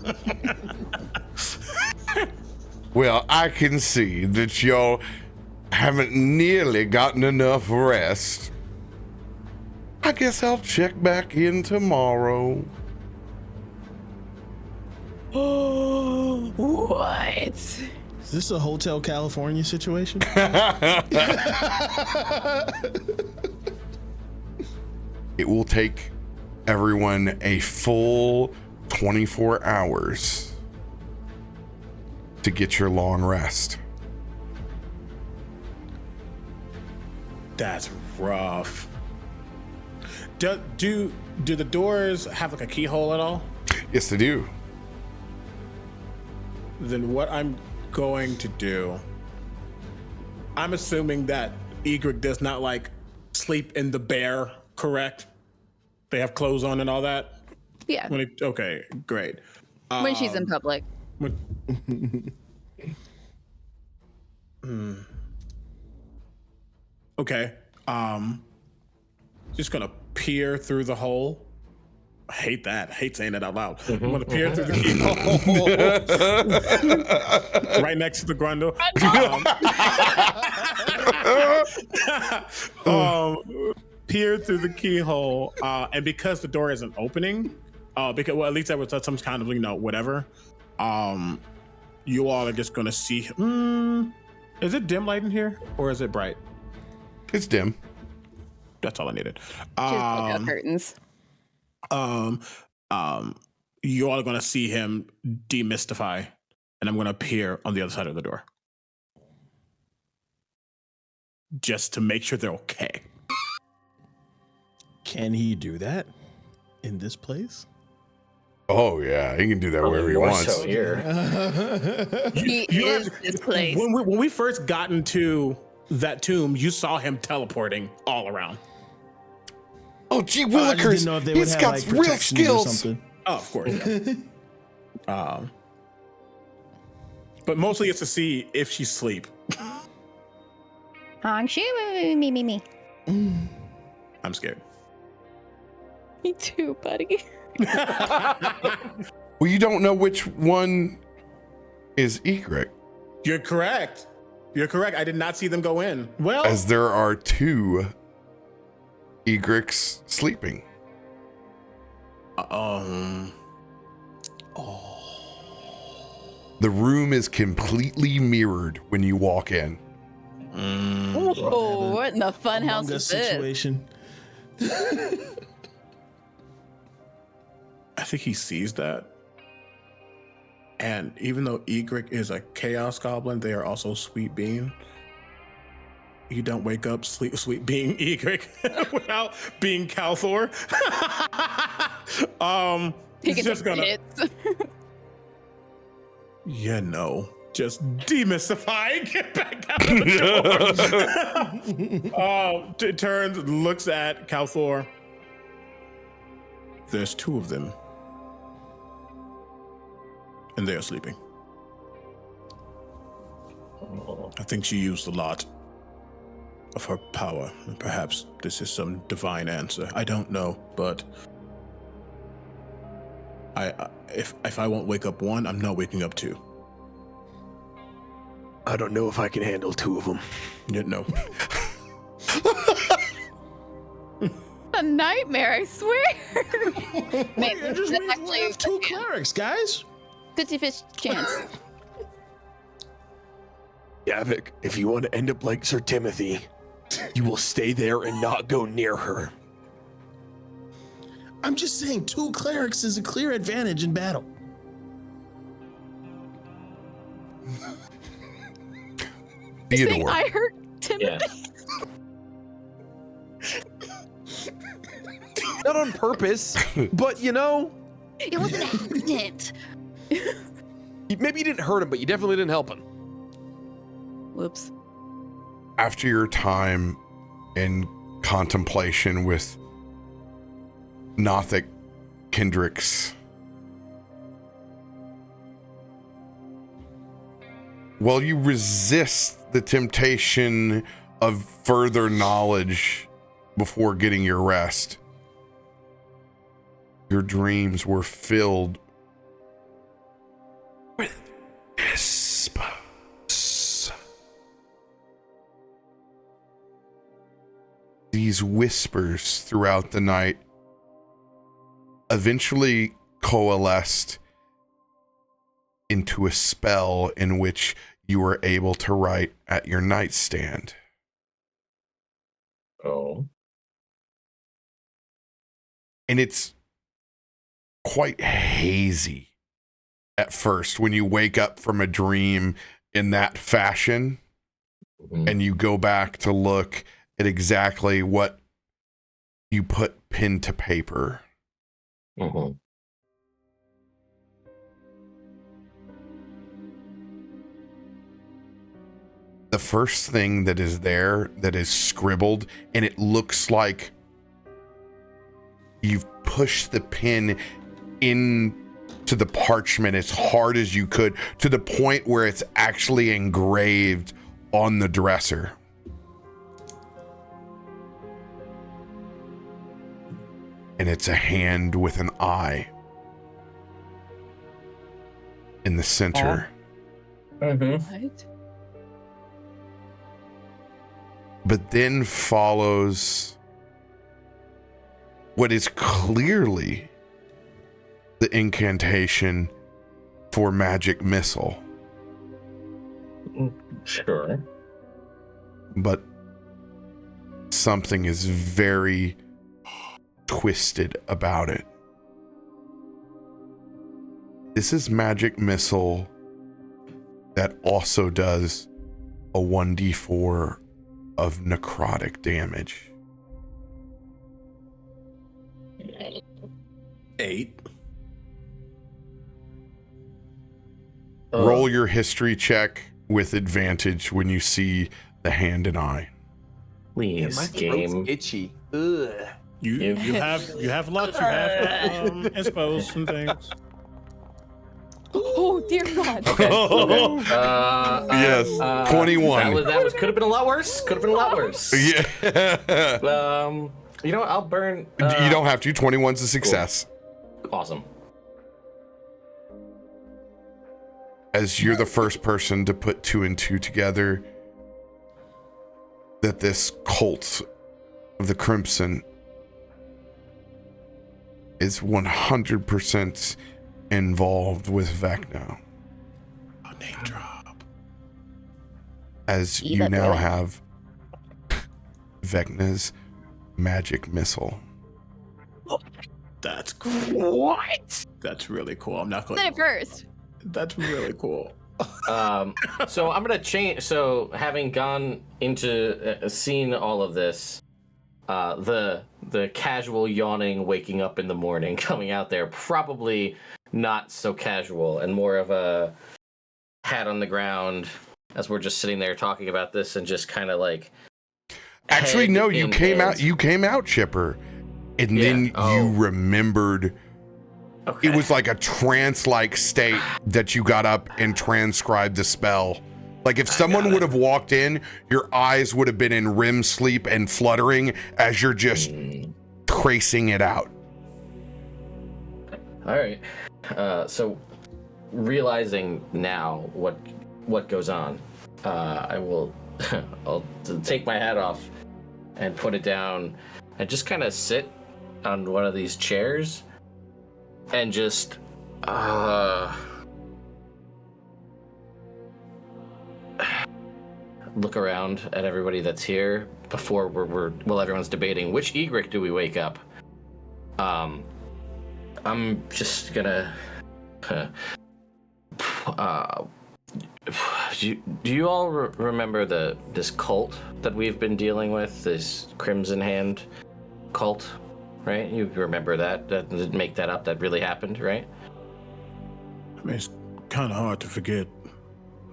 Well, I can see that y'all haven't nearly gotten enough rest. I guess I'll check back in tomorrow. Oh, what? Is this a Hotel California situation? It will take everyone a full 24 hours to get your long rest. That's rough. Do the doors have like a keyhole at all? Yes, they do. Then what I'm going to do, I'm assuming that Egrik does not like sleep in the bear, correct? They have clothes on and all that? Yeah. Okay, great. When she's in public. Okay. Just gonna peer through the hole. I hate that. I hate saying it out loud. I'm gonna peer through the keyhole right next to the grundle. Peer through the keyhole, and because the door isn't opening, because at least there was some kind of whatever. You all are just gonna see. Is it dim light in here or is it bright? It's dim. That's all I needed. Just curtains. You all are gonna see him demystify, and I'm gonna appear on the other side of the door, just to make sure they're okay. Can he do that in this place? Oh yeah, he can do that wherever he wants. So here. He is this place. When we first got into that tomb, you saw him teleporting all around. Oh gee I just willikers, didn't know if they would he's have, got like, real protections or skills. something. Oh, of course. Yeah. But mostly it's to see if she's asleep. Shoo, me. I'm scared. Me too, buddy. Well, you don't know which one is Egrik, You're correct. I did not see them go in. Well, as there are 2 Egriks sleeping. The room is completely mirrored when you walk in. Oh, what in the fun house Among is Us this? situation. I think he sees that. And even though Egrik is a chaos goblin, they are also sweet being. You don't wake up sweet being Egrik without being Kalthorr. He's just gonna just demystify, get back out of the door. Turns, looks at Kalthorr. There's 2 of them. And they are sleeping. I think she used a lot of her power. And perhaps this is some divine answer. I don't know, but If I won't wake up one, I'm not waking up two. I don't know if I can handle two of them. Yeah, no. A nightmare, I swear. Man, Yeah, just that's we actually have two clerics, guys. 50-50 chance. Davik, if you want to end up like Sir Timothy, you will stay there and not go near her. I'm just saying, two clerics is a clear advantage in battle. Saying Theodore. I hurt Timothy. Yeah. Not on purpose, but you know, It was an accident. maybe you didn't hurt him, but you definitely didn't help him. Whoops. After your time in contemplation with Nothic Kendricks, while you resist the temptation of further knowledge before getting your rest, your dreams were filled with whispers. These whispers throughout the night eventually coalesced into a spell in which you were able to write at your nightstand. Oh. And it's quite hazy at first when you wake up from a dream in that fashion and you go back to look at exactly what you put pen to paper. Mm-hmm. The first thing that is there that is scribbled, and it looks like you've pushed the pen into the parchment as hard as you could to the point where it's actually engraved on the dresser. And it's a hand with an eye in the center. Mm-hmm. What? But then follows what is clearly the incantation for magic missile. Sure. But something is very twisted about it. This is magic missile that also does a 1d4 of necrotic damage. 8. Roll your history check with advantage when you see the hand and eye. Please, My game. throat's itchy. Ugh. You have luck. You have expos and things. Oh dear God. Okay. Yes, 21. That was could have been a lot worse. Could have been a lot worse. Yeah. You know what? I'll burn. You don't have to. 21's a success. Cool. Awesome. As you're the first person to put 2 and 2 together, that this cult of the Crimson is 100% involved with Vecna. A name drop. As Yeah, you now boy. have Vecna's magic missile. That's cool. What? That's really cool. I'm not going. Said it first. That's really cool. So I'm gonna change. So having gone into seeing all of this, the casual yawning, waking up in the morning, coming out there, probably not so casual and more of a hat on the ground as we're just sitting there talking about this and just kind of like. Actually, head no, you in came hands. out. You came out, Chipper, and Yeah. then Oh. you remembered. Okay. It was like a trance-like state that you got up and transcribed the spell. Like if someone would have walked in, your eyes would have been in REM sleep and fluttering as you're just tracing it out. All right. So realizing now what goes on, I'll take my hat off and put it down and just kind of sit on one of these chairs and just look around at everybody that's here before everyone's debating which Egrik do we wake up. I'm just gonna do you all remember this cult that we've been dealing with, this Crimson Hand cult, right? You remember that didn't make that up, that really happened, right? I mean, it's kind of hard to forget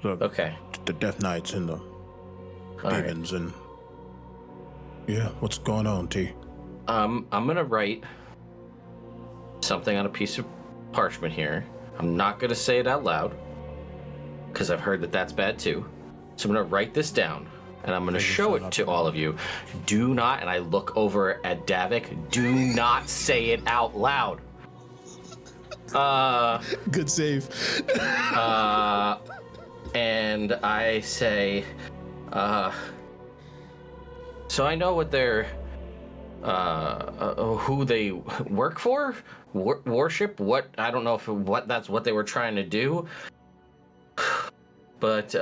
the Death Knights and the demons, and yeah, what's going on, T? I'm gonna write something on a piece of parchment here. I'm not gonna say it out loud because I've heard that that's bad too. So I'm gonna write this down and I'm gonna show it to all of you. Do not, and I look over at Davik, do not say it out loud. Good save. And I say, so I know what they're, who they work for, worship. What, I don't know if that's what they were trying to do, but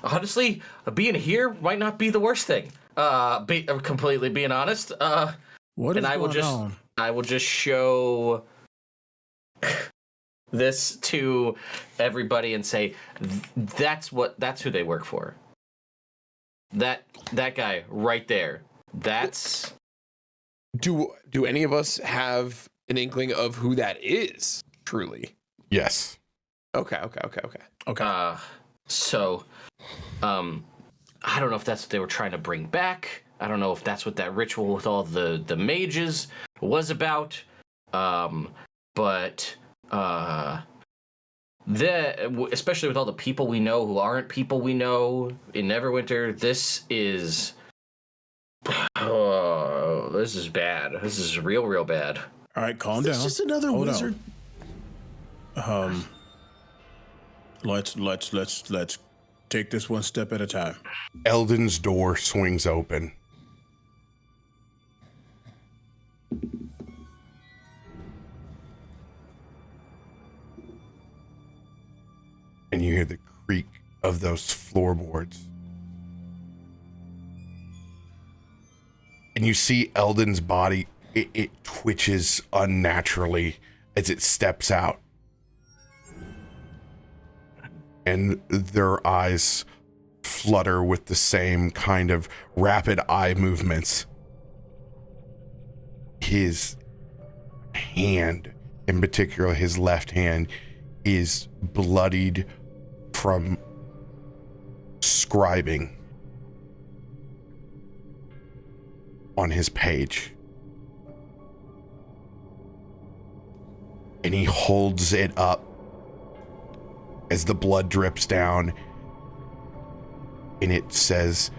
honestly, being here might not be the worst thing. Completely being honest. What is going on? I will just show this to everybody and say that's who they work for. That guy right there. That's. Do any of us have an inkling of who that is? Truly. Yes. Okay. So, I don't know if that's what they were trying to bring back. I don't know if that's what that ritual with all the mages was about. But especially with all the people we know who aren't people we know in Neverwinter, this is bad. This is real bad. All right, calm down. It's just another wizard. Let's take this one step at a time. Eldon's door swings open. And you hear the creak of those floorboards. And you see Eldon's body, it twitches unnaturally as it steps out. And their eyes flutter with the same kind of rapid eye movements. His hand, in particular his left hand, is bloodied from scribing on his page. And he holds it up as the blood drips down, and it says,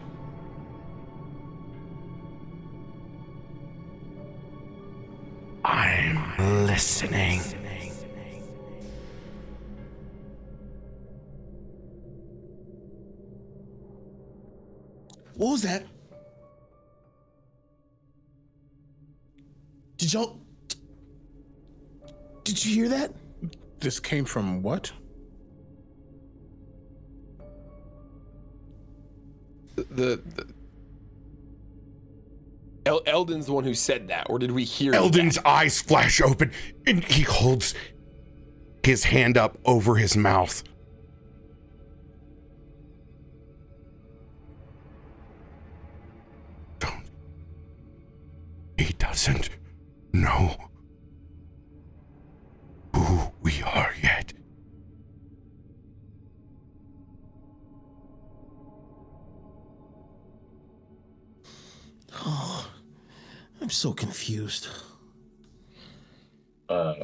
"I'm listening." What was that? Did you hear that? This came from what? Eldon's the one who said that, or did we hear Eldon's that? eyes flash open, and he holds his hand up over his mouth. He doesn't know who we are yet. Oh, I'm so confused. All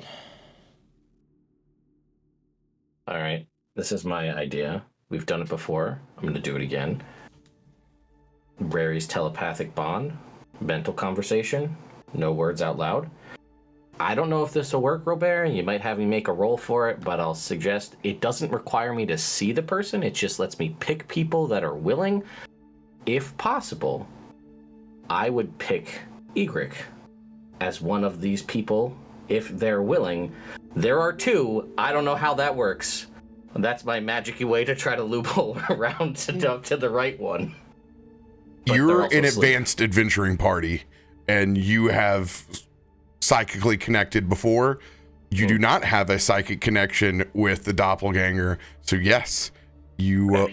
right. This is my idea. We've done it before. I'm going to do it again. Rary's telepathic bond, mental conversation, no words out loud. I don't know if this will work, RoBear. You might have me make a roll for it, but I'll suggest it doesn't require me to see the person. It just lets me pick people that are willing. If possible, I would pick Egrik as one of these people if they're willing. There are 2. I don't know how that works. That's my magic-y way to try to loophole around to dump to the right one. But You're also an asleep. advanced adventuring party, and you have psychically connected before. You do not have a psychic connection with the doppelganger, so yes, you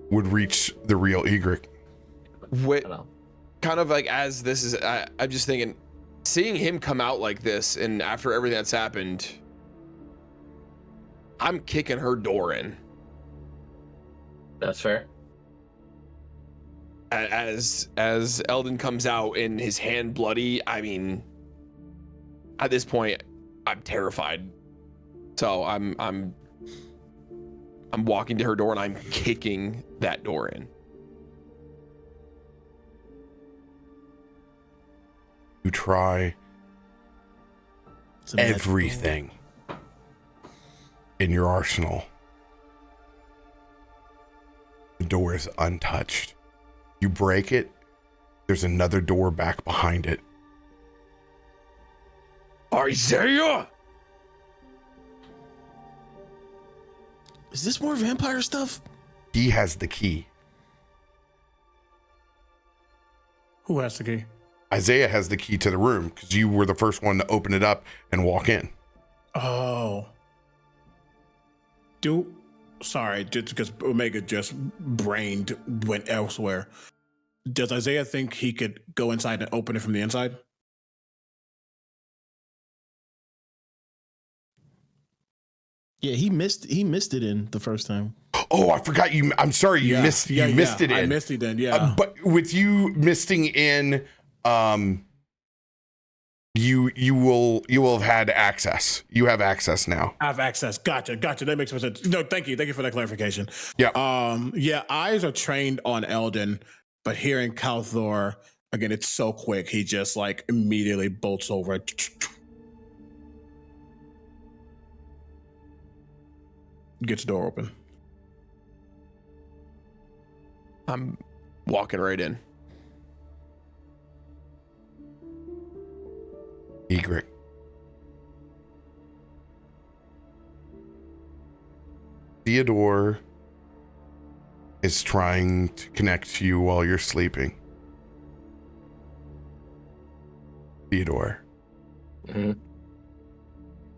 would reach the real Egrik. Wait, I don't know. kind of like as this is, I'm just thinking, seeing him come out like this, and after everything that's happened, I'm kicking her door in. That's fair. As Eldon comes out and his hand bloody, I mean, at this point, I'm terrified. So I'm walking to her door and I'm kicking that door in. You try It's a magic everything in your arsenal. The door is untouched. You break it, there's another door back behind it. Isaiah! Is this more vampire stuff? He has the key. Who has the key? Isaiah has the key to the room because you were the first one to open it up and walk in. Oh. Sorry, just because Omega just went elsewhere. Does Isaiah think he could go inside and open it from the inside? Yeah, he missed it in the first time. Oh, I forgot you. I'm sorry, you missed it in. I missed it in, yeah. But with you misting in, you will have had access. You have access now. I have access. Gotcha. That makes more sense. No, thank you for that clarification. Yeah. Yeah, eyes are trained on Eldon, but hearing Kalthorr, again, it's so quick. He just like immediately bolts over. Gets the door open. I'm walking right in. Egrik. Theodore is trying to connect to you while you're sleeping. Theodore. Mm-hmm.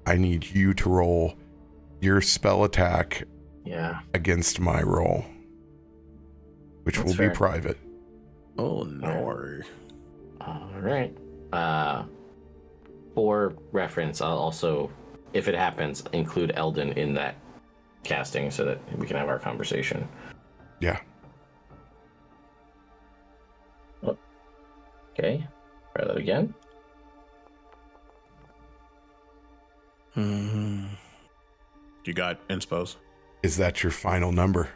I need you to roll your spell attack against my roll, which That's will fair. be private. Oh no. All right. For reference, I'll also, if it happens, include Eldon in that casting so that we can have our conversation. Yeah. Okay. Try that again. You got inspos. Is that your final number?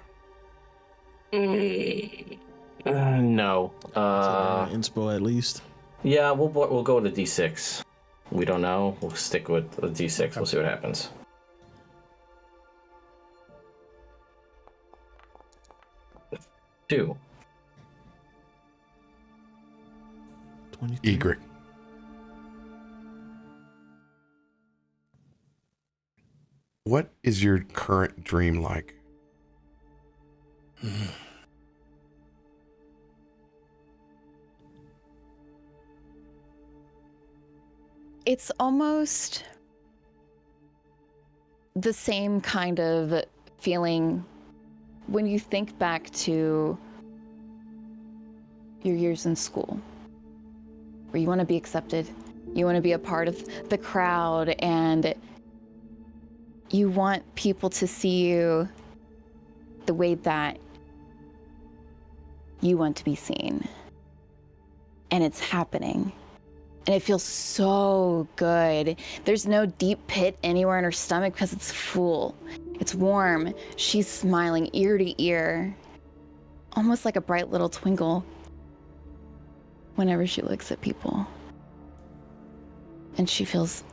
No. Inspo at least. Yeah, we'll go with a D6. We don't know. We'll stick with a D6. We'll see what happens. Two. 23. Egrik. What is your current dream like? It's almost the same kind of feeling when you think back to your years in school, where you want to be accepted, you want to be a part of the crowd, and you want people to see you the way that you want to be seen. And it's happening. And it feels so good. There's no deep pit anywhere in her stomach because it's full. It's warm. She's smiling ear to ear, almost like a bright little twinkle whenever she looks at people. And she feels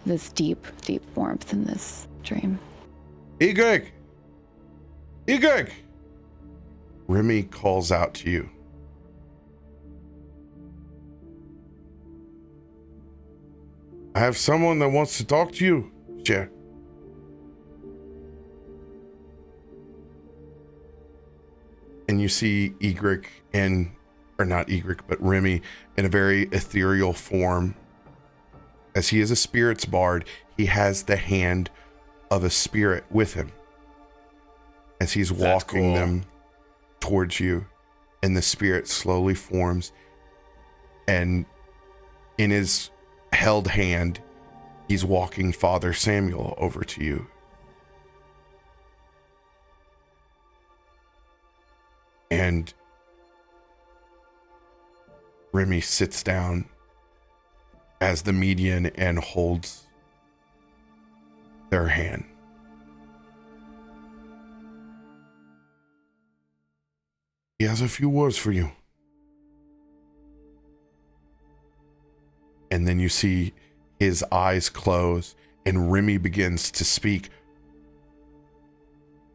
this deep, deep warmth in this dream. Egrik! Egrik! Remy calls out to you. I have someone that wants to talk to you, Chair. And you see Egrik or not Egrik, but Remy in a very ethereal form. As he is a spirit's bard, he has the hand of a spirit with him. As he's walking them towards you, and the spirit slowly forms, and in his held hand, he's walking Father Samuel over to you. And Remy sits down as the median and holds their hand. He has a few words for you. And then you see his eyes close and Remy begins to speak.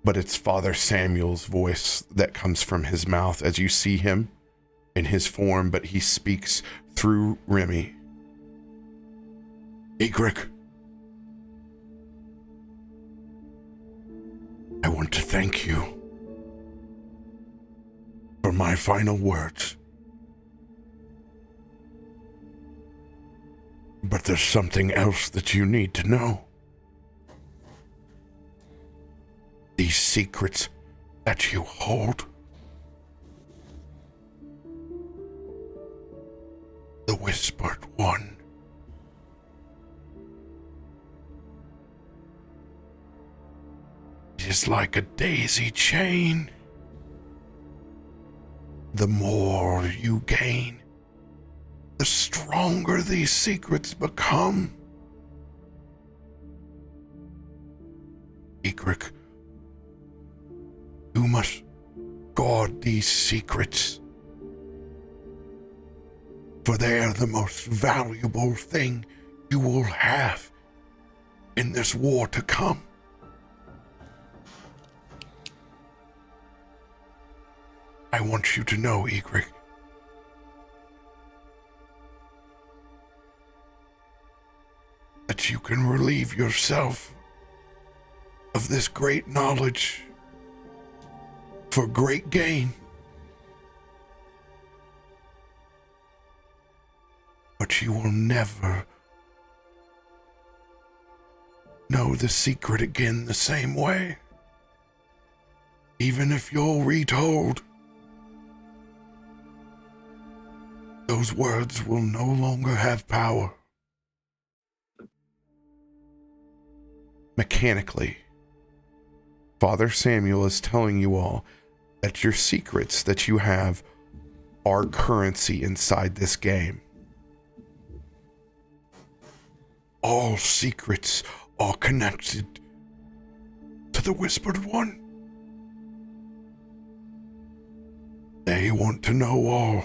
But it's Father Samuel's voice that comes from his mouth as you see him in his form, but he speaks through Remy. Egrik, I want to thank you for my final words. But there's something else that you need to know. These secrets that you hold, the Whispered One, is like a daisy chain. The more you gain, the stronger these secrets become. Egrik, you must guard these secrets, for they are the most valuable thing you will have in this war to come. I want you to know, Egrik, that you can relieve yourself of this great knowledge for great gain. But you will never know the secret again the same way. Even if you're retold, those words will no longer have power. Mechanically, Father Samuel is telling you all that your secrets that you have are currency inside this game. All secrets are connected to the Whispered One. They want to know all.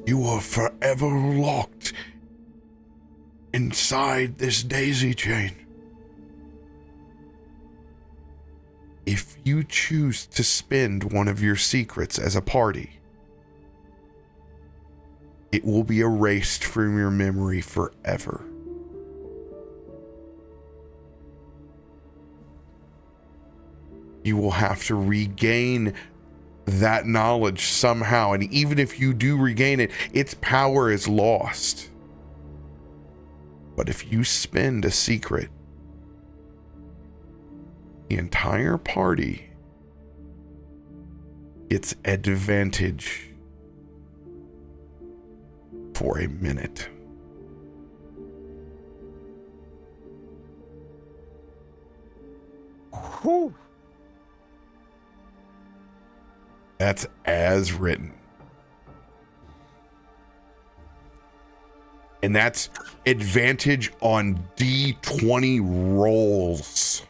You are forever locked inside this daisy chain. If you choose to spend one of your secrets as a party, it will be erased from your memory forever. You will have to regain that knowledge somehow, and even if you do regain it, its power is lost. But if you spend a secret, the entire party gets advantage for a minute. Whew. That's as written. And that's advantage on D20 rolls.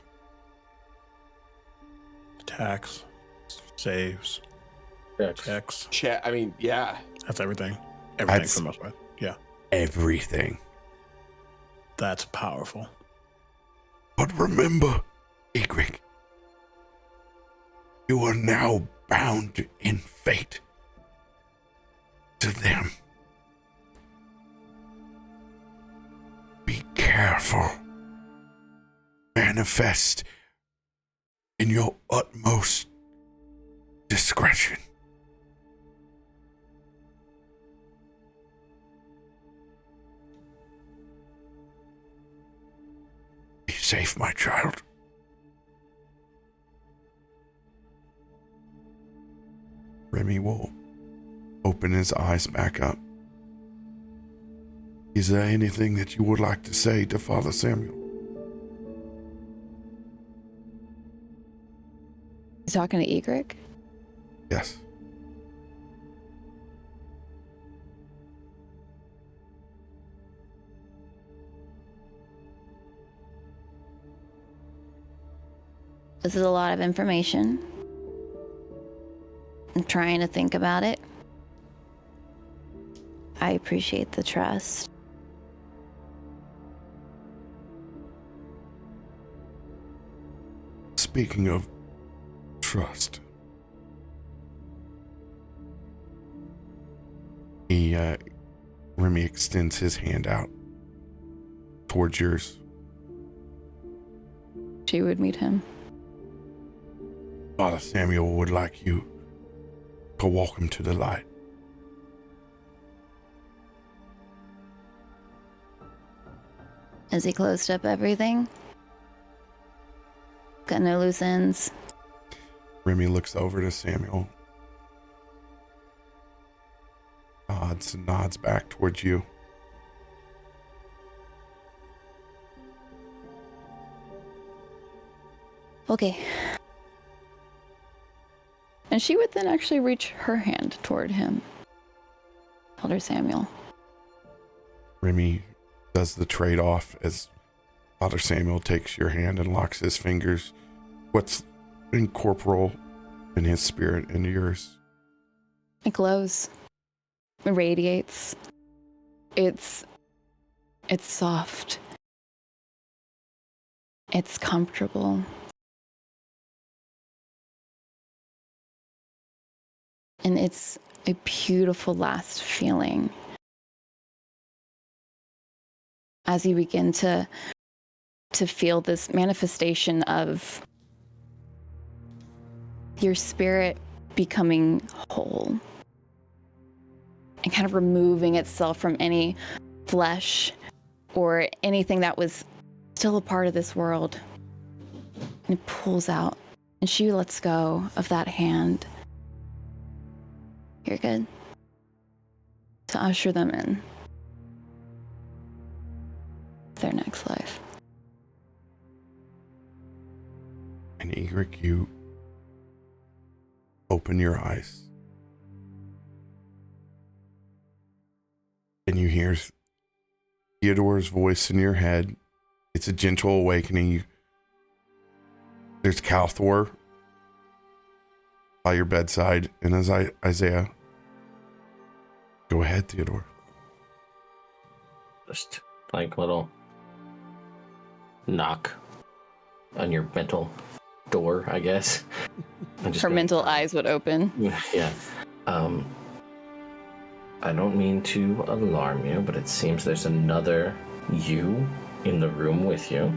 Attacks, saves, checks. I mean, yeah. That's everything. Everything That's for the most part. Yeah. everything. That's powerful. But remember, Egrik, you are now bound in fate to them. Be careful. Manifest in your utmost discretion. Be safe, my child. Remy will open his eyes back up. Is there anything that you would like to say to Father Samuel? You talking to Egrik? Yes. This is a lot of information. I'm trying to think about it. I appreciate the trust. Speaking of trust, Remy extends his hand out towards yours. She would meet him. Father Samuel would like you to walk him to the light. Has he closed up everything? Got no loose ends? Remy looks over to Samuel, nods and nods back towards you. Okay. And she would then actually reach her hand toward him. Elder Samuel. Remy does the trade-off as Father Samuel takes your hand and locks his fingers, what's incorporeal in his spirit, into yours. It glows. It radiates. It's soft. It's comfortable. And it's a beautiful last feeling as you begin to feel this manifestation of your spirit becoming whole and kind of removing itself from any flesh or anything that was still a part of this world. And it pulls out, and she lets go of that hand. You're good. To usher them in their next life. And Egrik, you open your eyes and you hear Theodore's voice in your head. It's a gentle awakening. There's Kalthorr by your bedside, and as Isaiah, go ahead, Theodore. Just like little knock on your mental door, I guess. Her mental eyes would open. Yeah. I don't mean to alarm you, but it seems there's another you in the room with you.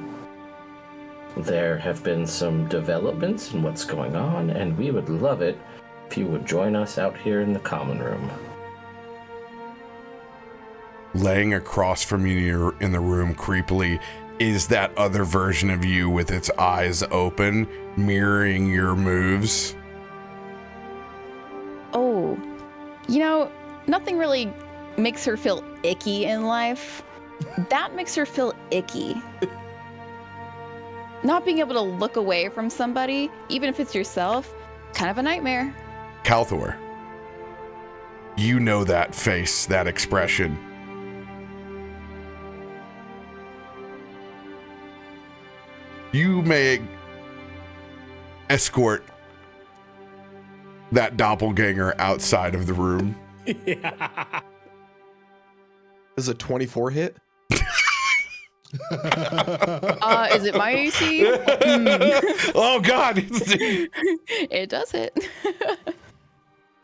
There have been some developments in what's going on, and we would love it if you would join us out here in the common room. Laying across from you in the room creepily is that other version of you with its eyes open, mirroring your moves. Oh, nothing really makes her feel icky in life. That makes her feel icky. Not being able to look away from somebody, even if it's yourself, kind of a nightmare. Kalthorr, you know that face, that expression. You may escort that doppelganger outside of the room. Yeah. Is a 24 hit? Is it my AC? Oh God! It does hit.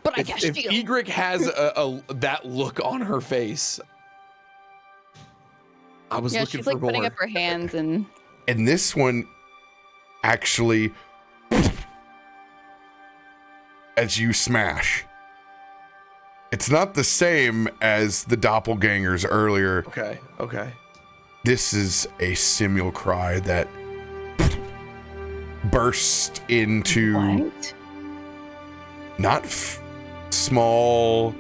But I cast If shield. Egrik has that look on her face, I was looking she's for like more. putting up her hands and And this one actually, as you smash, it's not the same as the doppelgangers earlier. Okay. This is a simul cry that burst into what? not small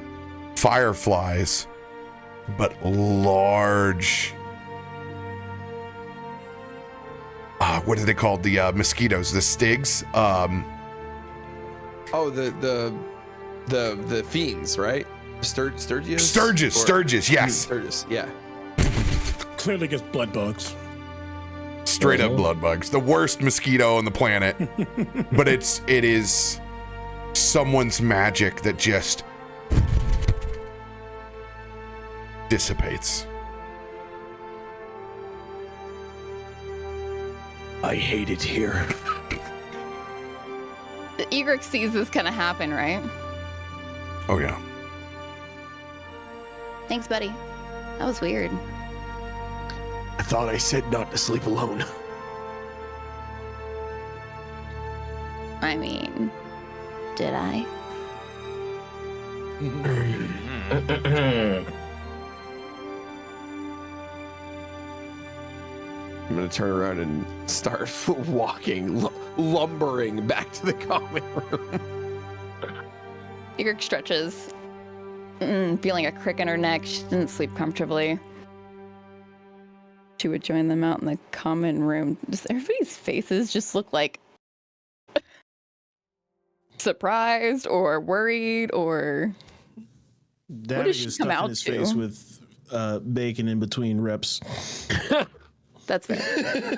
fireflies, but large. What are they called? The mosquitoes, the stigs. Oh, the fiends, right? Sturgis. Sturgis. Yes, Sturgis. Yeah. Clearly gets blood bugs. straight up blood bugs. The worst mosquito on the planet, but it is someone's magic that just dissipates. I hate it here. Egrik sees this kind of happen, right? Oh yeah. Thanks, buddy. That was weird. I thought I said not to sleep alone. I mean, did I? I'm gonna turn around and start walking, lumbering back to the common room. Egrik stretches, feeling a crick in her neck. She didn't sleep comfortably. She would join them out in the common room. Just everybody's faces just look like surprised or worried or Davik does she is come stuffing out his to? face with bacon in between reps. that's fair.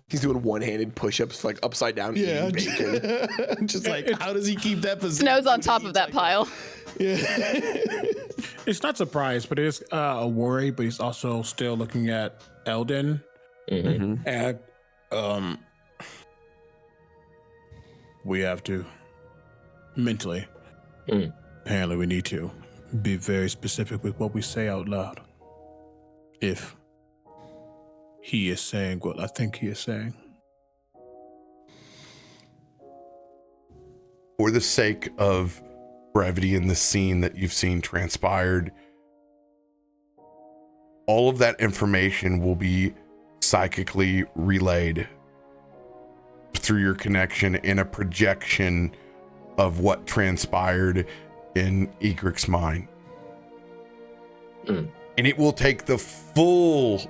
He's doing one-handed push-ups, like upside down, eating bacon. Just like, how does he keep that position? Snow's on top of that pile. Yeah. It's not surprised, but it is a worry. But he's also still looking at Eldon, and we have to mentally. Apparently, we need to be very specific with what we say out loud. If he is saying what I think he is saying. For the sake of brevity in the scene that you've seen transpired, all of that information will be psychically relayed through your connection in a projection of what transpired in Egrik's mind. And it will take the full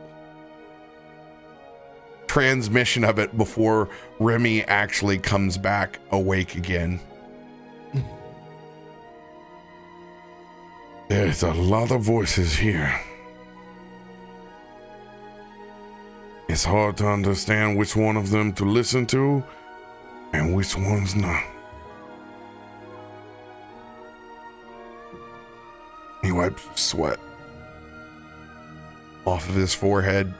transmission of it before Remy actually comes back awake again. There's a lot of voices here. It's hard to understand which one of them to listen to and which one's not. He wipes sweat off of his forehead.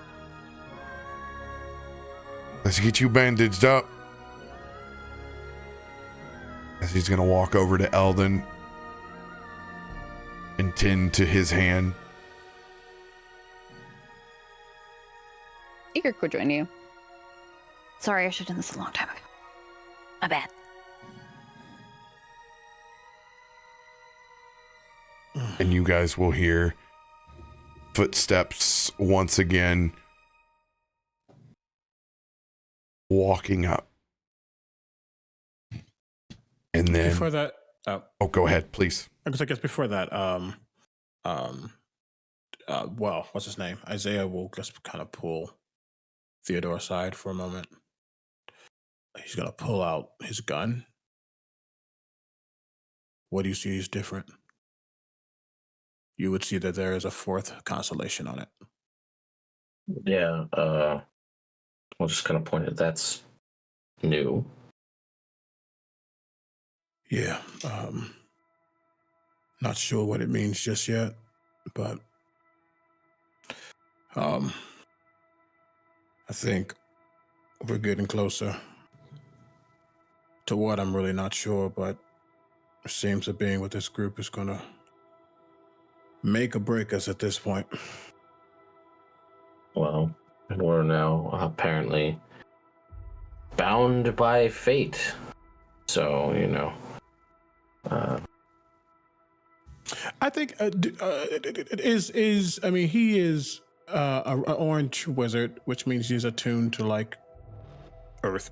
Let's get you bandaged up. As he's gonna walk over to Eldon and tend to his hand. Egrik would join you. Sorry, I should have done this a long time ago. My bad. And you guys will hear footsteps once again walking up. And then Before that, oh, go ahead, please. I guess before that, well, what's his name? Isaiah will just kind of pull Theodore aside for a moment. He's gonna pull out his gun. What do you see is different? You would see that there is a fourth constellation on it. Yeah, I'll just kind of point at that's new. Yeah, not sure what it means just yet, but I think we're getting closer to what I'm really not sure, but it seems that being with this group is gonna make or break us at this point. Well, we're now apparently bound by fate. So, I think is I mean, he is an orange wizard, which means he's attuned to like earth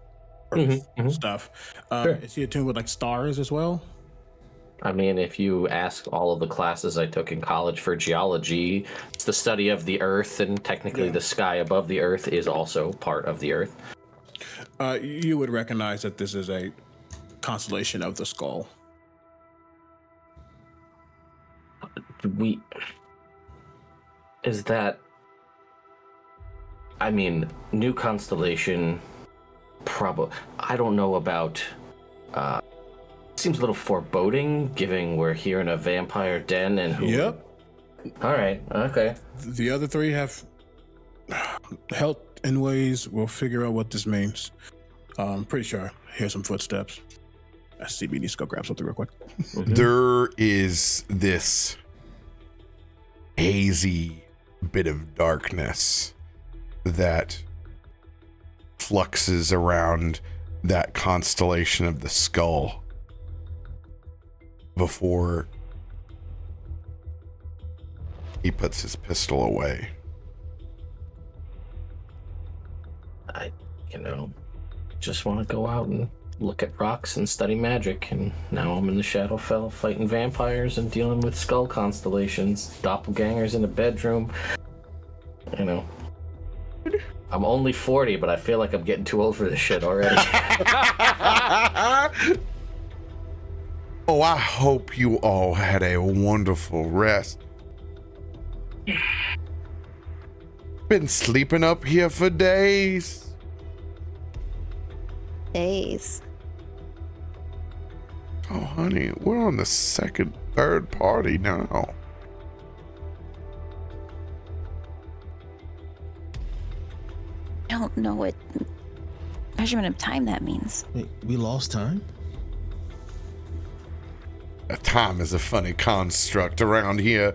stuff. Sure. Is he attuned with like stars as well? I mean, if you ask all of the classes I took in college for geology, it's the study of the earth, and technically the sky above the earth is also part of the earth. You would recognize that this is a constellation of the skull. I mean, new constellation, probably, I don't know about, seems a little foreboding, given we're here in a vampire den and who... Yep. All right, okay. The other three have helped in ways. We'll figure out what this means. I'm pretty sure I hear some footsteps. CB needs to go grab something real quick. There is this hazy bit of darkness that fluxes around that constellation of the skull before he puts his pistol away. I just want to go out and look at rocks and study magic, and now I'm in the Shadowfell fighting vampires and dealing with skull constellations, doppelgangers in the bedroom. I'm only 40, but I feel like I'm getting too old for this shit already. Oh, I hope you all had a wonderful rest. Been sleeping up here for days. Days. Oh, honey, we're on the third party now. I don't know what measurement of time that means. Wait, we lost time? Time is a funny construct around here.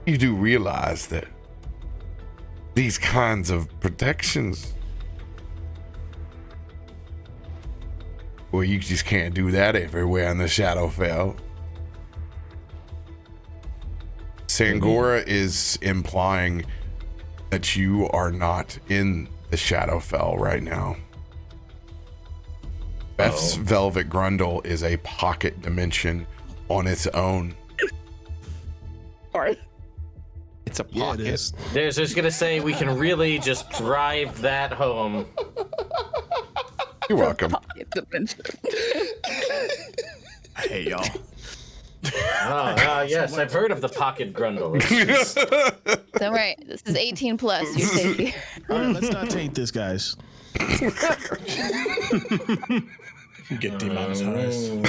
You do realize that these kinds of protections, well, you just can't do that everywhere in the Shadowfell. Sangora is implying that you are not in the Shadowfell right now. Beth's Velvet Grundle is a pocket dimension on its own. It's a pocket. Yeah, it is. There's just gonna say we can really just drive that home. You're welcome. I hate y'all. Yes, I've heard of the pocket grundle. Don't worry, this is 18 plus. You're safe here. All right, let's not taint this, guys. Get demonetized.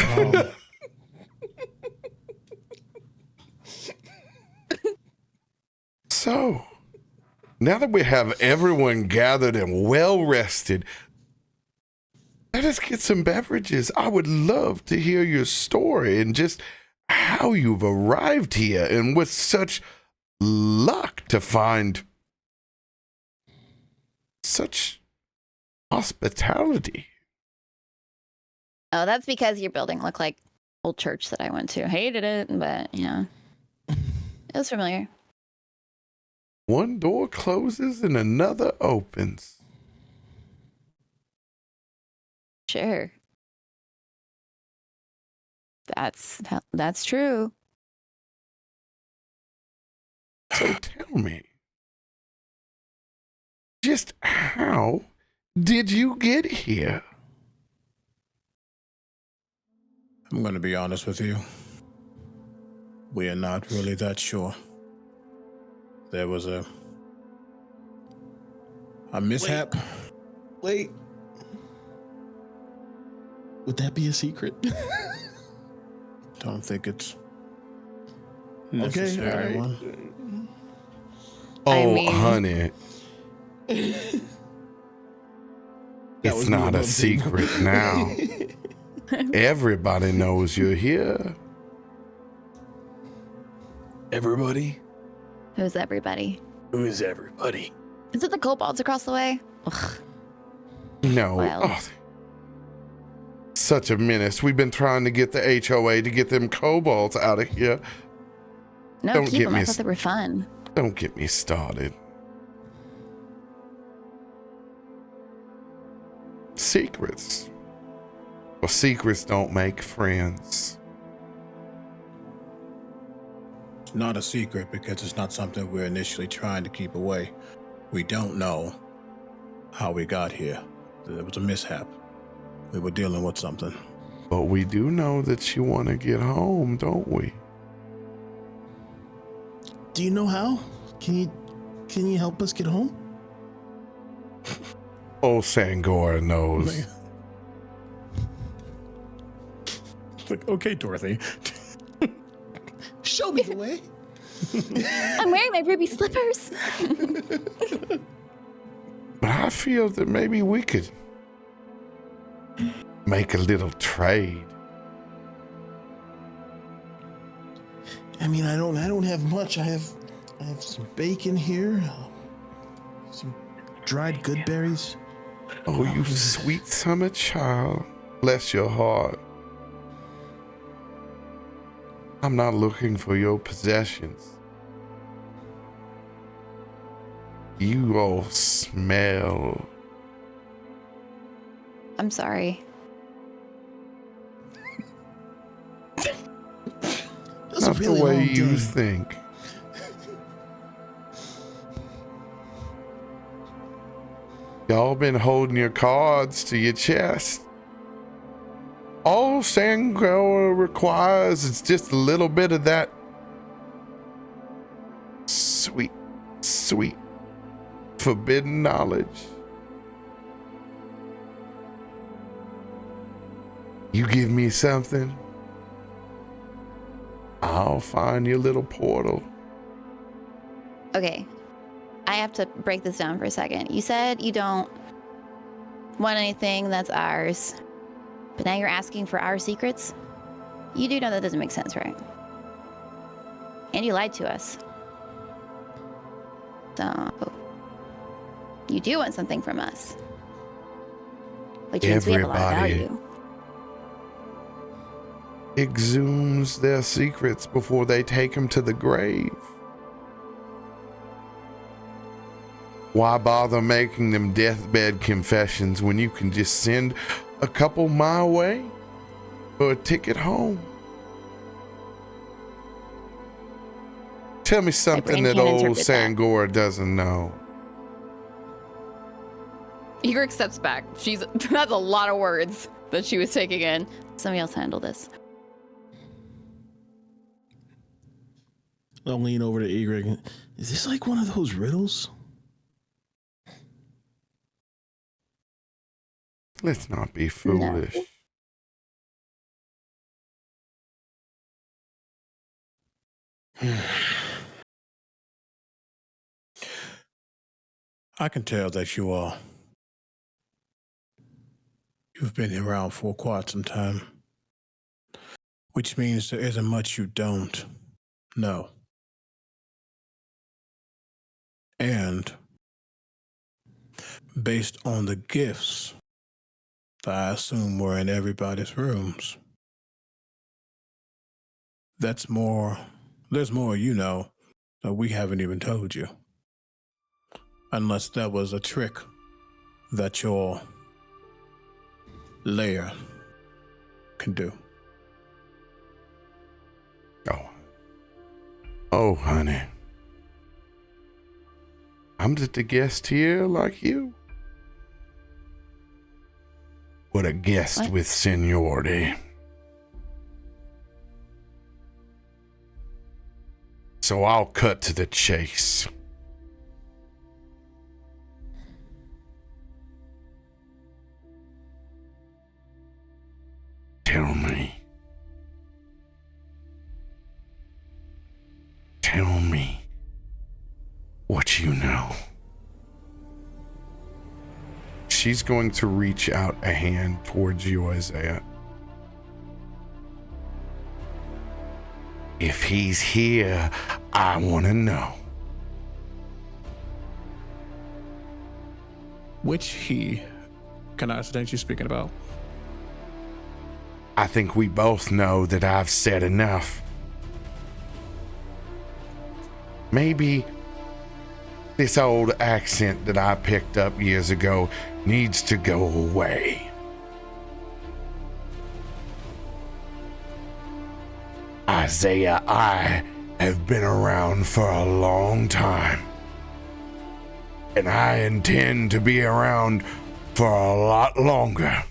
So, now that we have everyone gathered and well rested, let us get some beverages. I would love to hear your story and just how you've arrived here and with such luck to find such hospitality. Oh, that's because your building looked like old church that I went to. Hated it, but it was familiar. One door closes and another opens. Sure. That's true. So tell me, just how did you get here? I'm going to be honest with you. We are not really that sure. There was a mishap. Wait. Would that be a secret? Don't think it's Okay, necessary. all right. One. Oh, mean- honey. It's was me not a above table. secret now. Everybody knows you're here. Everybody? Who's everybody? Who is everybody? Is it the kobolds across the way? Ugh. No. Well. Oh, such a menace. We've been trying to get the HOA to get them kobolds out of here. No, Don't keep get them. me I thought they were fun. Don't get me started. Secrets. Well, secrets don't make friends. It's not a secret because it's not something we're initially trying to keep away. We don't know how we got here. It was a mishap. We were dealing with something. But we do know that you want to get home, don't we? Do you know how? Can you help us get home? Old Sangora knows. It's like, okay, Dorothy. Show me the way. I'm wearing my ruby slippers. But I feel that maybe we could make a little trade. I mean, I don't have much. I have some bacon here, some dried good berries. Oh, you sweet summer child. Bless your heart. I'm not looking for your possessions. You all smell. I'm sorry. That's Not a really the way long you day. think. Y'all been holding your cards to your chest. All Sangora requires is just a little bit of that sweet, sweet, forbidden knowledge. You give me something, I'll find your little portal. Okay. I have to break this down for a second. You said you don't want anything that's ours, but now you're asking for our secrets? You do know that doesn't make sense, right? And you lied to us. So, you do want something from us. Which means we have a lot of Everybody value. exhumes their secrets before they take them to the grave. Why bother making them deathbed confessions when you can just send a couple my way for a ticket home? Tell me something brain that can't old interpret that. Sangora doesn't know. Egrik steps back. That's a lot of words that she was taking in. Somebody else handle this. I'll lean over to Egrik. Is this like one of those riddles? Let's not be foolish. I can tell that you've been around for quite some time, which means there isn't much you don't know. And based on the gifts that I assume were in everybody's rooms, there's more you know that we haven't even told you. Unless that was a trick that your lair can do. Oh, honey. I'm just a guest here like you. But a guest What? with seniority. So I'll cut to the chase. Tell me what you know. She's going to reach out a hand towards you, Isaiah. If he's here, I want to know. Which he can I understand you speaking about? I think we both know that I've said enough. Maybe this old accent that I picked up years ago needs to go away. Isaiah, I have been around for a long time, and I intend to be around for a lot longer.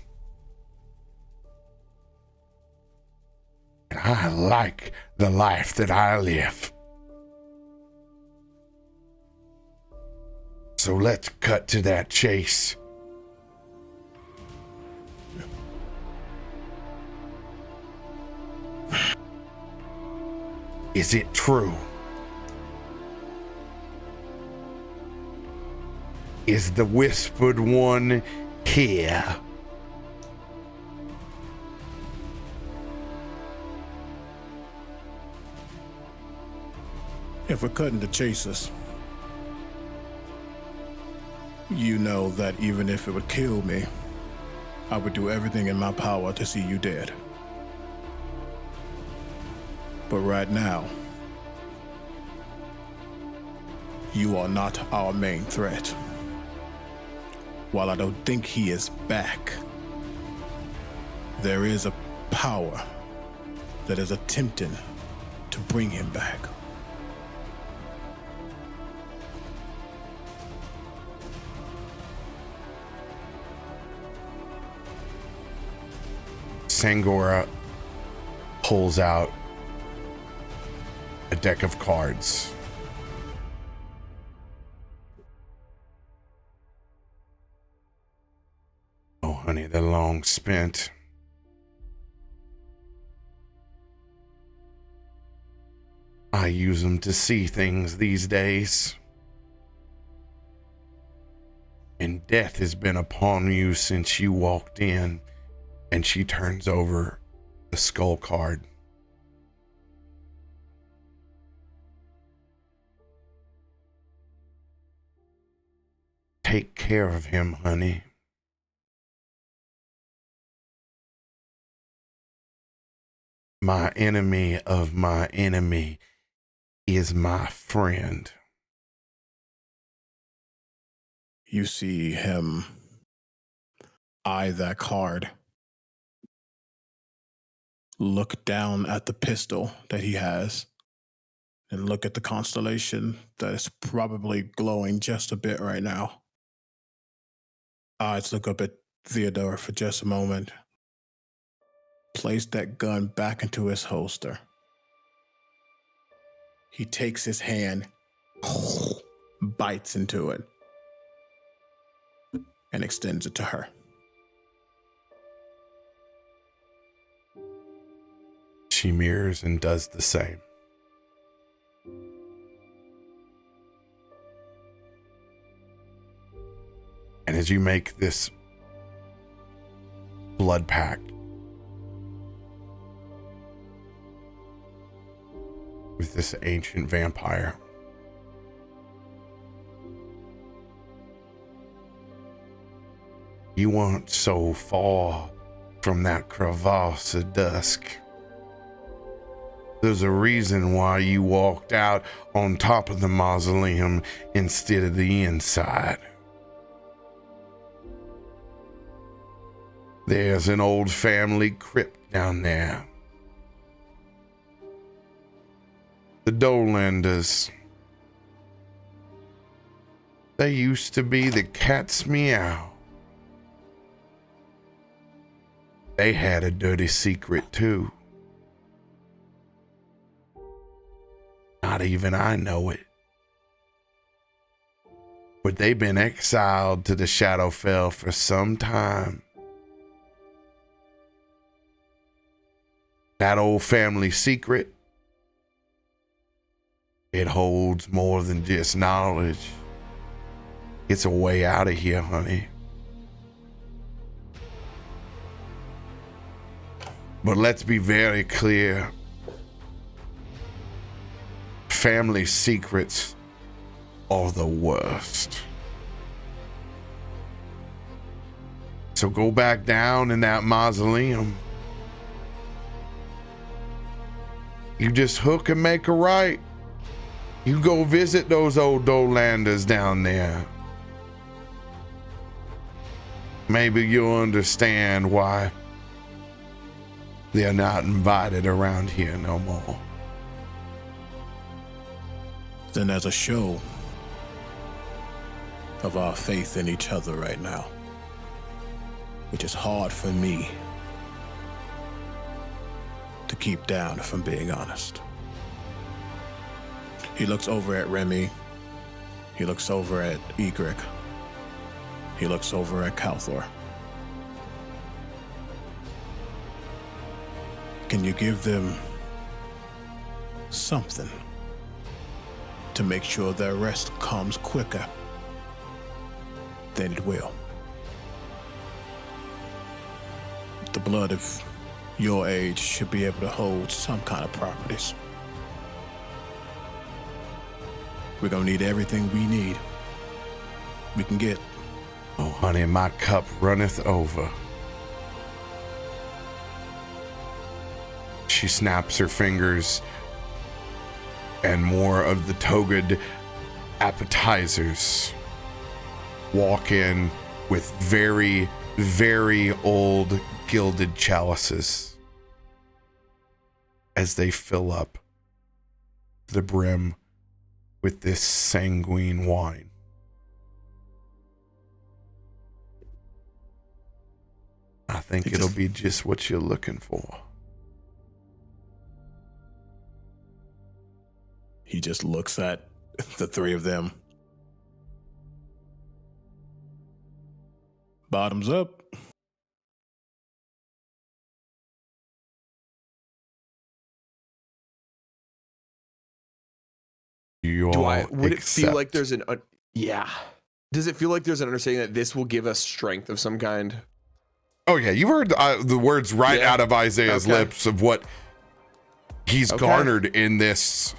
And I like the life that I live. So let's cut to that chase. Is it true? Is the Whispered One here? If we're cutting to chase us, you know that even if it would kill me, I would do everything in my power to see you dead. But right now, you are not our main threat. While I don't think he is back, there is a power that is attempting to bring him back. Sangora pulls out a deck of cards. Oh, honey, they're long spent. I use them to see things these days. And death has been upon you since you walked in. And she turns over the skull card. Take care of him, honey. My enemy of my enemy is my friend. You see him eye that card, look down at the pistol that he has, and look at the constellation that is probably glowing just a bit right now. Eyes look up at Theodore for just a moment, place that gun back into his holster. He takes his hand, bites into it, and extends it to her. She mirrors and does the same. And as you make this blood pact with this ancient vampire, you weren't so far from that crevasse of dusk. There's a reason why you walked out on top of the mausoleum instead of the inside. There's an old family crypt down there. The Dolanders. They used to be the cat's meow. They had a dirty secret too. Not even I know it. But they've been exiled to the Shadowfell for some time. That old family secret It holds more than just knowledge. It's a way out of here, honey. But let's be very clear. Family secrets are the worst. So go back down in that mausoleum. You just hook and make a right. You go visit those old Dolanders down there. Maybe you'll understand why they're not invited around here no more. Then there's a show of our faith in each other right now, which is hard for me to keep down, if I'm being honest. He looks over at Remy. He looks over at Egrik. He looks over at Kalthorr. Can you give them something to make sure their rest comes quicker than it will? The blood of your age should be able to hold some kind of properties. We're gonna need everything we can get. Oh, honey, my cup runneth over. She snaps her fingers, and more of the togaed appetizers walk in with very, very old gilded chalices as they fill up the brim with this sanguine wine. I think it'll be just what you're looking for. He just looks at the three of them. Bottoms up. Would it feel like there's there's yeah. Does it feel like there's an understanding that this will give us strength of some kind? Oh yeah, you've heard the words right out of Isaiah's lips of what he's garnered in this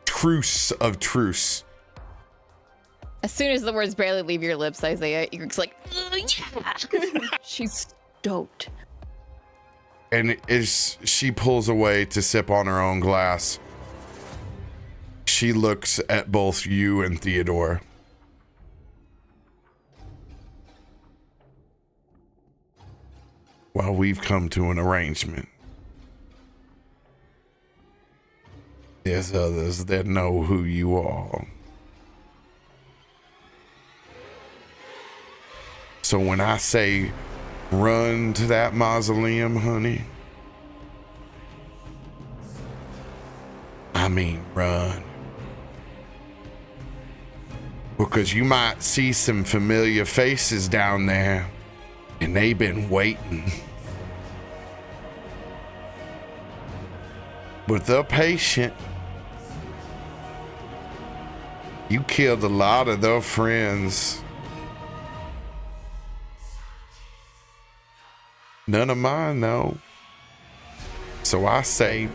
truce of truce. As soon as the words barely leave your lips, Isaiah, Egrik's like, yeah. She's stoked. And as she pulls away to sip on her own glass, she looks at both you and Theodore. Well, we've come to an arrangement. There's others that know who you are. So when I say run to that mausoleum, honey, I mean run. Because you might see some familiar faces down there, and they've been waiting. But they're patient. You killed a lot of their friends. None of mine, though. So I say,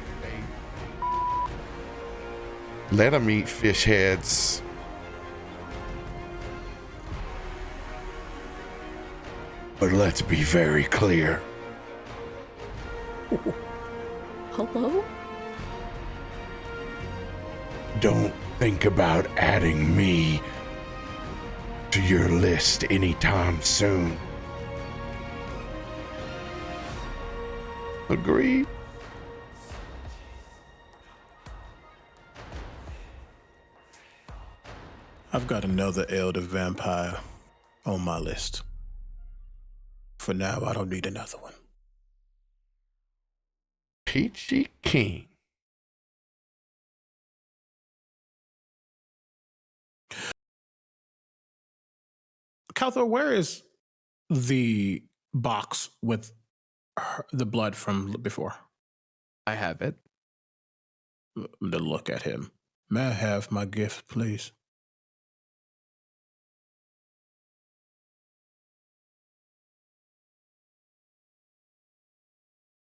let them eat fish heads. But let's be very clear. Hello? Don't think about adding me to your list anytime soon. Agreed? I've got another elder vampire on my list. For now, I don't need another one. Peachy King. Kalthorr, where is the box with the blood from before? I have it. To look at him. May I have my gift, please?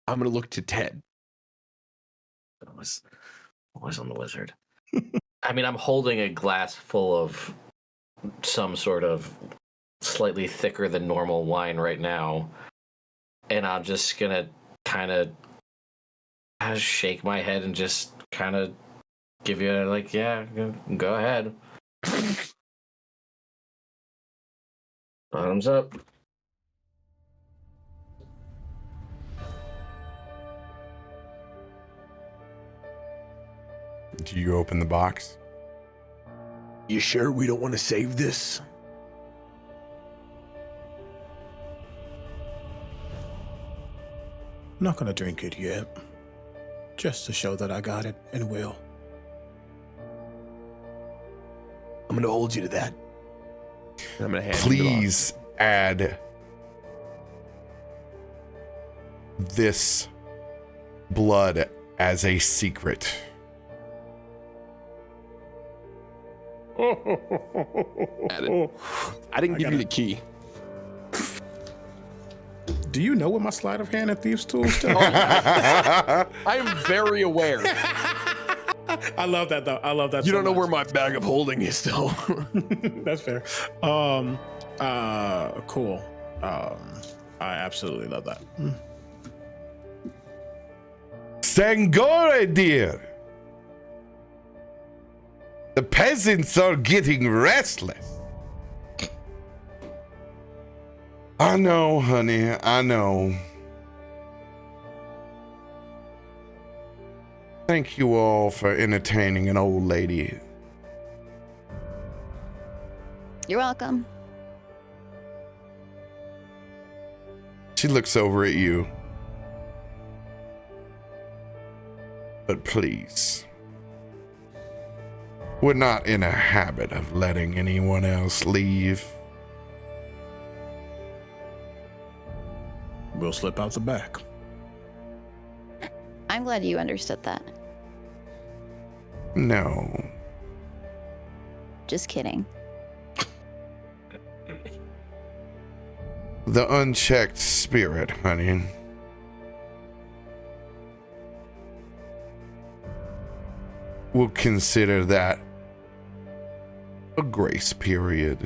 I'm gonna look to Ted. What was on the wizard? I mean, I'm holding a glass full of some sort of slightly thicker than normal wine right now, and I'm just gonna kind of shake my head and just kind of give you a, like, yeah, go ahead. Bottoms up. Do you open the box? You sure we don't want to save this? Not gonna drink it yet. Just to show that I got it and will. I'm gonna hold you to that. I'm gonna hand Please add this blood as a secret. Add it. I didn't give you the key. Do you know what my sleight of hand and thieves tools do? I am very aware. I love that though. I love that. You so don't know much. where my bag of holding is though. That's fair. Cool. I absolutely love that. Sangora, dear. The peasants are getting restless. I know, honey, I know. Thank you all for entertaining an old lady. You're welcome. She looks over at you. But please, we're not in a habit of letting anyone else leave. We'll slip out the back. I'm glad you understood that. No. Just kidding. The unchecked spirit, honey. We'll consider that a grace period.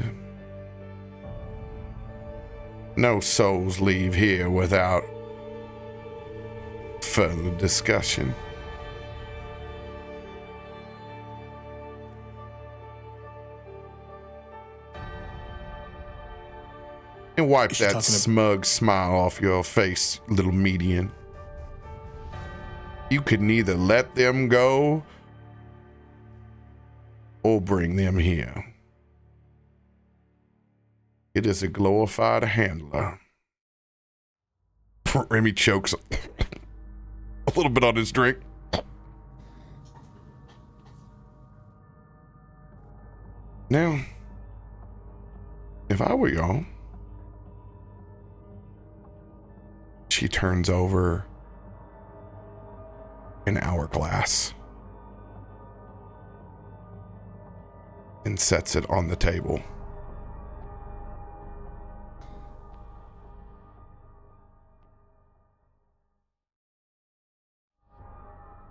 No souls leave here without further discussion. And wipe She's that talking smug smile off your face, little median. You could neither let them go or bring them here. It is a glorified handler. Remy chokes a little bit on his drink. Now, if I were y'all, she turns over an hourglass and sets it on the table.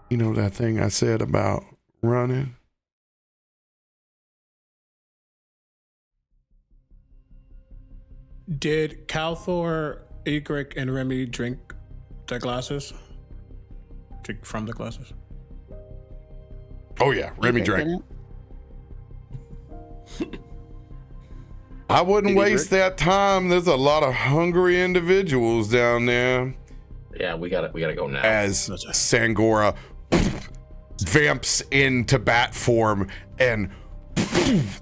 You know that thing I said about running? Did Kalthorr, Egrik, and Remy drink their glasses? Drink from the glasses? Oh yeah, Remy drank. I wouldn't waste that time. There's a lot of hungry individuals down there. Yeah, we gotta go now. As Sangora vamps into bat form, and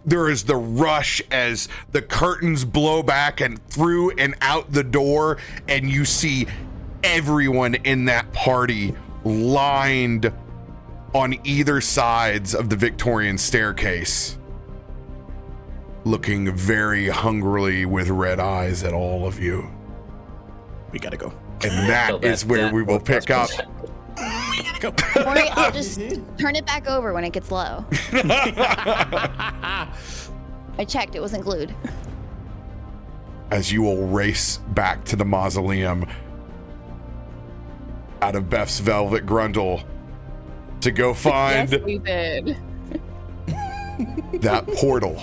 there is the rush as the curtains blow back and through and out the door, and you see everyone in that party lined on either sides of the Victorian staircase, looking very hungrily with red eyes at all of you. We gotta go. And that is where we will pick up Don't worry, I'll just turn it back over when it gets low. I checked, it wasn't glued. As you will race back to the mausoleum out of Beth's velvet grundle to go find Yes, we did. that portal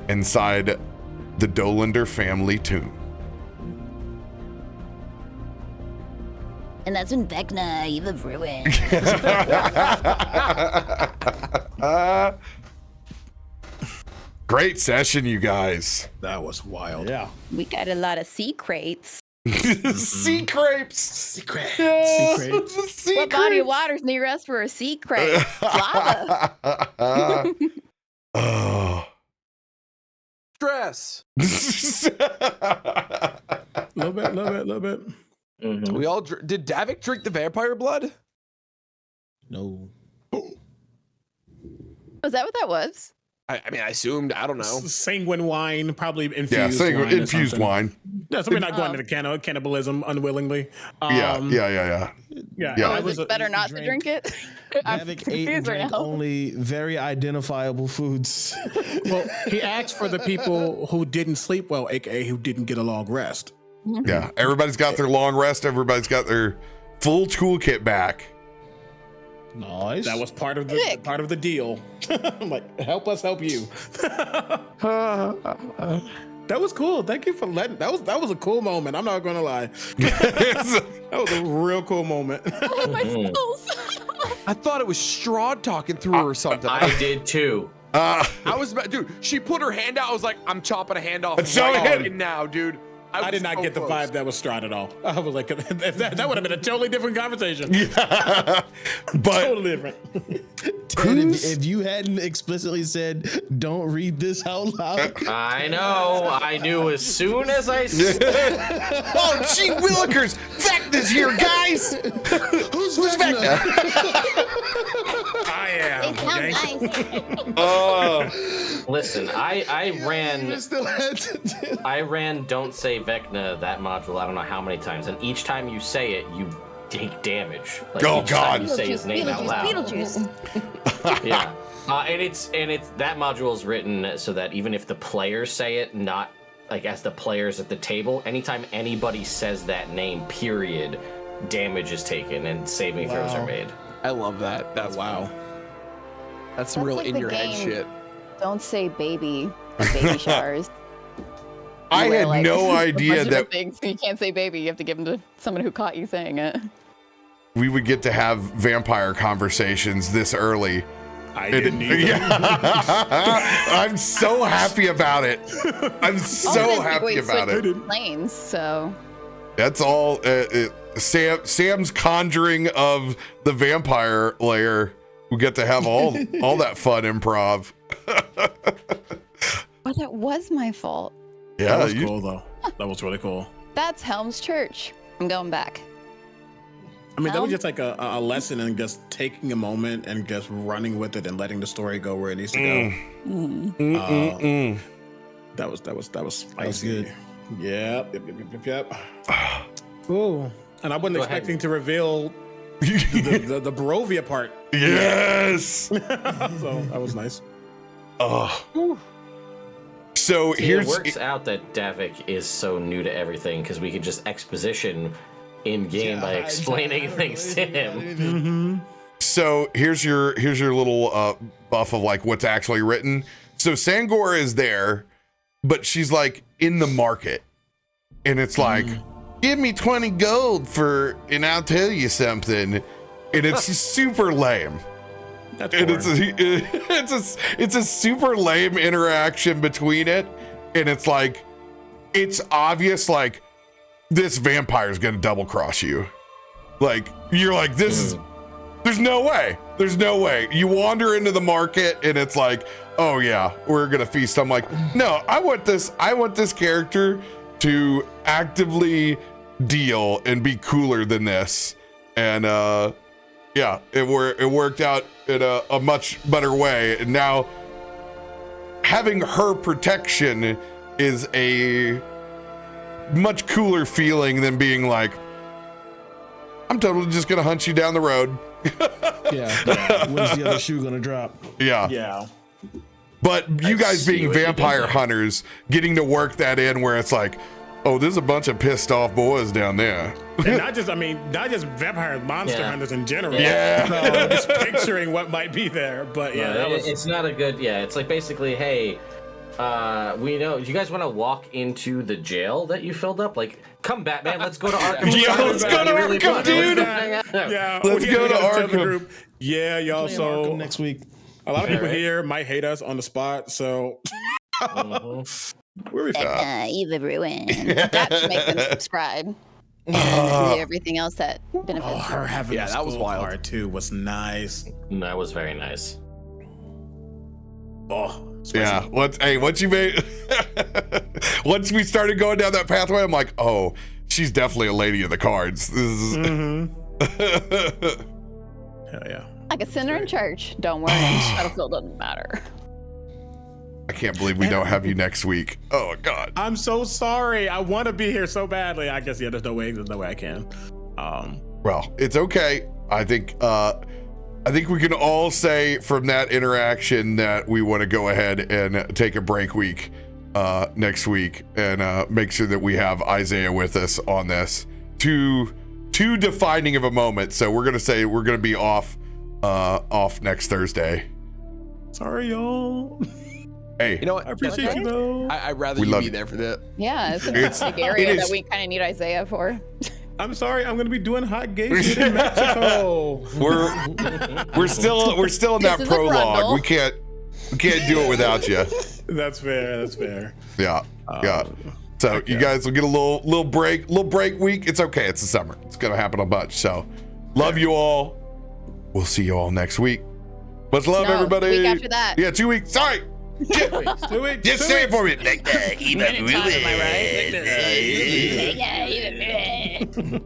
inside the Dolander family tomb. And that's when Vecna, Eve of Ruin. Great session, you guys. That was wild. Yeah. We got a lot of secrets. Sea crepes. Secret. Yeah, Secret. sea What body of crepes. water's near us for a secret? Lava. Oh. Stress. Little bit. Mhm. We all did Davik drink the vampire blood? No. Was that what that was? I mean, I assumed. I don't know. Sanguine wine, probably infused Yeah, wine. or infused something. wine. Yeah, so we're not going into cannibalism unwillingly. Yeah. Yeah. Yeah. Oh, I is it better not to drink it? I'm Davik ate and confused right drank now. only very identifiable foods. Well, he asked for the people who didn't sleep well, aka who didn't get a long rest. Yeah. Everybody's got their long rest. Everybody's got their full toolkit back. Nice. That was part of Sick. the deal. I'm like, help us help you. That was cool. Thank you for letting. That was a cool moment. I'm not gonna lie. That was a real cool moment. Oh, my spells. I thought it was Strahd talking through her or something. I did too. I was about, dude. She put her hand out. I was like, I'm chopping a hand off So right good. fucking now, dude. I did not get the vibe that was Strahd at all. I was like, if that would have been a totally different conversation. But Totally different. Ted, if you hadn't explicitly said, don't read this out loud. I know. I knew as soon as I said oh, gee willikers, Vecna's here, guys. Who's Vecna? I They am. sound okay? nice. Listen, I ran You still had to do. I ran Don't Say Vecna, that module, I don't know how many times, and each time you say it, you take damage. Like Oh, each God. time you say his name out loud. Beetlejuice. Yeah. And it's that module is written so that even if the players say it, not like as the players at the table, anytime anybody says that name, period, damage is taken and saving throws are made. I love that. That's Wow. That's some That's real like in the your head game. shit. Don't say baby or baby showers. I Where, had like, no a bunch idea of that things, you can't say baby. You have to give them to someone who caught you saying it. we would get to have vampire conversations this early. I didn't either. I'm so happy about it. I'm so happy about it. Lanes, so That's all. Sam's conjuring of the vampire layer. We get to have all that fun improv. oh, that was my fault. That Yeah, was cool though. That was really cool. That's Helm's Church. I'm going back. I mean, that was just like a lesson in just taking a moment and just running with it and letting the story go where it needs to go. That was spicy. good. Yep. Ooh. And I wasn't Go expecting to reveal the Barovia part. Yes. So that was nice. Oh. So See, here's it works out that Davik is so new to everything because we could just exposition in game by explaining things to him. So here's your little buff of like what's actually written. So Sangor is there, but she's like in the market, and it's like, give me 20 gold for, and I'll tell you something, and it's super lame. That's And boring. it's a super lame interaction between it, and it's like, it's obvious like this vampire is gonna double cross you. Like you're like this is. There's no way. There's no way. You wander into the market and it's like, oh yeah, we're gonna feast. I'm like, no, I want this character to actively deal and be cooler than this. And yeah, it worked out in a much better way. And now having her protection is a much cooler feeling than being like, I'm totally just gonna hunt you down the road. Yeah. When's the other shoe gonna drop? Yeah. Yeah. But you guys being vampire hunters, getting to work that in where it's like, oh, there's a bunch of pissed off boys down there. And not just vampire monster hunters in general. Yeah. So just picturing what might be there. But yeah, it's not a good. Yeah, it's like basically, hey, we know you guys want to walk into the jail that you filled up. Like, come Batman, let's go to Arkham. Yeah, let's go to Arkham, dude. Yeah, let's go to Arkham. Yeah, y'all. So Arkham next week. A lot of people here might hate us on the spot. So. Where we from? You've ruined. That should make them subscribe. And do everything else that benefits. Oh, her having that was wild. Part too was nice. That was very nice. Oh, yeah. Once you made, once we started going down that pathway, I'm like, oh, she's definitely a lady of the cards. This is. Hell yeah. Like a sinner in church. Don't worry, Battlefield doesn't matter. I can't believe we don't have you next week. Oh God. I'm so sorry. I want to be here so badly. I guess there's no way I can. Well, it's okay. I think we can all say from that interaction that we want to go ahead and take a break week next week and make sure that we have Isaiah with us on this. Too defining of a moment. So we're gonna say we're gonna be off next Thursday. Sorry, y'all. Hey, you know what? I appreciate you though. I'd rather you be there for that. Yeah, it's a big area that we kind of need Isaiah for. I'm sorry. I'm gonna be doing hot games in Mexico. We're still in that prologue. We can't do it without you. That's fair. Yeah. So you guys will get a little break week. It's okay. It's the summer. It's gonna happen a bunch. So love you all. We'll see you all next week. Much love, everybody. Week after that. Yeah, 2 weeks. Sorry. 2 weeks. Just say it for me. Like the even Am I right?